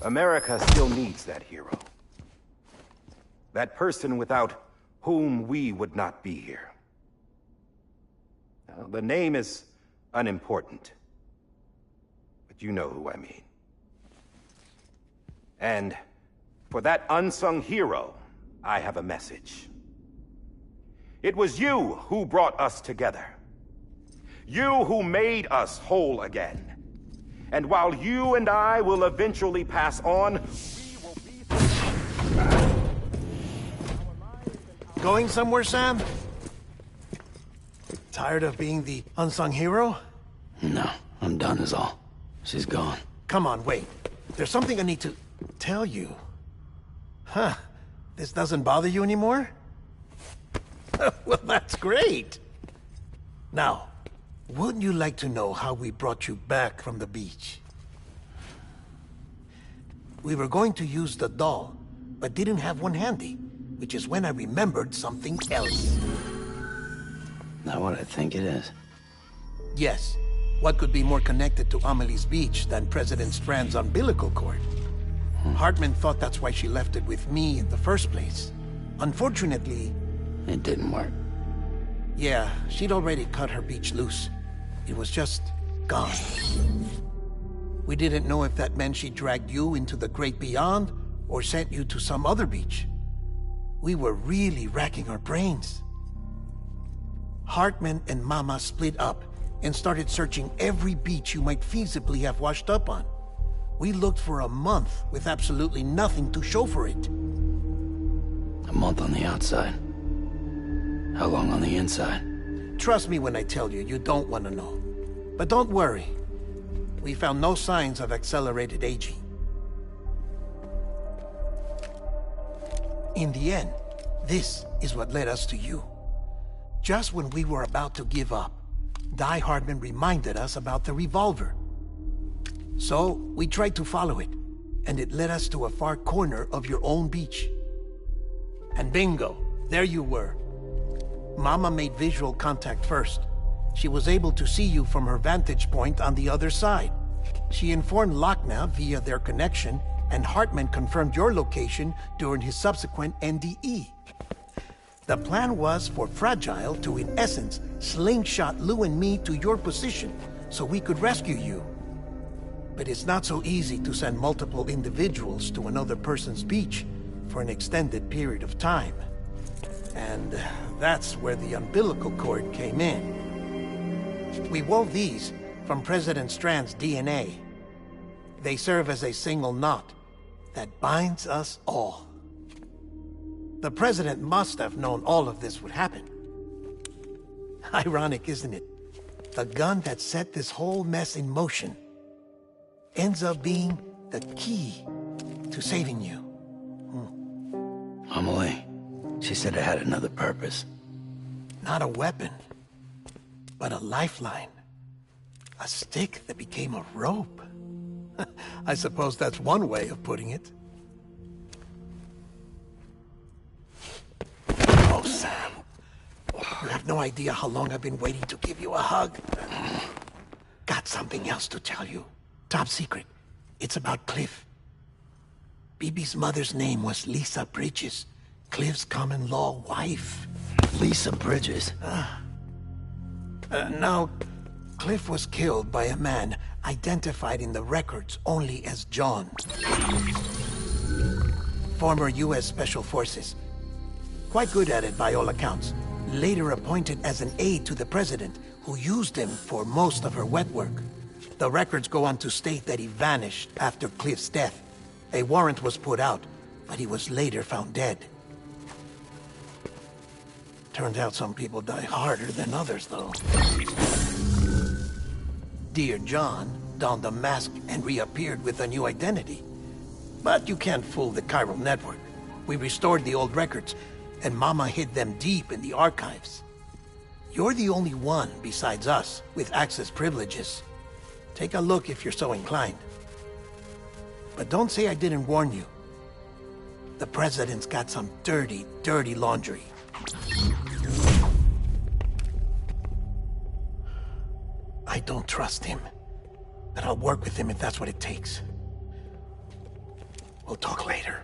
America still needs that hero. That person without whom we would not be here. Now, the name is unimportant, but you know who I mean. And for that unsung hero, I have a message. It was you who brought us together. You who made us whole again. And while you and I will eventually pass on, we will be... Going somewhere, Sam? Tired of being the unsung hero? No, I'm done is all. She's gone. Come on, wait. There's something I need to tell you. Huh. This doesn't bother you anymore? Well, that's great. Now, wouldn't you like to know how we brought you back from the beach? We were going to use the doll, but didn't have one handy, which is when I remembered something else. Not what I think it is. Yes. What could be more connected to Amelie's beach than President Strand's umbilical cord? Hartman thought that's why she left it with me in the first place. Unfortunately... It didn't work. Yeah, she'd already cut her beach loose. It was just gone. We didn't know if that meant she dragged you into the great beyond, or sent you to some other beach. We were really racking our brains. Hartman and Mama split up and started searching every beach you might feasibly have washed up on. We looked for a month with absolutely nothing to show for it. A month on the outside. How long on the inside? Trust me when I tell you, you don't want to know. But don't worry. We found no signs of accelerated aging. In the end, this is what led us to you. Just when we were about to give up, Die Hardman reminded us about the revolver. So, we tried to follow it, and it led us to a far corner of your own beach. And bingo, there you were. Mama made visual contact first. She was able to see you from her vantage point on the other side. She informed Lochna via their connection, and Hartman confirmed your location during his subsequent NDE. The plan was for Fragile to, in essence, slingshot Lou and me to your position so we could rescue you. But it's not so easy to send multiple individuals to another person's beach for an extended period of time. And that's where the umbilical cord came in. We wove these from President Strand's DNA. They serve as a single knot that binds us all. The President must have known all of this would happen. Ironic, isn't it? The gun that set this whole mess in motion ends up being the key to saving you. Amelie, she said it had another purpose. Not a weapon, but a lifeline. A stick that became a rope. I suppose that's one way of putting it. Oh, Sam. You have no idea how long I've been waiting to give you a hug. Got something else to tell you. Top secret. It's about Cliff. Bibi's mother's name was Lisa Bridges, Cliff's common-law wife. Lisa Bridges? Now, Cliff was killed by a man identified in the records only as John. Former U.S. Special Forces. Quite good at it by all accounts. Later appointed as an aide to the President, who used him for most of her wet work. The records go on to state that he vanished after Cliff's death. A warrant was put out, but he was later found dead. Turned out some people die harder than others, though. Dear John donned a mask and reappeared with a new identity. But you can't fool the chiral network. We restored the old records, and Mama hid them deep in the archives. You're the only one, besides us, with access privileges. Take a look if you're so inclined. But don't say I didn't warn you. The President's got some dirty, dirty laundry. I don't trust him, but I'll work with him if that's what it takes. We'll talk later.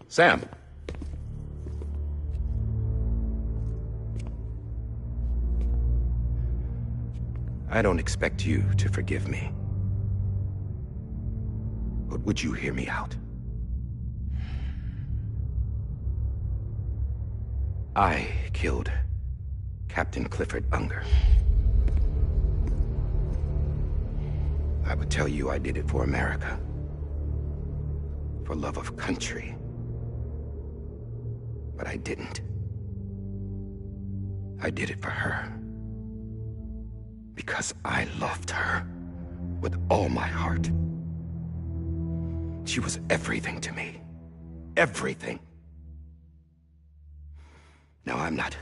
Sam. I don't expect you to forgive me. But would you hear me out? I killed Captain Clifford Unger. I would tell you I did it for America. For love of country. But I didn't. I did it for her. Because I loved her with all my heart. She was everything to me. Everything. Now, I'm not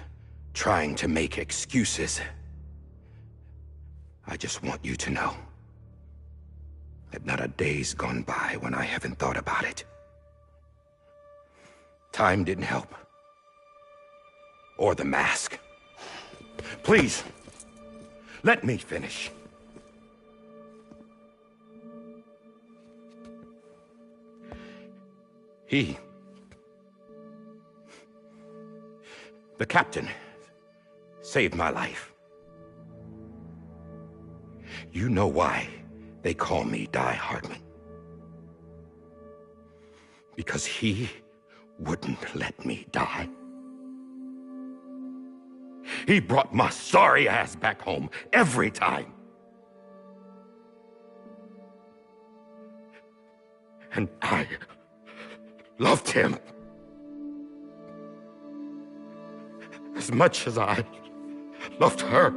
trying to make excuses. I just want you to know that not a day's gone by when I haven't thought about it. Time didn't help. Or the mask. Please, let me finish. The captain, saved my life. You know why they call me Die Hardman. Because he wouldn't let me die. He brought my sorry ass back home every time. And I loved him as much as I loved her.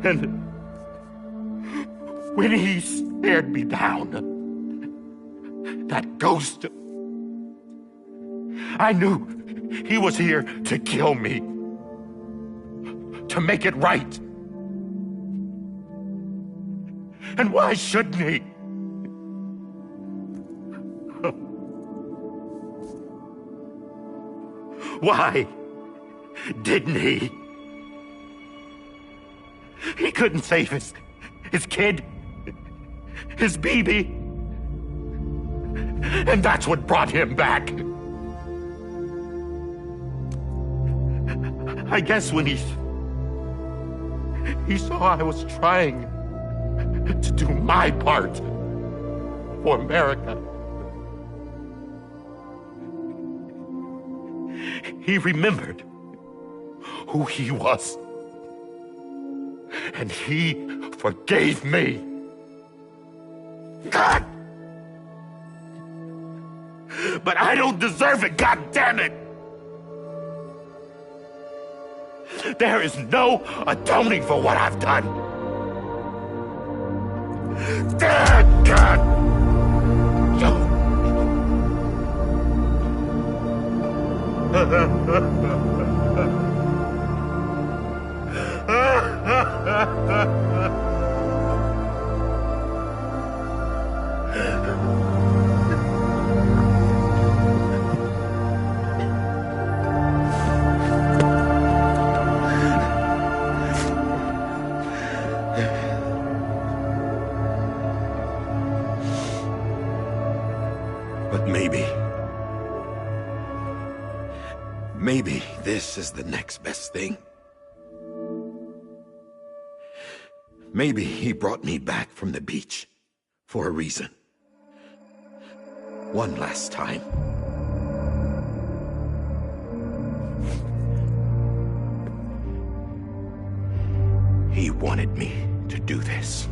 And when he stared me down, that ghost, I knew he was here to kill me, to make it right. And why shouldn't he? Why didn't he? He couldn't save his kid, his baby. And that's what brought him back. I guess when he saw I was trying to do my part for America, he remembered who he was. And he forgave me. God! But I don't deserve it, God damn it! There is no atoning for what I've done. Damn, God! But maybe this is the next best thing. Maybe he brought me back from the beach for a reason. One last time. He wanted me to do this.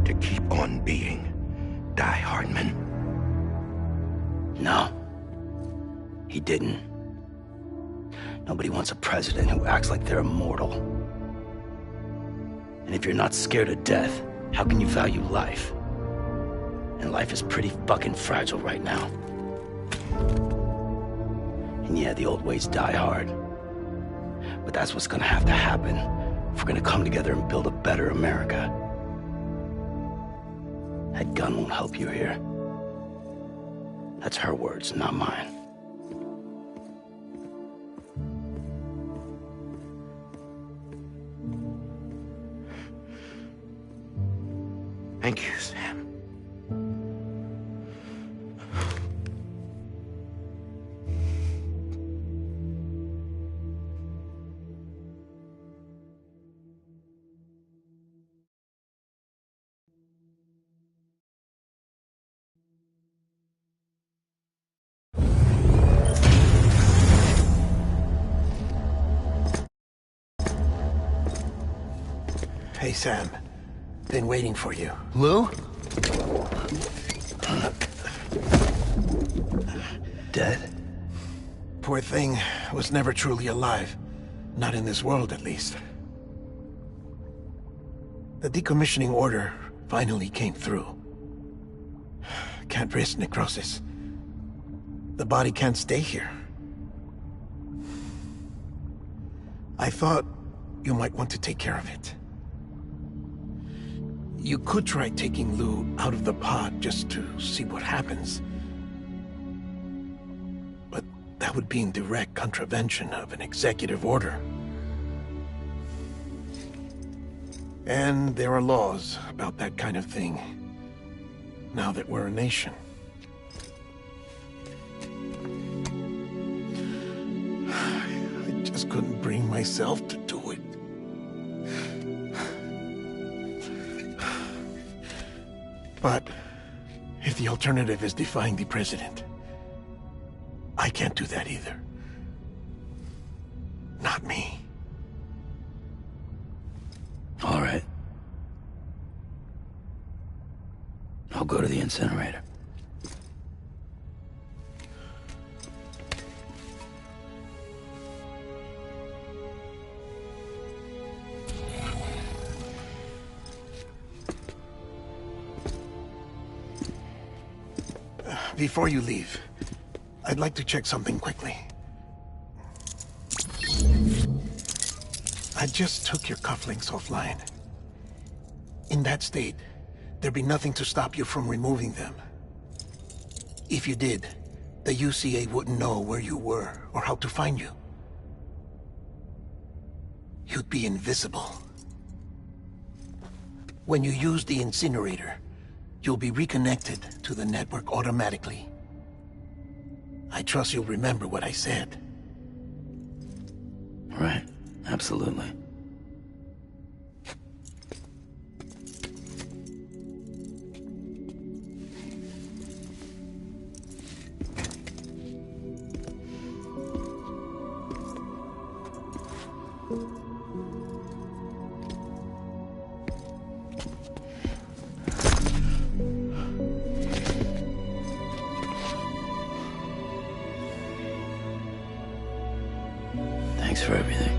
To keep on being Die Hardman. No. He didn't. Nobody wants a president who acts like they're immortal. And if you're not scared of death, how can you value life? And life is pretty fucking fragile right now. And yeah, the old ways die hard. But that's what's gonna have to happen if we're gonna come together and build a better America. That gun won't help you here. That's her words, not mine. Thank you, Sam. Hey, Sam. Been waiting for you. Lou? Dead? Poor thing was never truly alive. Not in this world, at least. The decommissioning order finally came through. Can't risk necrosis. The body can't stay here. I thought you might want to take care of it. You could try taking Lou out of the pod just to see what happens. But that would be in direct contravention of an executive order. And there are laws about that kind of thing, now that we're a nation. I just couldn't bring myself to do it. But if the alternative is defying the president, I can't do that either. Not me. All right. I'll go to the incinerator. Before you leave, I'd like to check something quickly. I just took your cufflinks offline. In that state, there'd be nothing to stop you from removing them. If you did, the UCA wouldn't know where you were or how to find you. You'd be invisible. When you use the incinerator, you'll be reconnected to the network automatically. I trust you'll remember what I said. Right, absolutely. Thanks for everything.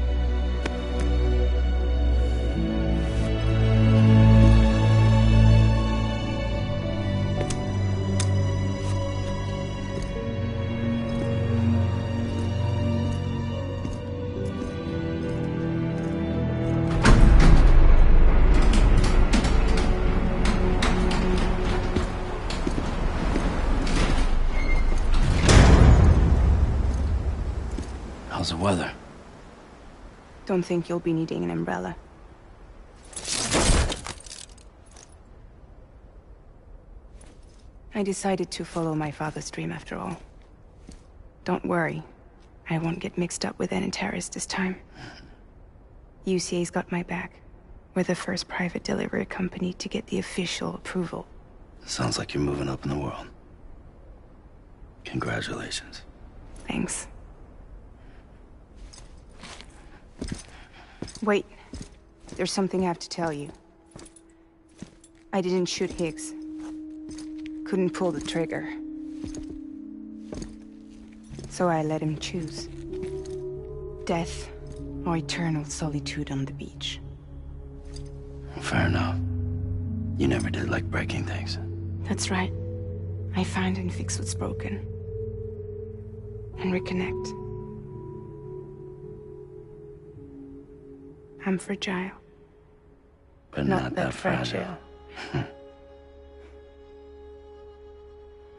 How's the weather? Don't think you'll be needing an umbrella. I decided to follow my father's dream after all. Don't worry, I won't get mixed up with any terrorists this time. UCA's got my back. We're the first private delivery company to get the official approval. Sounds like you're moving up in the world. Congratulations. Thanks. Wait, there's something I have to tell you. I didn't shoot Higgs. Couldn't pull the trigger. So I let him choose. Death or eternal solitude on the beach. Fair enough. You never did like breaking things. That's right. I find and fix what's broken. And reconnect. I'm fragile. But not that fragile.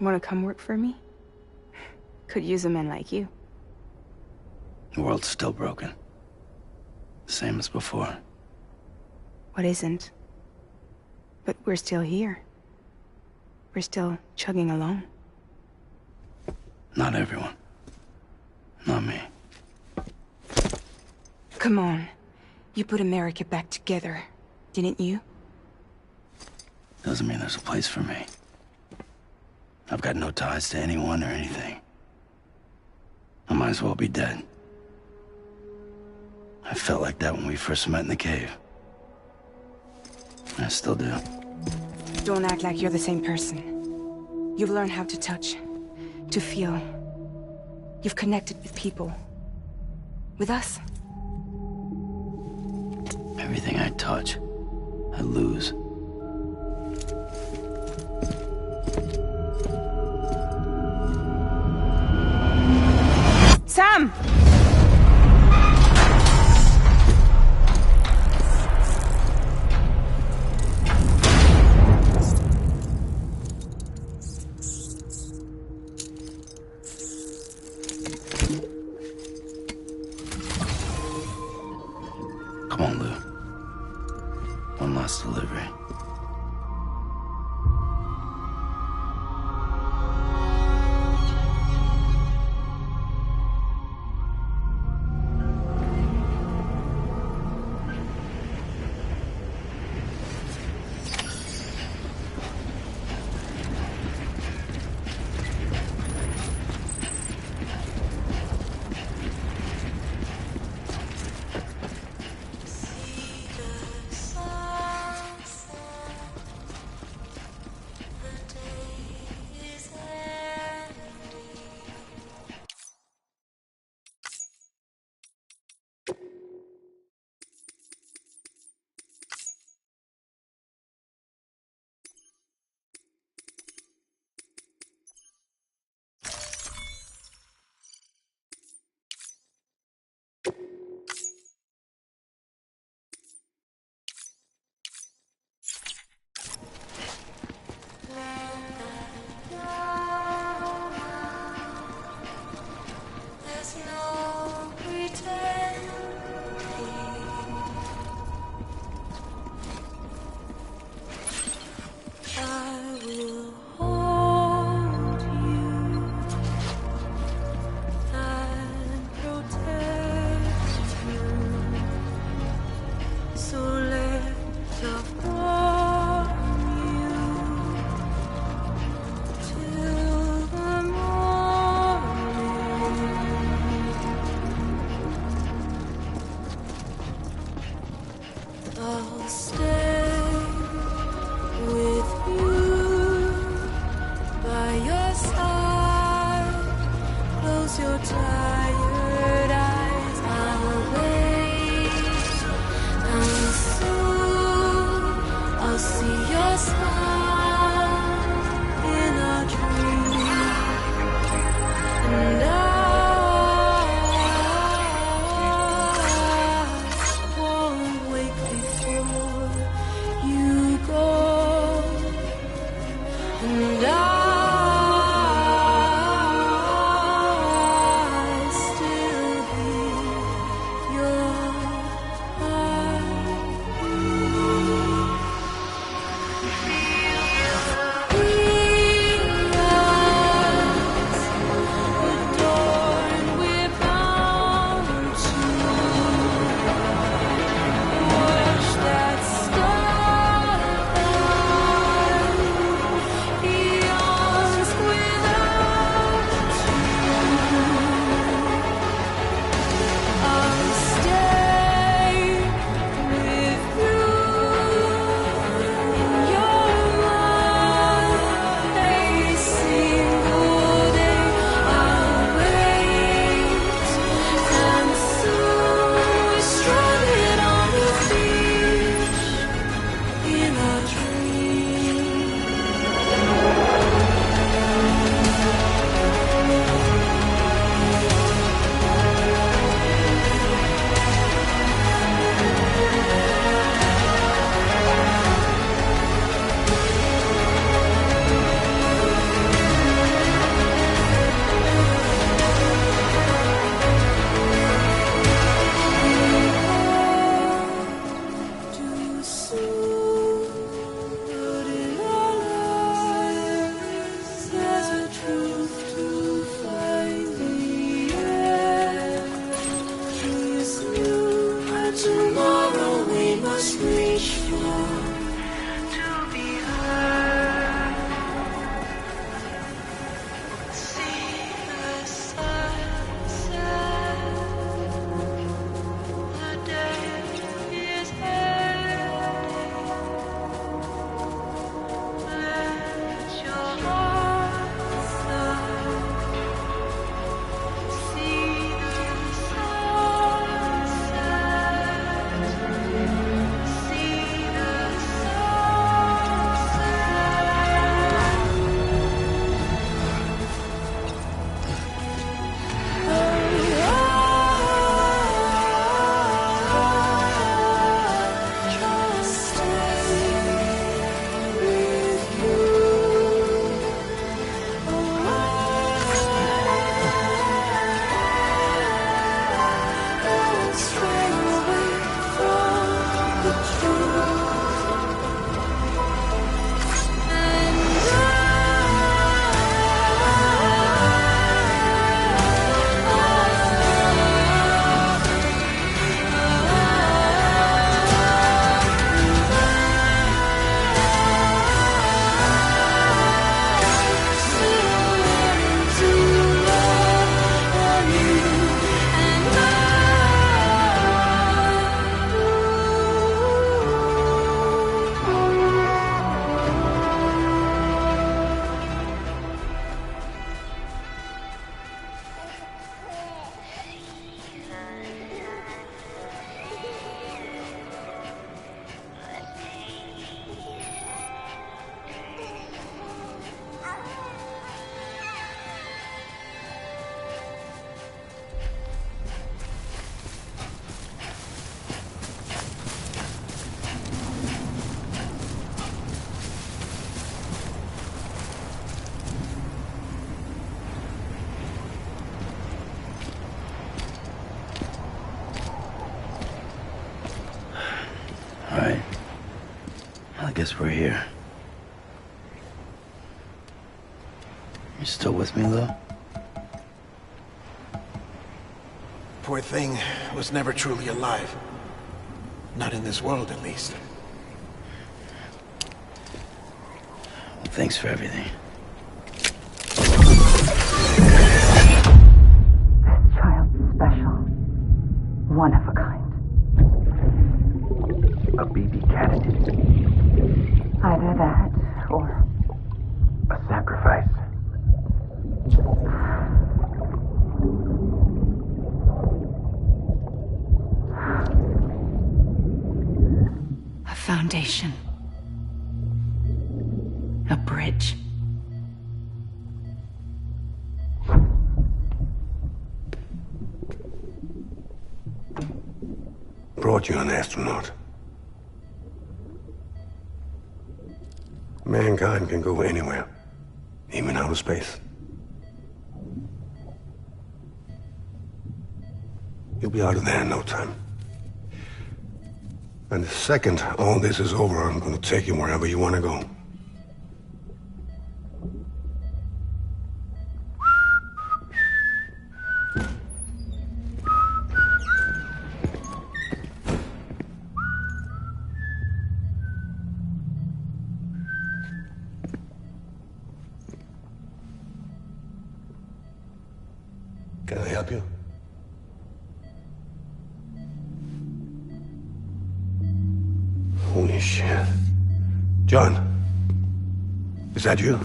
Wanna come work for me? Could use a man like you. The world's still broken. Same as before. What isn't? But we're still here. We're still chugging along. Not everyone. Not me. Come on. You put America back together, didn't you? Doesn't mean there's a place for me. I've got no ties to anyone or anything. I might as well be dead. I felt like that when we first met in the cave. I still do. Don't act like you're the same person. You've learned how to touch, to feel. You've connected with people. With us. Everything I touch, I lose. Sam! Come on, Lou. One last delivery. guess we're here. You still with me, though? Poor thing was never truly alive. Not in this world, at least. Well, thanks for everything. That child's special. One of a kind. A BB candidate. Either that, or a sacrifice. A foundation. A bridge. Brought you an astronaut. Mankind can go anywhere, even outer space. You'll be out of there in no time. And the second all this is over, I'm going to take you wherever you want to go. Can I help you? Holy shit. John, is that you?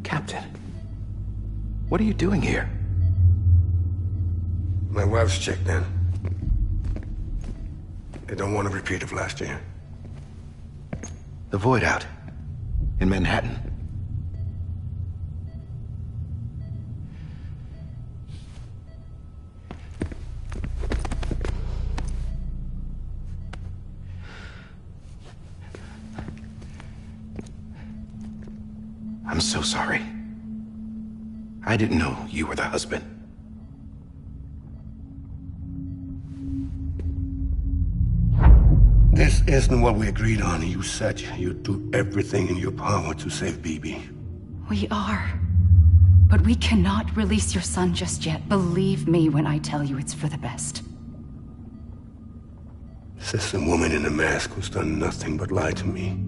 Captain, what are you doing here? My wife's checked in. They don't want a repeat of last year. The Void out in Manhattan. I'm so sorry. I didn't know you were the husband. This isn't what we agreed on. You said you'd do everything in your power to save BB. We are. But we cannot release your son just yet. Believe me when I tell you it's for the best. This is a woman in a mask who's done nothing but lie to me.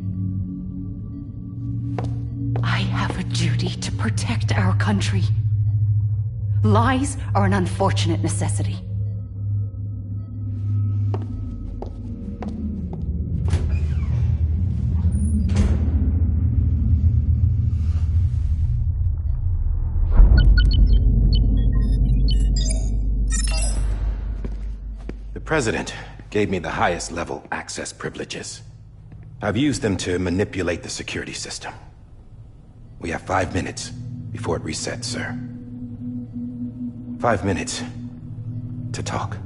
I have a duty to protect our country. Lies are an unfortunate necessity. The President gave me the highest level access privileges. I've used them to manipulate the security system. We have 5 minutes before it resets, sir. 5 minutes to talk.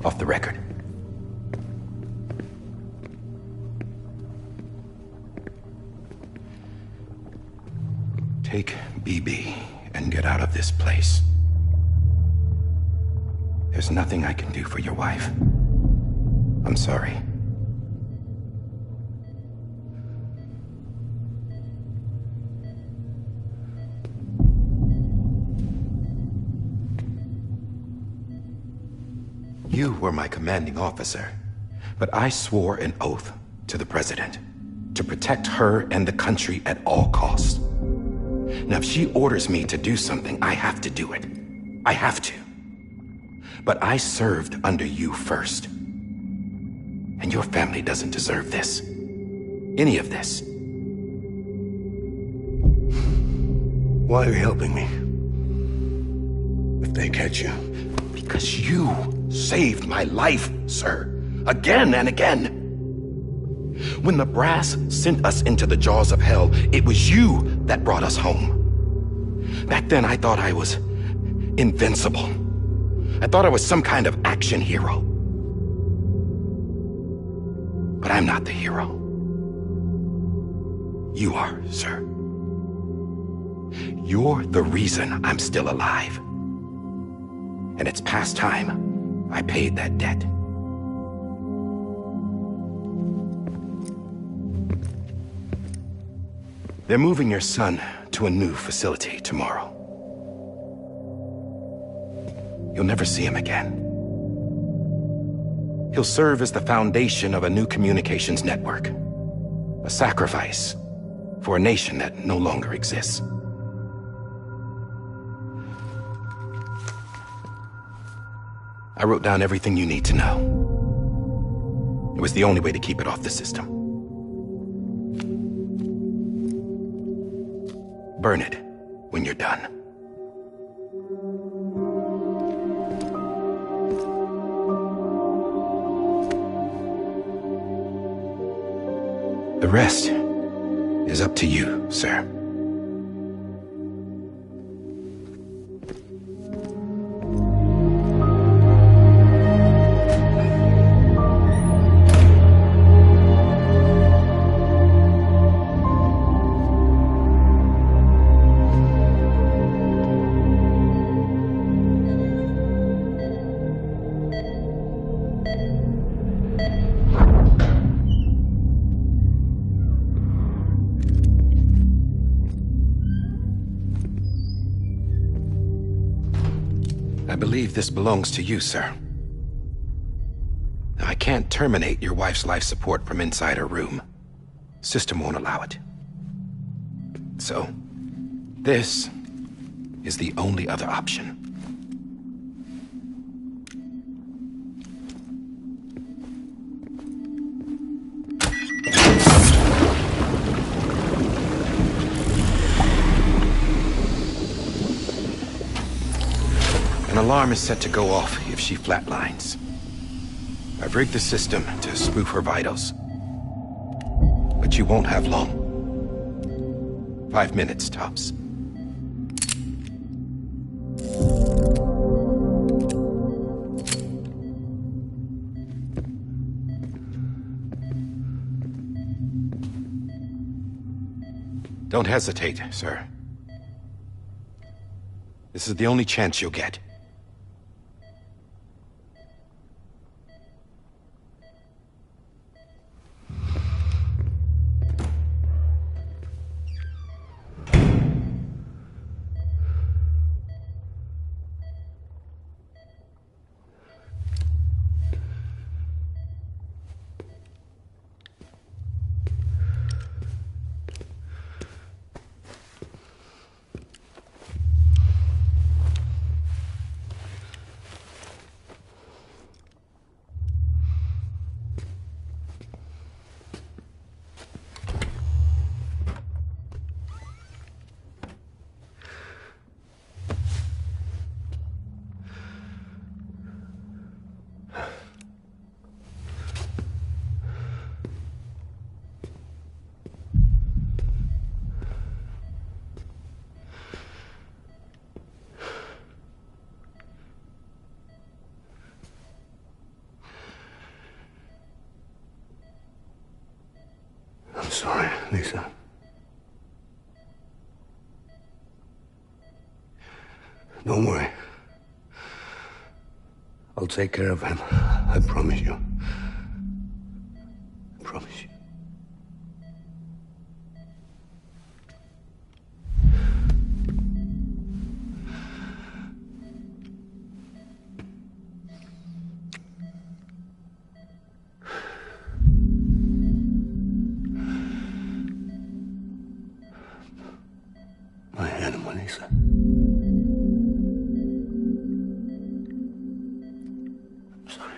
Off the record. Take BB and get out of this place. There's nothing I can do for your wife. I'm sorry. You were my commanding officer, but I swore an oath to the President to protect her and the country at all costs. Now, if she orders me to do something, I have to do it. I have to. But I served under you first. And your family doesn't deserve this. Any of this. Why are you helping me? If they catch you. Because you saved my life, sir. Again and again. When the brass sent us into the jaws of hell, it was you that brought us home. Back then, I thought I was invincible. I thought I was some kind of action hero. But I'm not the hero. You are, sir. You're the reason I'm still alive. And it's past time I paid that debt. They're moving your son to a new facility tomorrow. You'll never see him again. He'll serve as the foundation of a new communications network. A sacrifice for a nation that no longer exists. I wrote down everything you need to know. It was the only way to keep it off the system. Burn it when you're done. The rest is up to you, sir. I believe this belongs to you, sir. I can't terminate your wife's life support from inside her room. System won't allow it. So, this is the only other option. An alarm is set to go off if she flatlines. I've rigged the system to spoof her vitals. But you won't have long. 5 minutes, tops. Don't hesitate, sir. This is the only chance you'll get. I'm sorry, Lisa. Don't worry. I'll take care of him. I promise you. I promise you. My animal, Lisa. I'm sorry.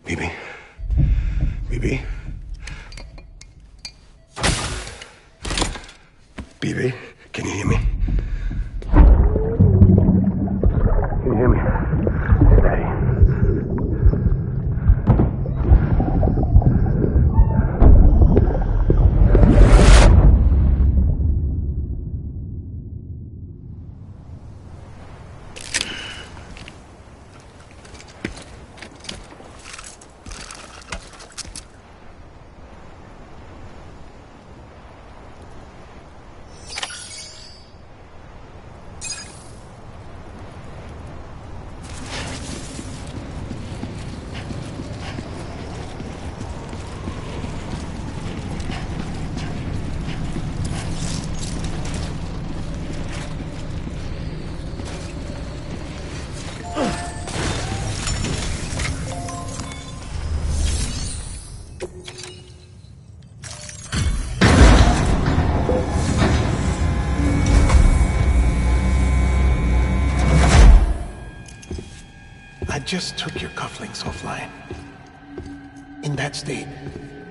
Bibi? Bibi? Bibi, can you hear me? Can you hear me? It's Daddy. just took your cufflinks offline. In that state,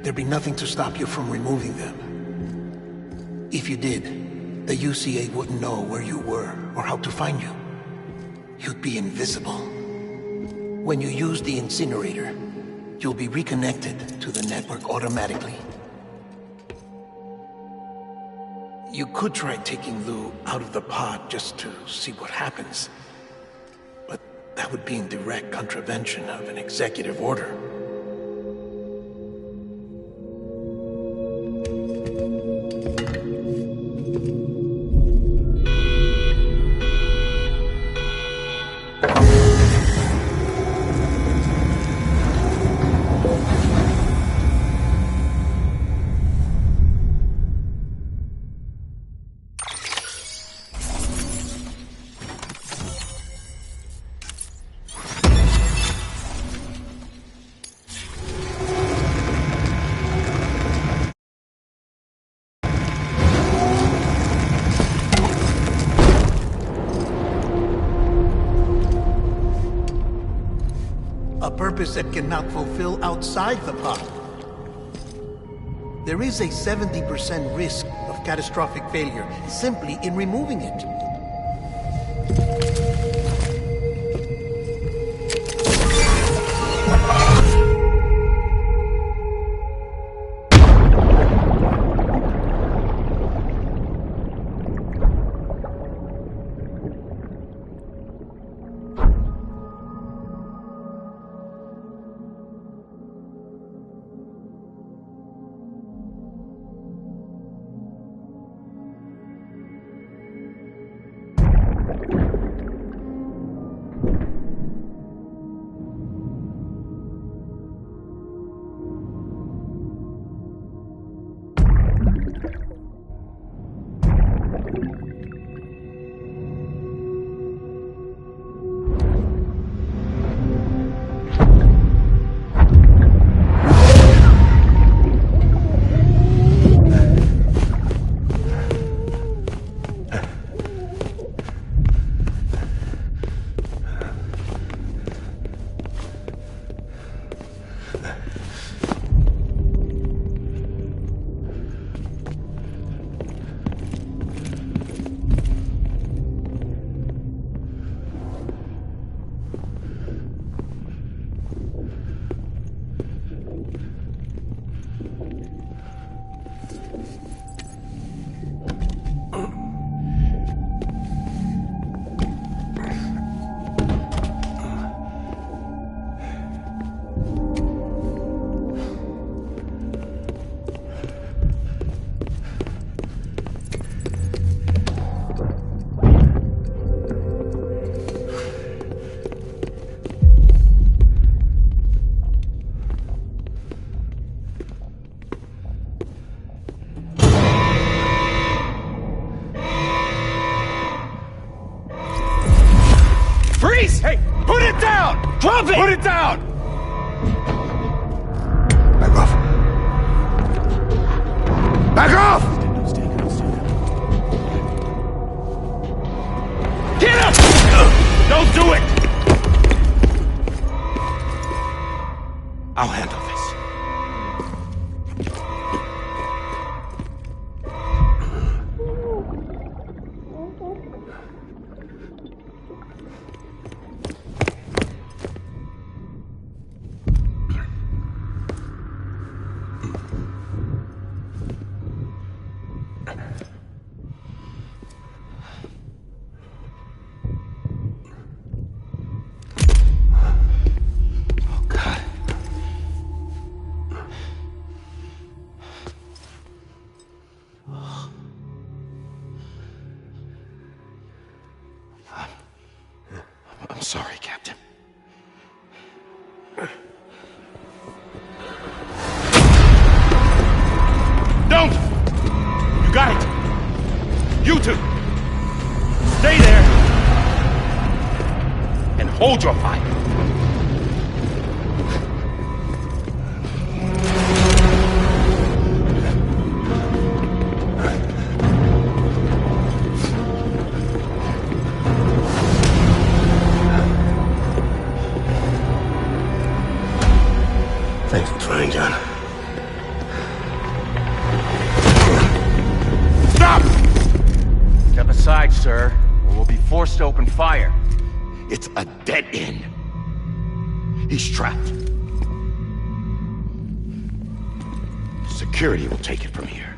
there'd be nothing to stop you from removing them. If you did, the UCA wouldn't know where you were or how to find you. You'd be invisible. When you use the incinerator, you'll be reconnected to the network automatically. You could try taking Lou out of the pod just to see what happens. But that would be in direct contravention of an executive order. A purpose that cannot fulfill outside the pod. There is a 70% risk of catastrophic failure simply in removing it. Hey, put it down! Drop it! Put it down! Back off. Back off! Get up! Don't do it! I'll handle this. I'm sorry, Captain. Don't! You got it! You two! Stay there! And hold your fire! Thanks for trying, John. Stop! Step aside, sir, or we'll be forced to open fire. It's a dead end. He's trapped. Security will take it from here.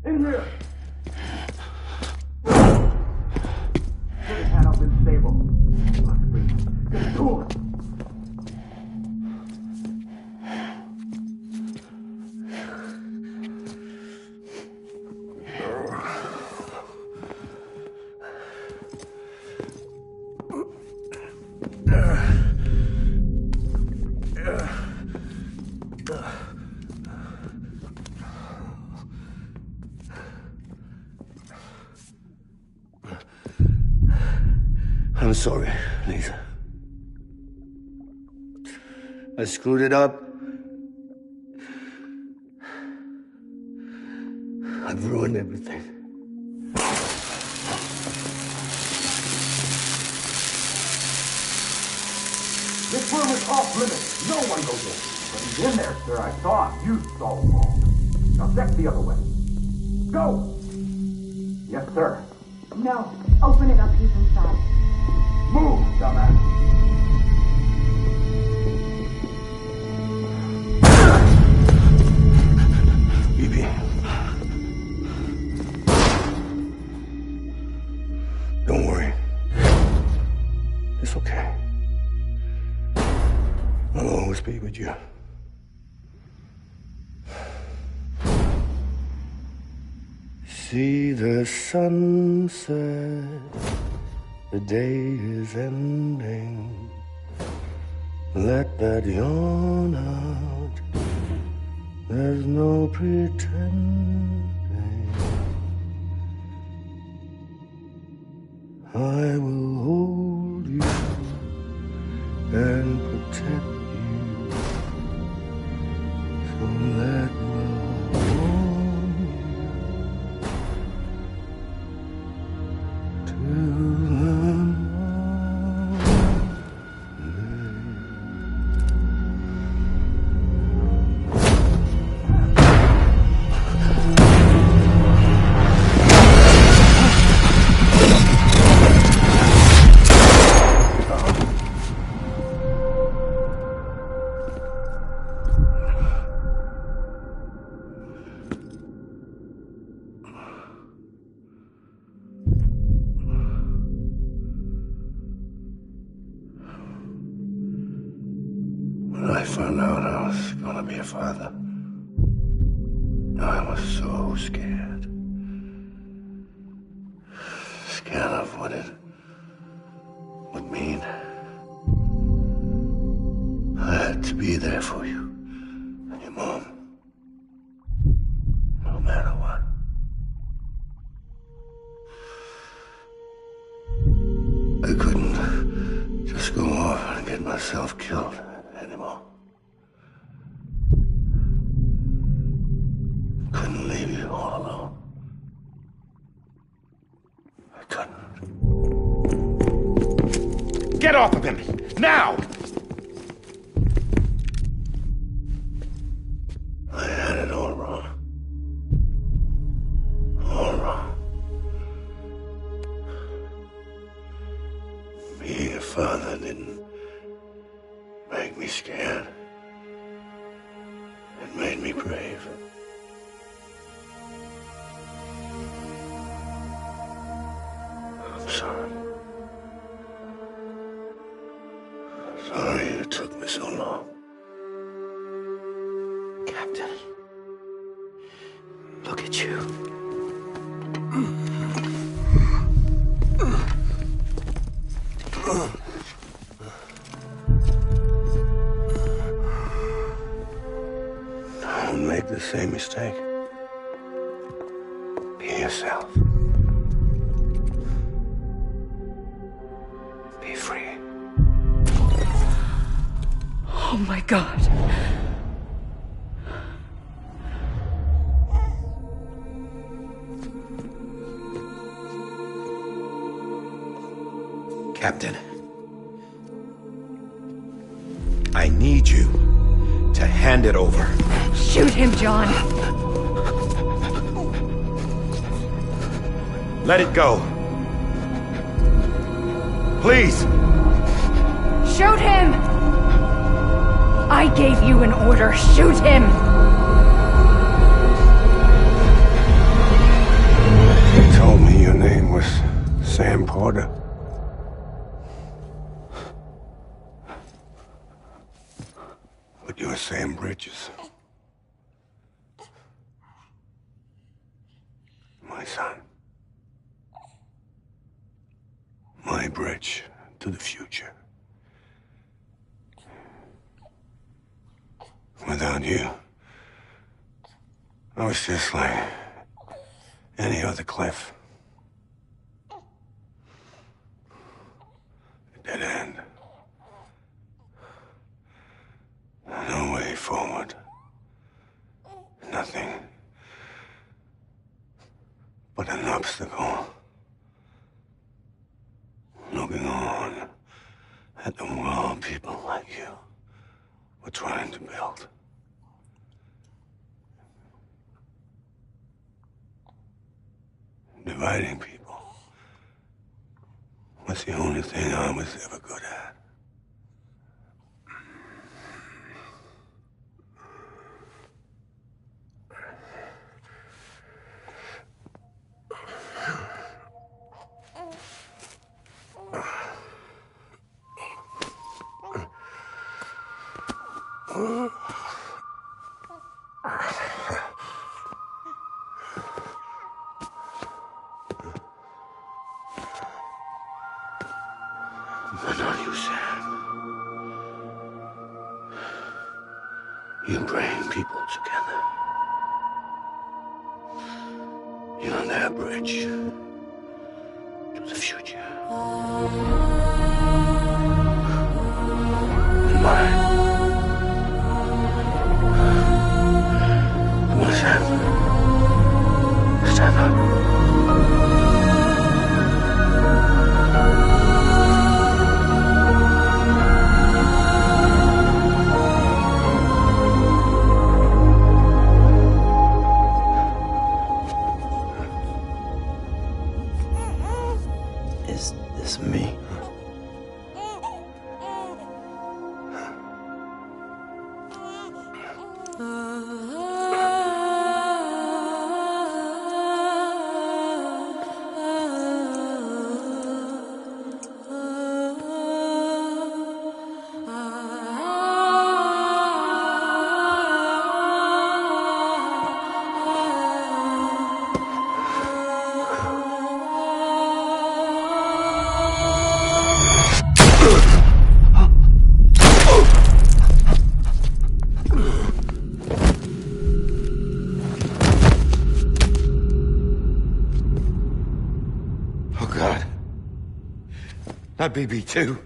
In here! Put your hand up in stable. Get to it! I'm sorry, Lisa. I screwed it up. I've ruined everything. This room is off limits. No one goes in. But he's in there, sir. I saw him. You saw him all. Now check the other way. Go! Yes, sir. No. Open it up. He's inside. Move, dumbass! Bibi. Don't worry. It's okay. I'll always be with you. See the sunset. The day is ending. Let that yawn out. There's no pretending. I will hold you and protect you. So let love warm you till When I found out I was gonna be a father, I was so scared. Scared of what it would mean. I had to be there for you and your mom, no matter what. I couldn't just go off and get myself killed anymore. Couldn't leave you all alone. I couldn't. Get off of him! Now! I had it all wrong. All wrong. father didn't make me scared. It made me brave. I'm sorry. Sorry it took me so long. Captain, look at you. Don't make the same mistake. Be yourself. Be free. Oh my God. Captain, I need you to hand it over. Shoot him, John. Let it go. Please. Shoot him! I gave you an order. Shoot him! You told me your name was Sam Porter. But you're Sam Bridges. My son. My bridge to the future. Without you, I was just like any other Cliff. A dead end. No way forward. Nothing but an obstacle. Looking on at the world people like you were trying to build. Dividing people was the only thing I was ever good at. But not you, Sam. You bring people together. You're their bridge to the future. And mine. Come on, Sam. Stand up. Is this me? Oh, God. Not BB2.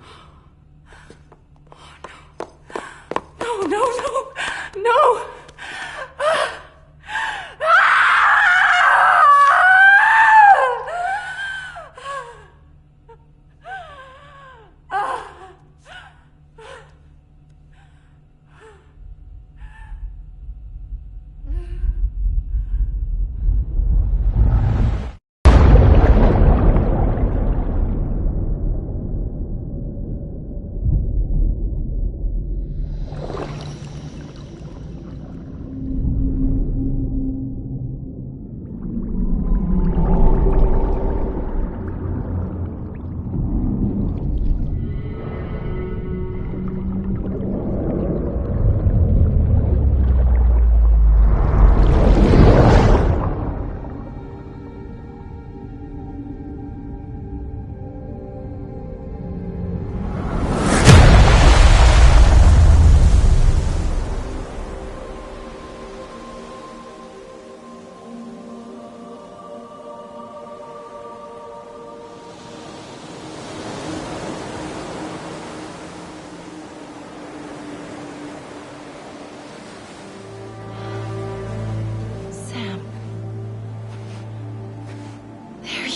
No, no, no, no!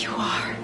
you are.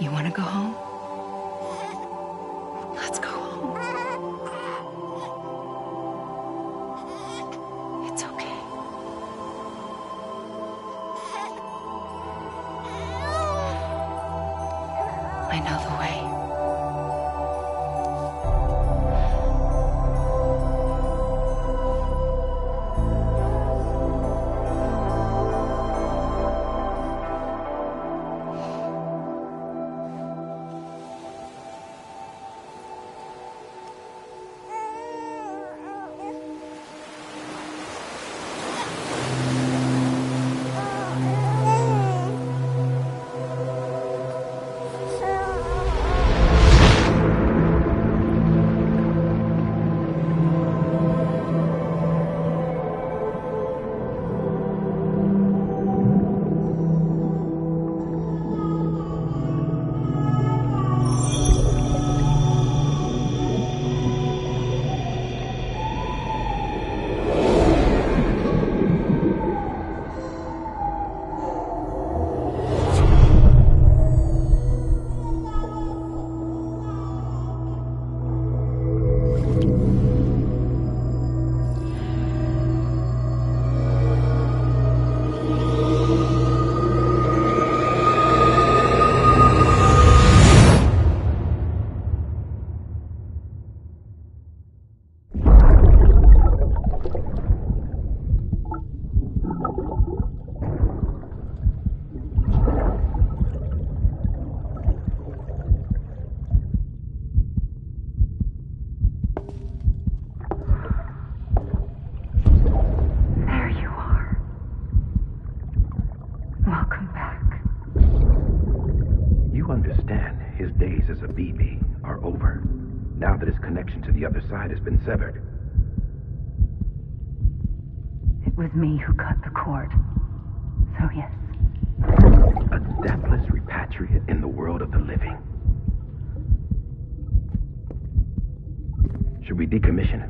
You want to go home? Let's go home. It's okay. I know the way. To the other side has been severed. It was me who cut the cord. So yes. A deathless repatriate in the world of the living. Should we decommission?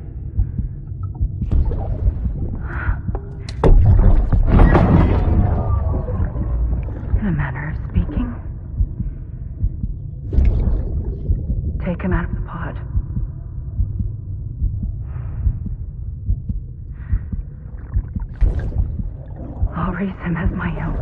In a manner of speaking. Take him out of the pod. I'll raise him as my own.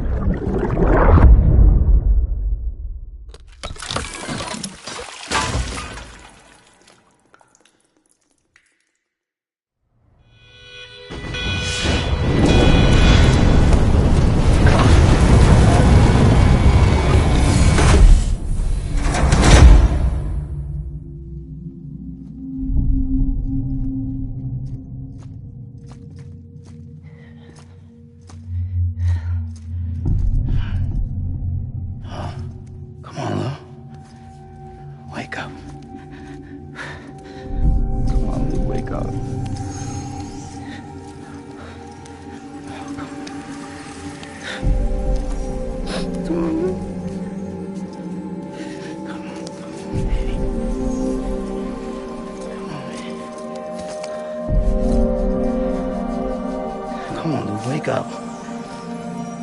Come on, dude, wake up.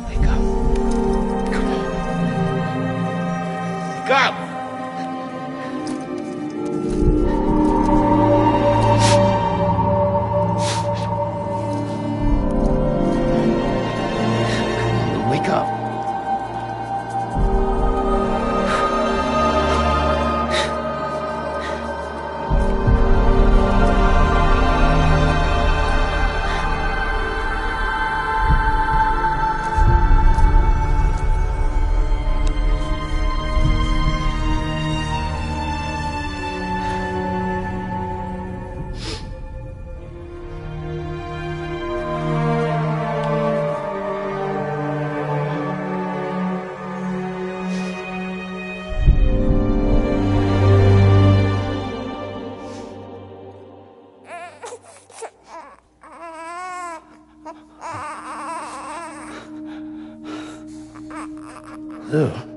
Wake up. Come on. Wake up! do.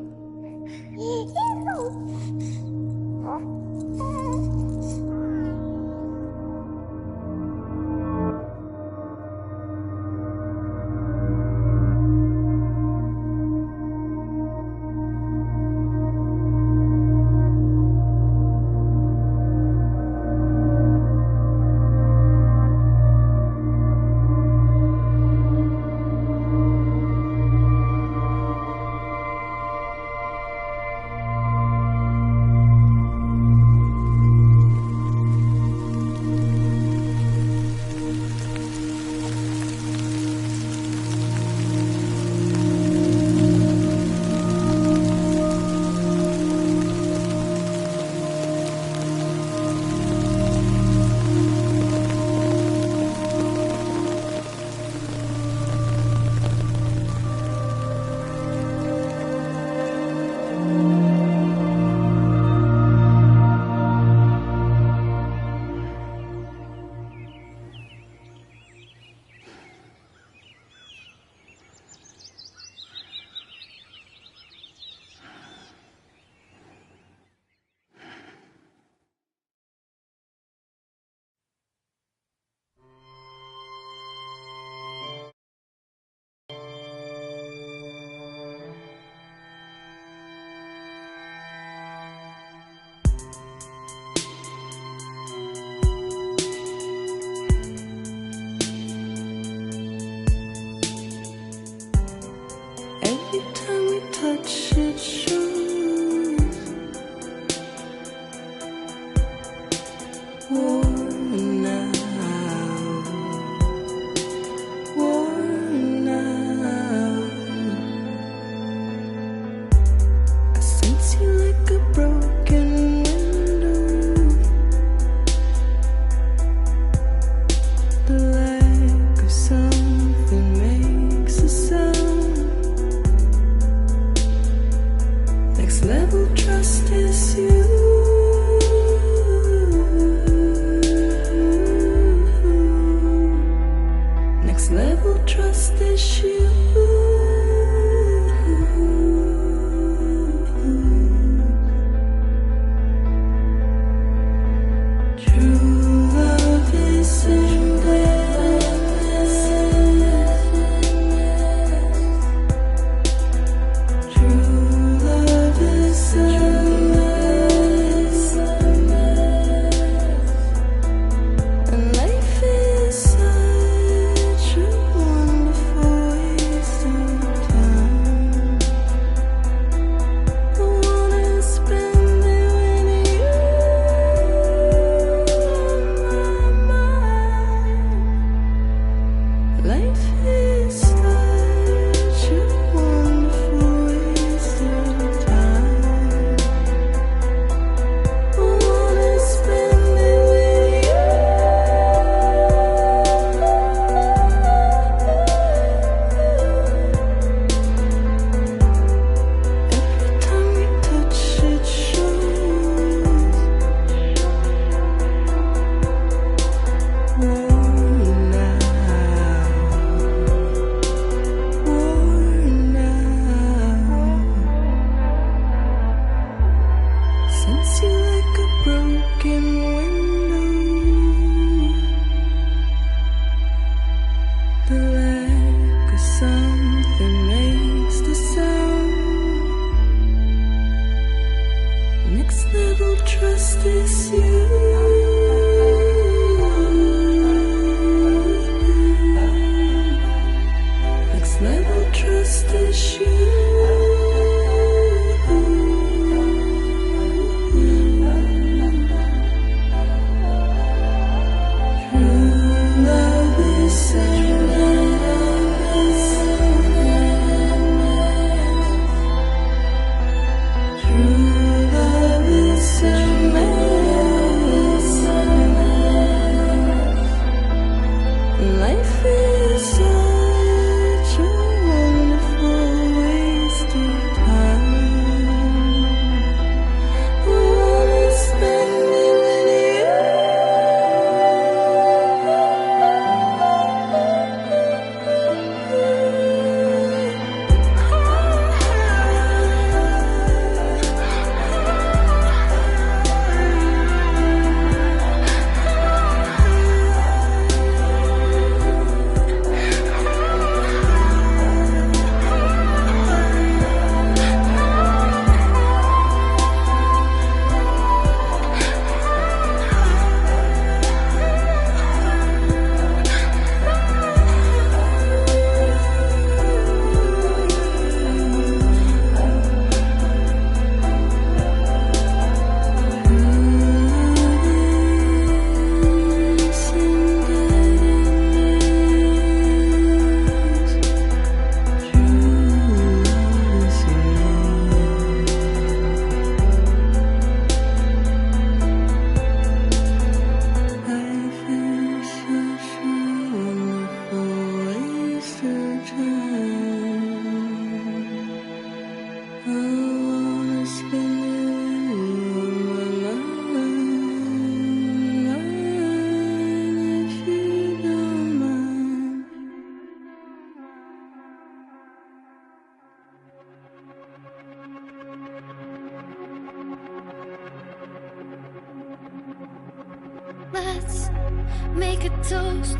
make a toast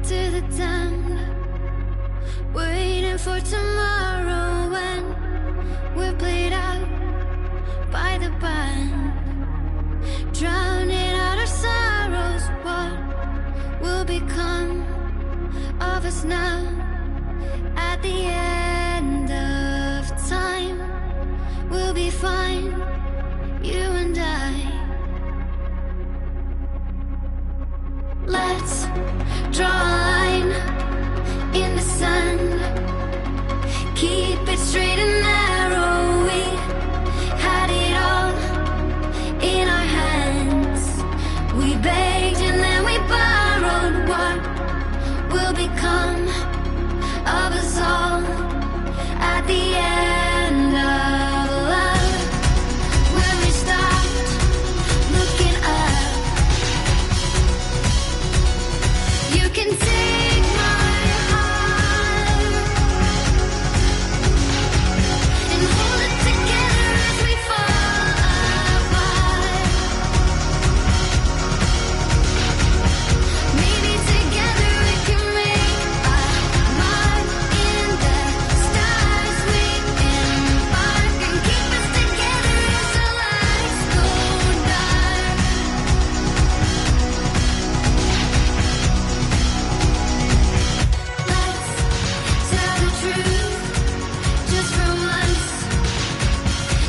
to the damned, waiting for tomorrow when we're played out by the band, drowning out our sorrows. What will become of us now at the end of time? We'll be fine, you and I. Let's draw a line in the sand, keep it straight and narrow. We had it all in our hands. We begged and then we borrowed. What will become of us all at the end of love? When we stopped looking up, you can take my heart and hold it together as we fall apart. Maybe together we can make a mark in the stars. We embark and keep us together as our lives go dark. Let's tell the truth just for once,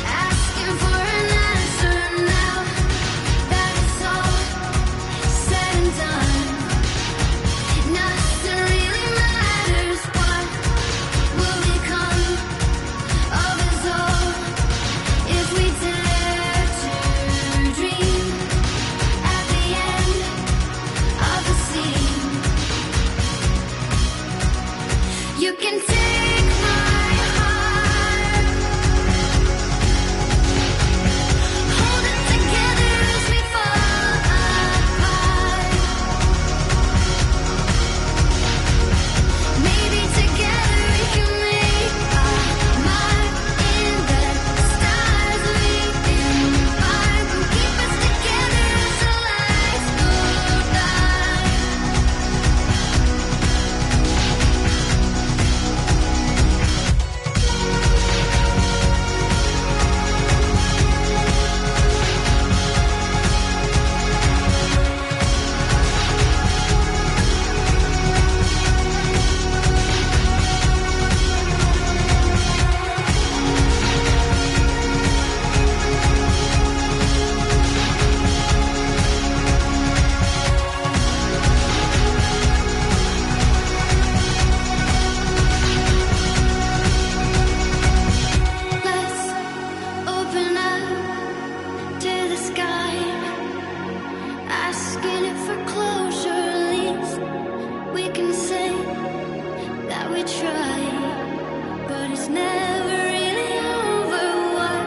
asking for an answer now that it's all said and done. Nothing really matters. What will become of us all if we dare to dream at the end of the scene? You can take my heart, hold it together as we fall apart. Maybe together we can make a mark in the stars. We embark and keep us together as our lives go dark. Let's open up to the sky, asking it for closure. At least we can say that we tried, but it's never really over. What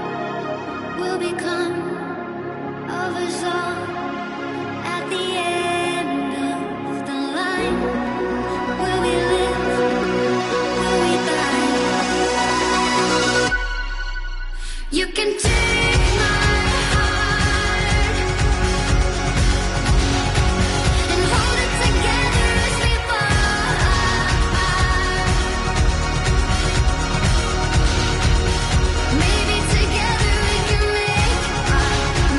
will become of us all at the end of the line? Will we live? Will we die? You can take my heart and hold it together as we fall apart. Maybe together we can make a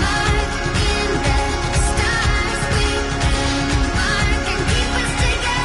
mark in the stars. We embark and keep us together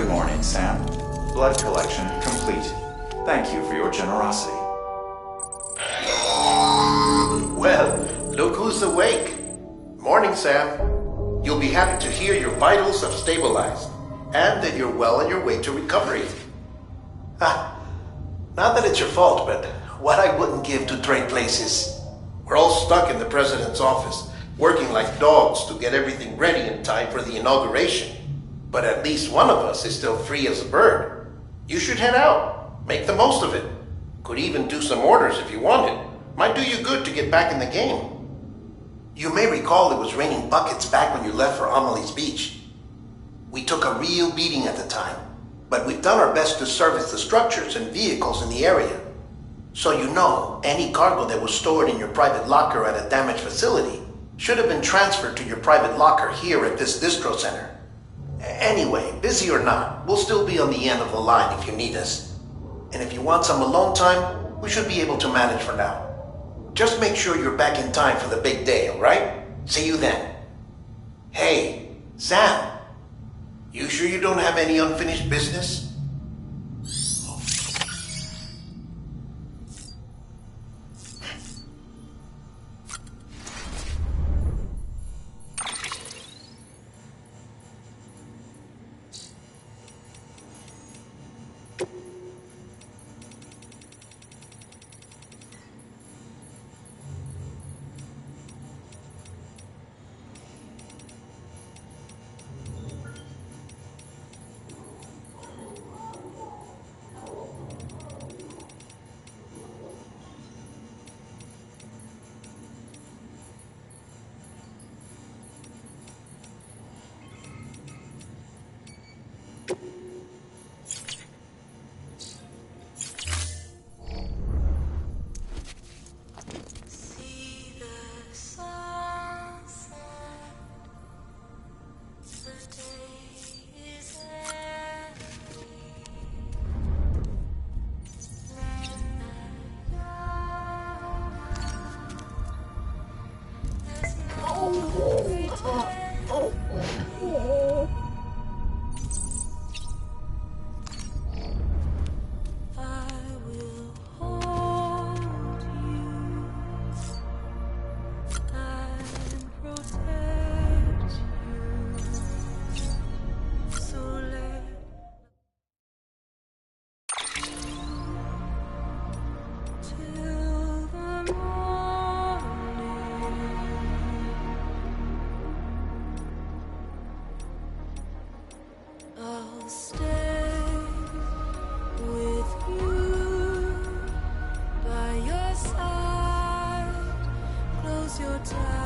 morning, Sam. Blood collection complete. Thank you for your generosity. Well, look who's awake. Morning, Sam. You'll be happy to hear your vitals have stabilized, and that you're well on your way to recovery. Not that it's your fault, but what I wouldn't give to trade places. We're all stuck in the president's office, working like dogs to get everything ready in time for the inauguration. But at least one of us is still free as a bird. You should head out. Make the most of it. Could even do some orders if you wanted. Might do you good to get back in the game. You may recall it was raining buckets back when you left for Amelie's Beach. We took a real beating at the time, but we've done our best to service the structures and vehicles in the area. So you know, any cargo that was stored in your private locker at a damaged facility should have been transferred to your private locker here at this distro center. Anyway, busy or not, we'll still be on the end of the line if you need us. And if you want some alone time, we should be able to manage for now. Just make sure you're back in time for the big day, alright? See you then. Hey, Sam. You sure you don't have any unfinished business? Your time.